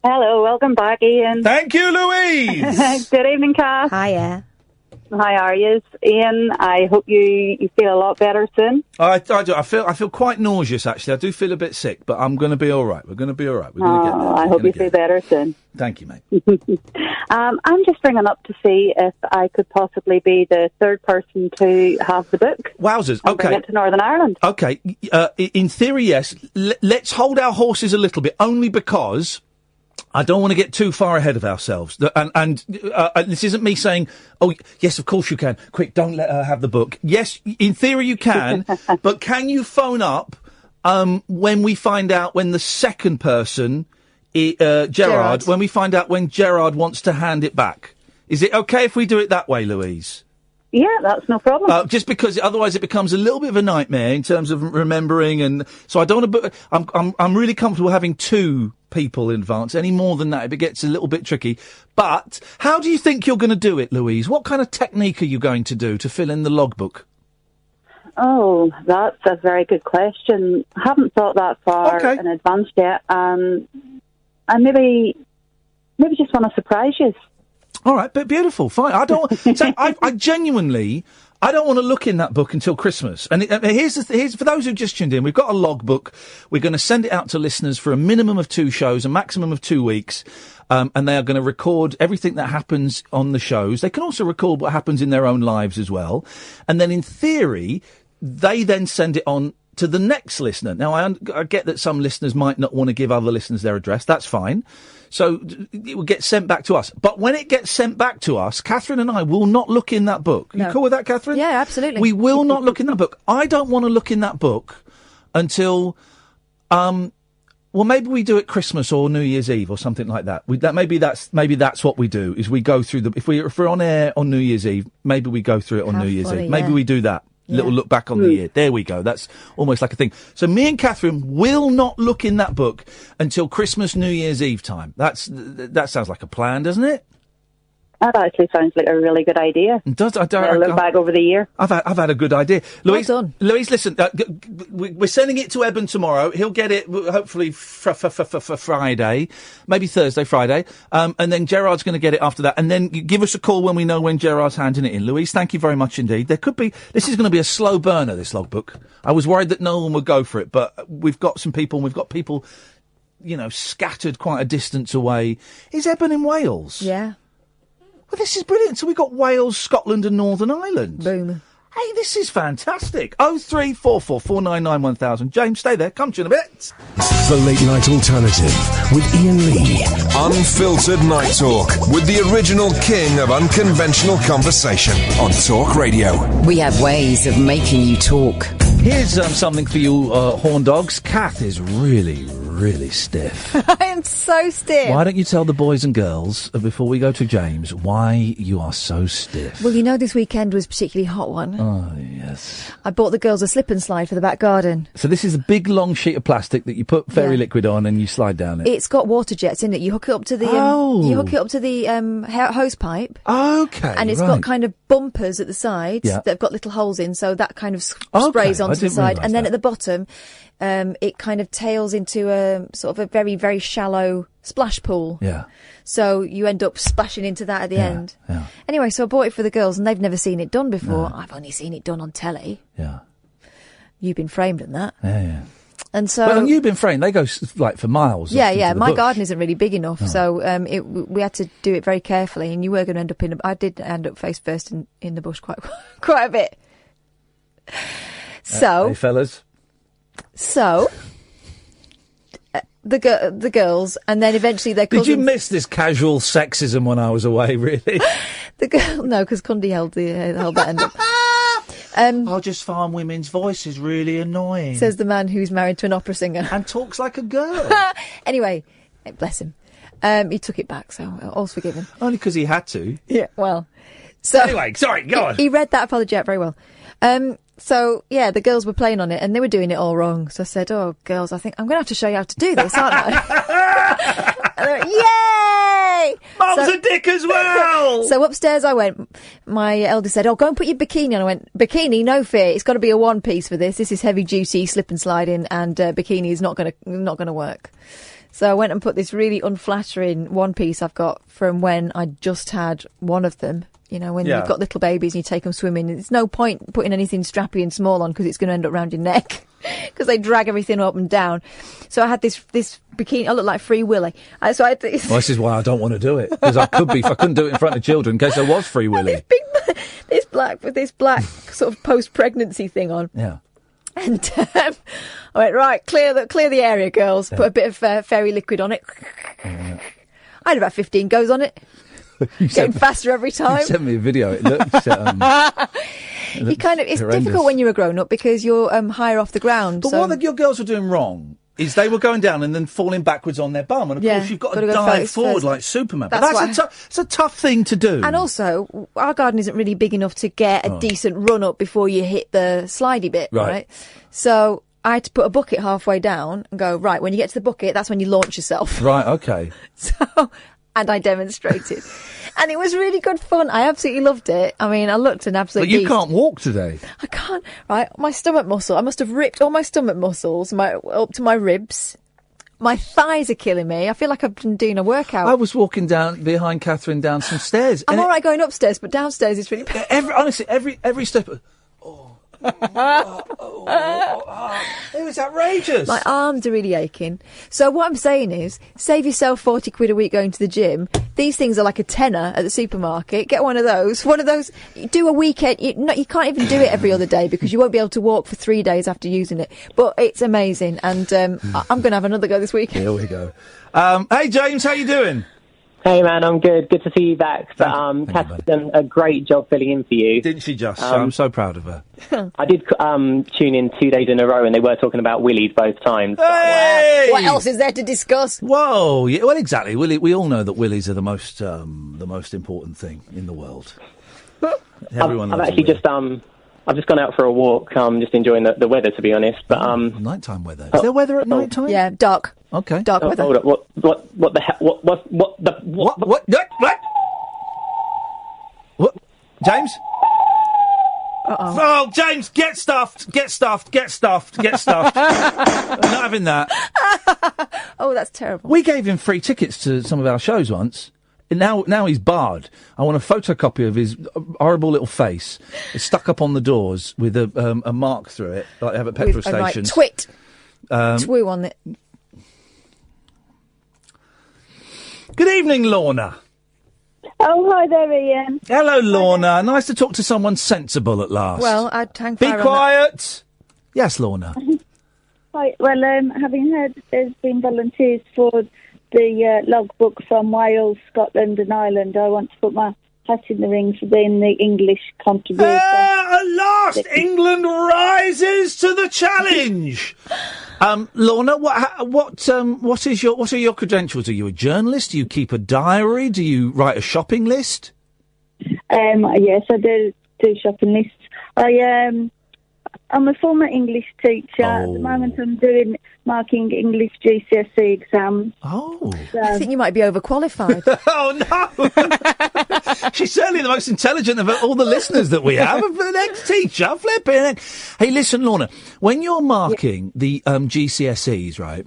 Hello, welcome back, Ian. Thank you, Louise. Good evening, Kath. Hiya. How are you, Ian? I hope you feel a lot better soon. I do. I feel quite nauseous, actually. I do feel a bit sick, but I'm going to be all right. We're going to be all right. We're going to get there. I hope you feel better soon. Thank you, mate. I'm just ringing up to see if I could possibly be the third person to have the book. Wowzers. Okay. Bring it to Northern Ireland. Okay. In theory, yes. Let's hold our horses a little bit, only because... I don't want to get too far ahead of ourselves. And this isn't me saying, oh, yes, of course you can. Quick, don't let her have the book. Yes, in theory you can, but can you phone up when we find out when the second person, Gerard, when we find out when Gerard wants to hand it back? Is it okay if we do it that way, Louise? Yeah, that's no problem. Just because otherwise it becomes a little bit of a nightmare in terms of remembering, and so I don't want to. I'm really comfortable having 2 people in advance. Any more than that, it gets a little bit tricky. But how do you think you're going to do it, Louise? What kind of technique are you going to do to fill in the logbook? Oh, that's a very good question. I haven't thought that far in advance yet. I maybe just want to surprise you. All right, but beautiful, fine. I don't. So I genuinely, I don't want to look in that book until Christmas. And here's for those who just tuned in, we've got a logbook. We're going to send it out to listeners for a minimum of 2 shows, a maximum of 2 weeks, and they are going to record everything that happens on the shows. They can also record what happens in their own lives as well. And then, in theory, they then send it on to the next listener. Now, I get that some listeners might not want to give other listeners their address. That's fine. So it will get sent back to us. But when it gets sent back to us, Catherine and I will not look in that book. No. You cool with that, Catherine? Yeah, absolutely. We will not look in that book. I don't want to look in that book until, well, maybe we do it Christmas or New Year's Eve or something like that. Maybe that's what we do, is we go through if we're on air on New Year's Eve, maybe we go through it on New Year's Eve. Maybe we do that. Little look back on the year. There we go. That's almost like a thing. So me and Catherine will not look in that book until Christmas, New Year's Eve time. That sounds like a plan, doesn't it? That actually sounds like a really good idea. It does. I look back over the year. I've had a good idea. Louise, listen, we're sending it to Eben tomorrow. He'll get it hopefully for Friday, maybe Thursday, Friday, and then Gerard's going to get it after that. And then give us a call when we know when Gerard's handing it in. Louise, thank you very much indeed. This is going to be a slow burner, this logbook. I was worried that no one would go for it, but we've got some people, scattered quite a distance away. Is Eben in Wales? Yeah. Well, this is brilliant. So we've got Wales, Scotland and Northern Ireland. Boom. Hey, this is fantastic. 0344 499 1000. James, stay there. Come to you in a bit. The Late Night Alternative with Iain Lee. Unfiltered night talk with the original king of unconventional conversation on Talk Radio. We have ways of making you talk. Here's something for you horn dogs. Kath is really stiff. I am so stiff. Why don't you tell the boys and girls, before we go to James, why you are so stiff? Well, this weekend was a particularly hot one. Oh, yes. I bought the girls a slip and slide for the back garden. So this is a big, long sheet of plastic that you put fairy liquid on and you slide down it. It's got water jets in it. You hook it up to the hose pipe. Okay, and it's got kind of bumpers at the sides that have got little holes in, so that kind of sprays onto the side. And then at the bottom, it kind of tails into a sort of a very, very shallow splash pool. Yeah. So you end up splashing into that at the end. Yeah. Anyway, so I bought it for the girls, and they've never seen it done before. No. I've only seen it done on telly. Yeah. You've been framed in that. Yeah. And so, well, You've been framed. They go for miles. Yeah. My bush. garden isn't really big enough, so we had to do it very carefully. And you were going to end up I did end up face first in the bush quite a bit. So, hey fellas. So, the girls, and then eventually their cousins... Did you miss this casual sexism when I was away, really? No, because Cundy held that end up. I just find women's voices really annoying. Says the man who's married to an opera singer. And talks like a girl. Anyway, bless him. He took it back, so all's forgiven. Only because he had to. Yeah, well. So anyway, sorry, go on. He read that apology out very well. So, yeah, the girls were playing on it, and they were doing it all wrong. So I said, oh, girls, I think I'm going to have to show you how to do this, aren't I? And they went, yay! Mum's a dick as well! So upstairs I went. My eldest said, oh, go and put your bikini on. I went, bikini, no fear. It's got to be a one-piece for this. This is heavy-duty slip and sliding, and bikini is not going to work. So I went and put this really unflattering one-piece I've got from when I just had one of them. When you've got little babies and you take them swimming, there's no point putting anything strappy and small on because it's going to end up round your neck because they drag everything up and down. So I had this bikini. I look like Free Willy. So I had this. Well, this is why I don't want to do it, because I couldn't do it in front of children in case I was Free Willy. This black sort of post-pregnancy thing on. Yeah. And I went, right, clear the area, girls. Yeah. Put a bit of fairy liquid on it. Yeah. I had about 15 goes on it. Getting faster every time. You sent me a video. It looks it's horrendous. Difficult when you're a grown up because you're higher off the ground. But what your girls were doing wrong is they were going down and then falling backwards on their bum, and of course you've got to dive forward like Superman. But it's a tough thing to do. And also, our garden isn't really big enough to get a decent run up before you hit the slidey bit, right? So I had to put a bucket halfway down and go, right, when you get to the bucket, that's when you launch yourself. Right, okay. And I demonstrated. And it was really good fun. I absolutely loved it. I mean, I looked an absolute But you beast. can't walk today. I can't. Right, my stomach muscle. I must have ripped all my stomach muscles up to my ribs. My thighs are killing me. I feel like I've been doing a workout. I was walking down behind Catherine down some stairs. I'm all right going upstairs, but downstairs it's really bad. Honestly, every step... It was outrageous. My arms are really aching. So what I'm saying is, save yourself 40 quid a week going to the gym. These things are like a tenner at the supermarket. Get one of those. Do a weekend. You can't even do it every other day because you won't be able to walk for 3 days after using it. But it's amazing, and I'm going to have another go this weekend. Here we go. Hey, James, how you doing? Hey, man, I'm good. Good to see you back. Kath's done a great job filling in for you. Didn't she just? I'm so proud of her. I did tune in 2 days in a row, and they were talking about willies both times. Hey! What else is there to discuss? Whoa! Yeah, well, exactly. We all know that willies are the most important thing in the world. Everyone loves I've actually I've just gone out for a walk. Just enjoying the weather, to be honest. But nighttime weather. Is there weather at night time? Yeah, dark. Okay. Dark weather. Hold up. What the hell? What? What? James? Uh-oh. Oh, James, get stuffed. I'm not having that. Oh, that's terrible. We gave him free tickets to some of our shows once. And now he's barred. I want a photocopy of his horrible little face. It's stuck up on the doors with a mark through it, like they have at petrol stations. Twit. Twoo on it. Good evening, Lorna. Oh, hi there, Ian. Hello, Lorna. Nice to talk to someone sensible at last. Well, I'd hang Be fire on quiet. Yes, Lorna. Hi. Well, having heard there's been volunteers for the logbook from Wales, Scotland and Ireland, I want to put my hat in the ring for being the English contributor. At last, England rises to the challenge. Lorna, what are your credentials? Are you a journalist? Do you keep a diary? Do you write a shopping list? Yes, I do shopping lists. I'm a former English teacher. At the moment, I'm doing marking English GCSE exams. Oh. I think you might be overqualified. Oh, no. She's certainly the most intelligent of all the listeners that we have. An ex-teacher, flipping it. Hey, listen, Lorna, when you're marking the GCSEs, right,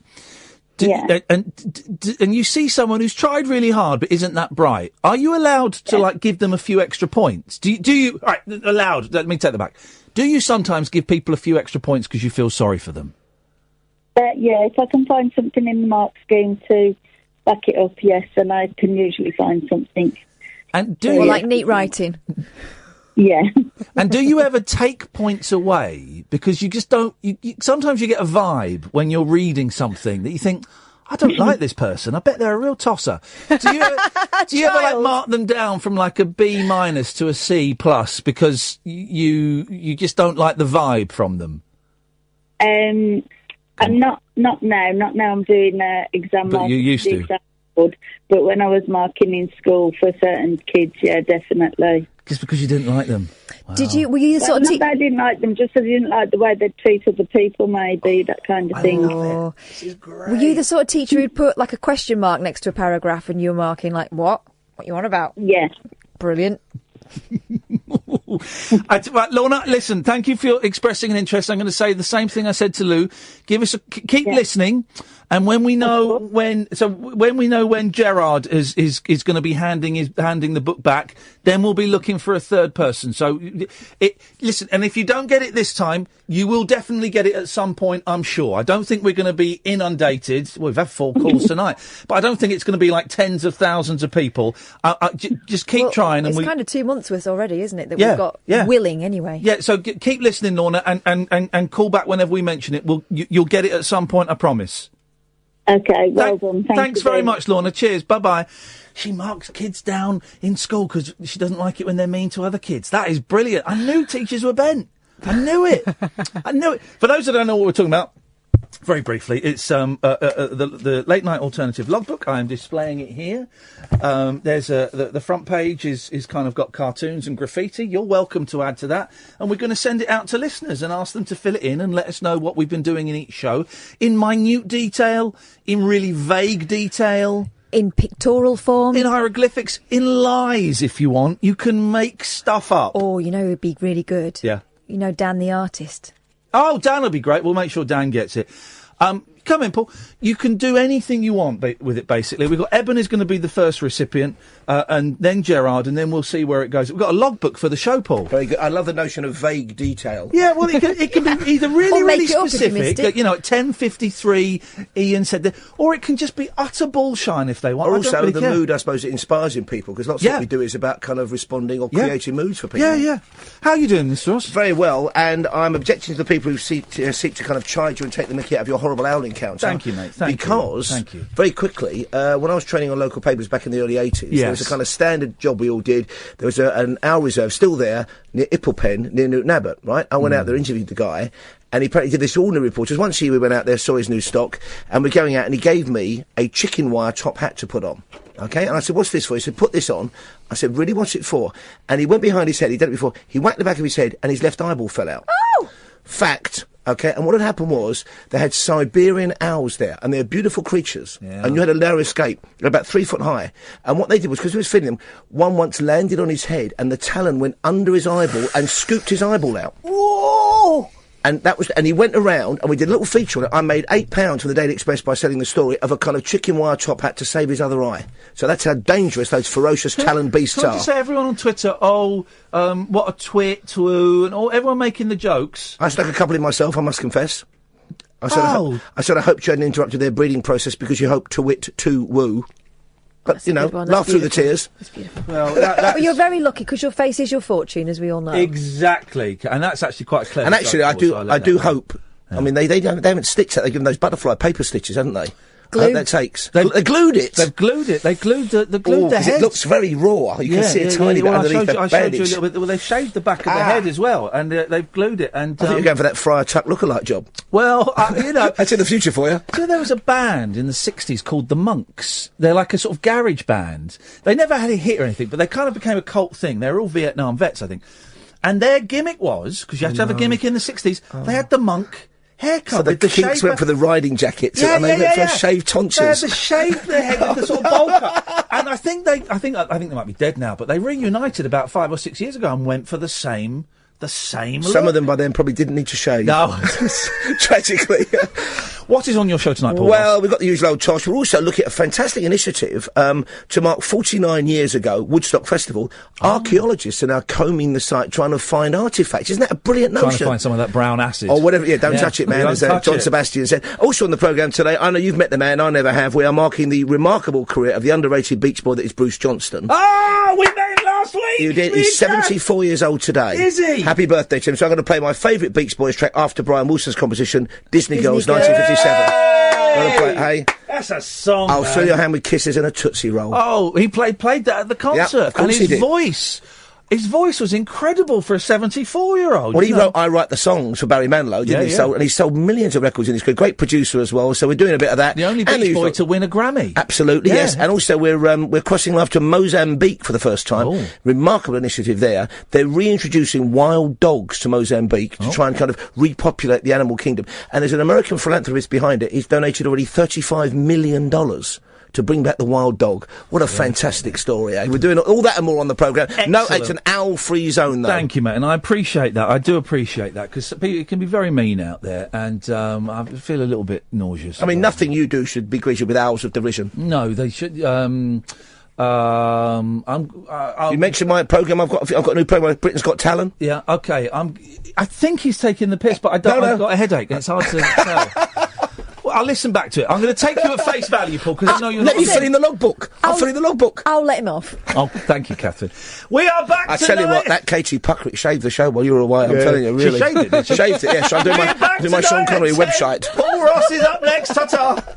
and you see someone who's tried really hard but isn't that bright, are you allowed to, give them a few extra points? Do you... All right, allowed. Let me take that back. Do you sometimes give people a few extra points because you feel sorry for them? Yeah, if I can find something in the mark scheme to back it up, yes, and I can usually find something. And like neat writing? Yeah. And do you ever take points away because you just don't... sometimes you get a vibe when you're reading something that you think, I don't like this person. I bet they're a real tosser. Do you ever mark them down from a B- to a C+ because you just don't like the vibe from them? Not now. Not now. I'm doing exam. But you used to. But when I was marking in school for certain kids, yeah, definitely. Just because you didn't like them. Wow. Were you the sort of I didn't like them, just I didn't like the way they treated the people, maybe, that kind of thing. Oh. This is great. Were you the sort of teacher who'd put a question mark next to a paragraph and you were marking what? What you on about? Yeah. Brilliant. Right, Lorna, listen, thank you for expressing an interest. I'm going to say the same thing I said to Lou. Keep listening, and when we know when Gerard is going to be handing the book back, then we'll be looking for a third person. So listen, and if you don't get it this time, you will definitely get it at some point, I'm sure. I don't think we're going to be inundated. Well, we've had 4 calls tonight, but I don't think it's going to be like tens of thousands of people. Just keep trying. And it's kind of 2 months worth already, isn't it? That we've got willing anyway. Yeah, so keep listening, Lorna, and call back whenever we mention it. You'll get it at some point, I promise. Okay, well done. Thanks very much, Lorna. Cheers. Bye-bye. She marks kids down in school because she doesn't like it when they're mean to other kids. That is brilliant. I knew teachers were bent. I knew it. I knew it. For those that don't know what we're talking about, very briefly, it's the Late Night Alternative Logbook. I am displaying it here. There's the front page is kind of got cartoons and graffiti. You're welcome to add to that. And we're going to send it out to listeners and ask them to fill it in and let us know what we've been doing in each show. In minute detail, in really vague detail. In pictorial form. In hieroglyphics. In lies, if you want. You can make stuff up. Oh, it would be really good. Yeah. Dan the artist. Oh, Dan will be great. We'll make sure Dan gets it. Come in, Paul. You can do anything you want with it, basically. We've got Eben is going to be the first recipient, and then Gerard, and then we'll see where it goes. We've got a logbook for the show, Paul. Very good. I love the notion of vague detail. Yeah, well, it can be either really, Or make really it up if you specific, missed it. at 10:53, Iain said that, or it can just be utter bullshine if they want. Or I don't also really the care. mood, I suppose, it inspires in people, because lots of what we do is about kind of responding or creating moods for people. Yeah. How are you doing, Mr. Ross? Very well, and I'm objecting to the people who seek to kind of chide you and take the mickey out of your horrible owl encounter. Thank you, mate. Thank you. Very quickly, when I was training on local papers back in the early 80s, there was a kind of standard job we all did. There was an owl reserve still there near Ipplepen, near Newton Abbot, right? I went out there, interviewed the guy, and he apparently did this ordinary report. Just once a year we went out there, saw his new stock, and we're going out, and he gave me a chicken wire top hat to put on. Okay, and I said, what's this for? He said, put this on. I said, really, what's it for? And he went behind his head, he'd done it before, he whacked the back of his head, and his left eyeball fell out. Oh! Fact. Okay, and what had happened was they had Siberian owls there, and they're beautiful creatures. Yeah. And you had a narrow escape. They're about 3 foot high. And what they did was, because he was feeding them, one once landed on his head, and the talon went under his eyeball and scooped his eyeball out. Whoa! And and he went around, and we did a little feature on it. I made £8 from the Daily Express by selling the story of a kind of chicken wire top hat to save his other eye. So that's how dangerous those ferocious talon beasts Can I are. just say, everyone on Twitter, what a twit, twoo, and everyone making the jokes. I stuck a couple in myself, I must confess. I said I hoped you hadn't interrupted their breeding process because you hoped to wit, to woo. But, laugh through the tears. That's beautiful. Well, But you're very lucky because your face is your fortune, as we all know. Exactly. And that's actually quite clever. And actually, I do hope. Yeah. I mean, they haven't stitched that. They've given those butterfly paper stitches, haven't they? I hope that takes. They glued it. They've glued it. They glued the head. It looks very raw. You can see a tiny bit underneath the bandage. I showed you a little bit. Well, they've shaved the back of the head as well, and they've glued it. And I think you're going for that Friar Tuck lookalike job. Well, that's in the future for you. So there was a band in the 60s called the Monks. They're like a sort of garage band. They never had a hit or anything, but they kind of became a cult thing. They were all Vietnam vets, I think. And their gimmick was, because you had to have a gimmick in the 60s, they had the monk haircut. So the kinks went for the riding jackets, and they went for shaved tonsils. They had to shave their head with the sort of bowl cut. And I think they might be dead now, but they reunited about 5 or 6 years ago and went for the same look. Some of them by then probably didn't need to shave. No. Tragically. What is on your show tonight, Paul? Well, we've got the usual old tosh. We're also looking at a fantastic initiative to mark 49 years ago, Woodstock Festival. Archaeologists are now combing the site trying to find artefacts. Isn't that a brilliant notion? Trying to find some of that brown acid. Or whatever. Yeah, don't touch it, man, as John Sebastian said. Also on the programme today, I know you've met the man, I never have. We are marking the remarkable career of the underrated beach boy that is Bruce Johnston. Ah, we met him last week! You did. He's 74 years old today. Is he? Happy birthday to him. So I'm going to play my favourite Beach Boys track after Brian Wilson's composition, Disney Girls, 1957. Hey, that's a song. I'll fill your hand with kisses and a Tootsie Roll. Oh, he played that at the concert. Yeah, of course and he did. His voice was incredible for a 74-year-old. Well, he wrote I Write the Songs for Barry Manilow, didn't he? And he sold millions of records in his career. Great producer as well, so we're doing a bit of that. The only Beach Boy to win a Grammy. Absolutely, yes. And also we're crossing live to Mozambique for the first time. Oh. Remarkable initiative there. They're reintroducing wild dogs to Mozambique to try and kind of repopulate the animal kingdom. And there's an American philanthropist behind it. He's donated already $35 million to bring back the wild dog. What a fantastic story, eh? We're doing all that and more on the programme. No, it's an owl-free zone, though. Thank you, mate, and I appreciate that. I do appreciate that, because it can be very mean out there, and I feel a little bit nauseous. I mean, nothing you do should be greeted with owls of derision. No, they should... you mentioned my programme. I've got a new programme, Britain's Got Talent. Yeah, okay. I think he's taking the piss, but I've got a headache, and it's hard to tell. Well, I'll listen back to it. I'm going to take you at face value, Paul, because I know you're let me fill in the logbook. I'll fill in the logbook. I'll let him off. Oh, thank you, Catherine. We are back I tell you what, that Katie Puckrick shaved the show while you were away. I'm telling you, really. She shaved it, did she? Shaved it, yes. I'm doing my Sean Connery website. Paul Ross is up next. Ta-ta.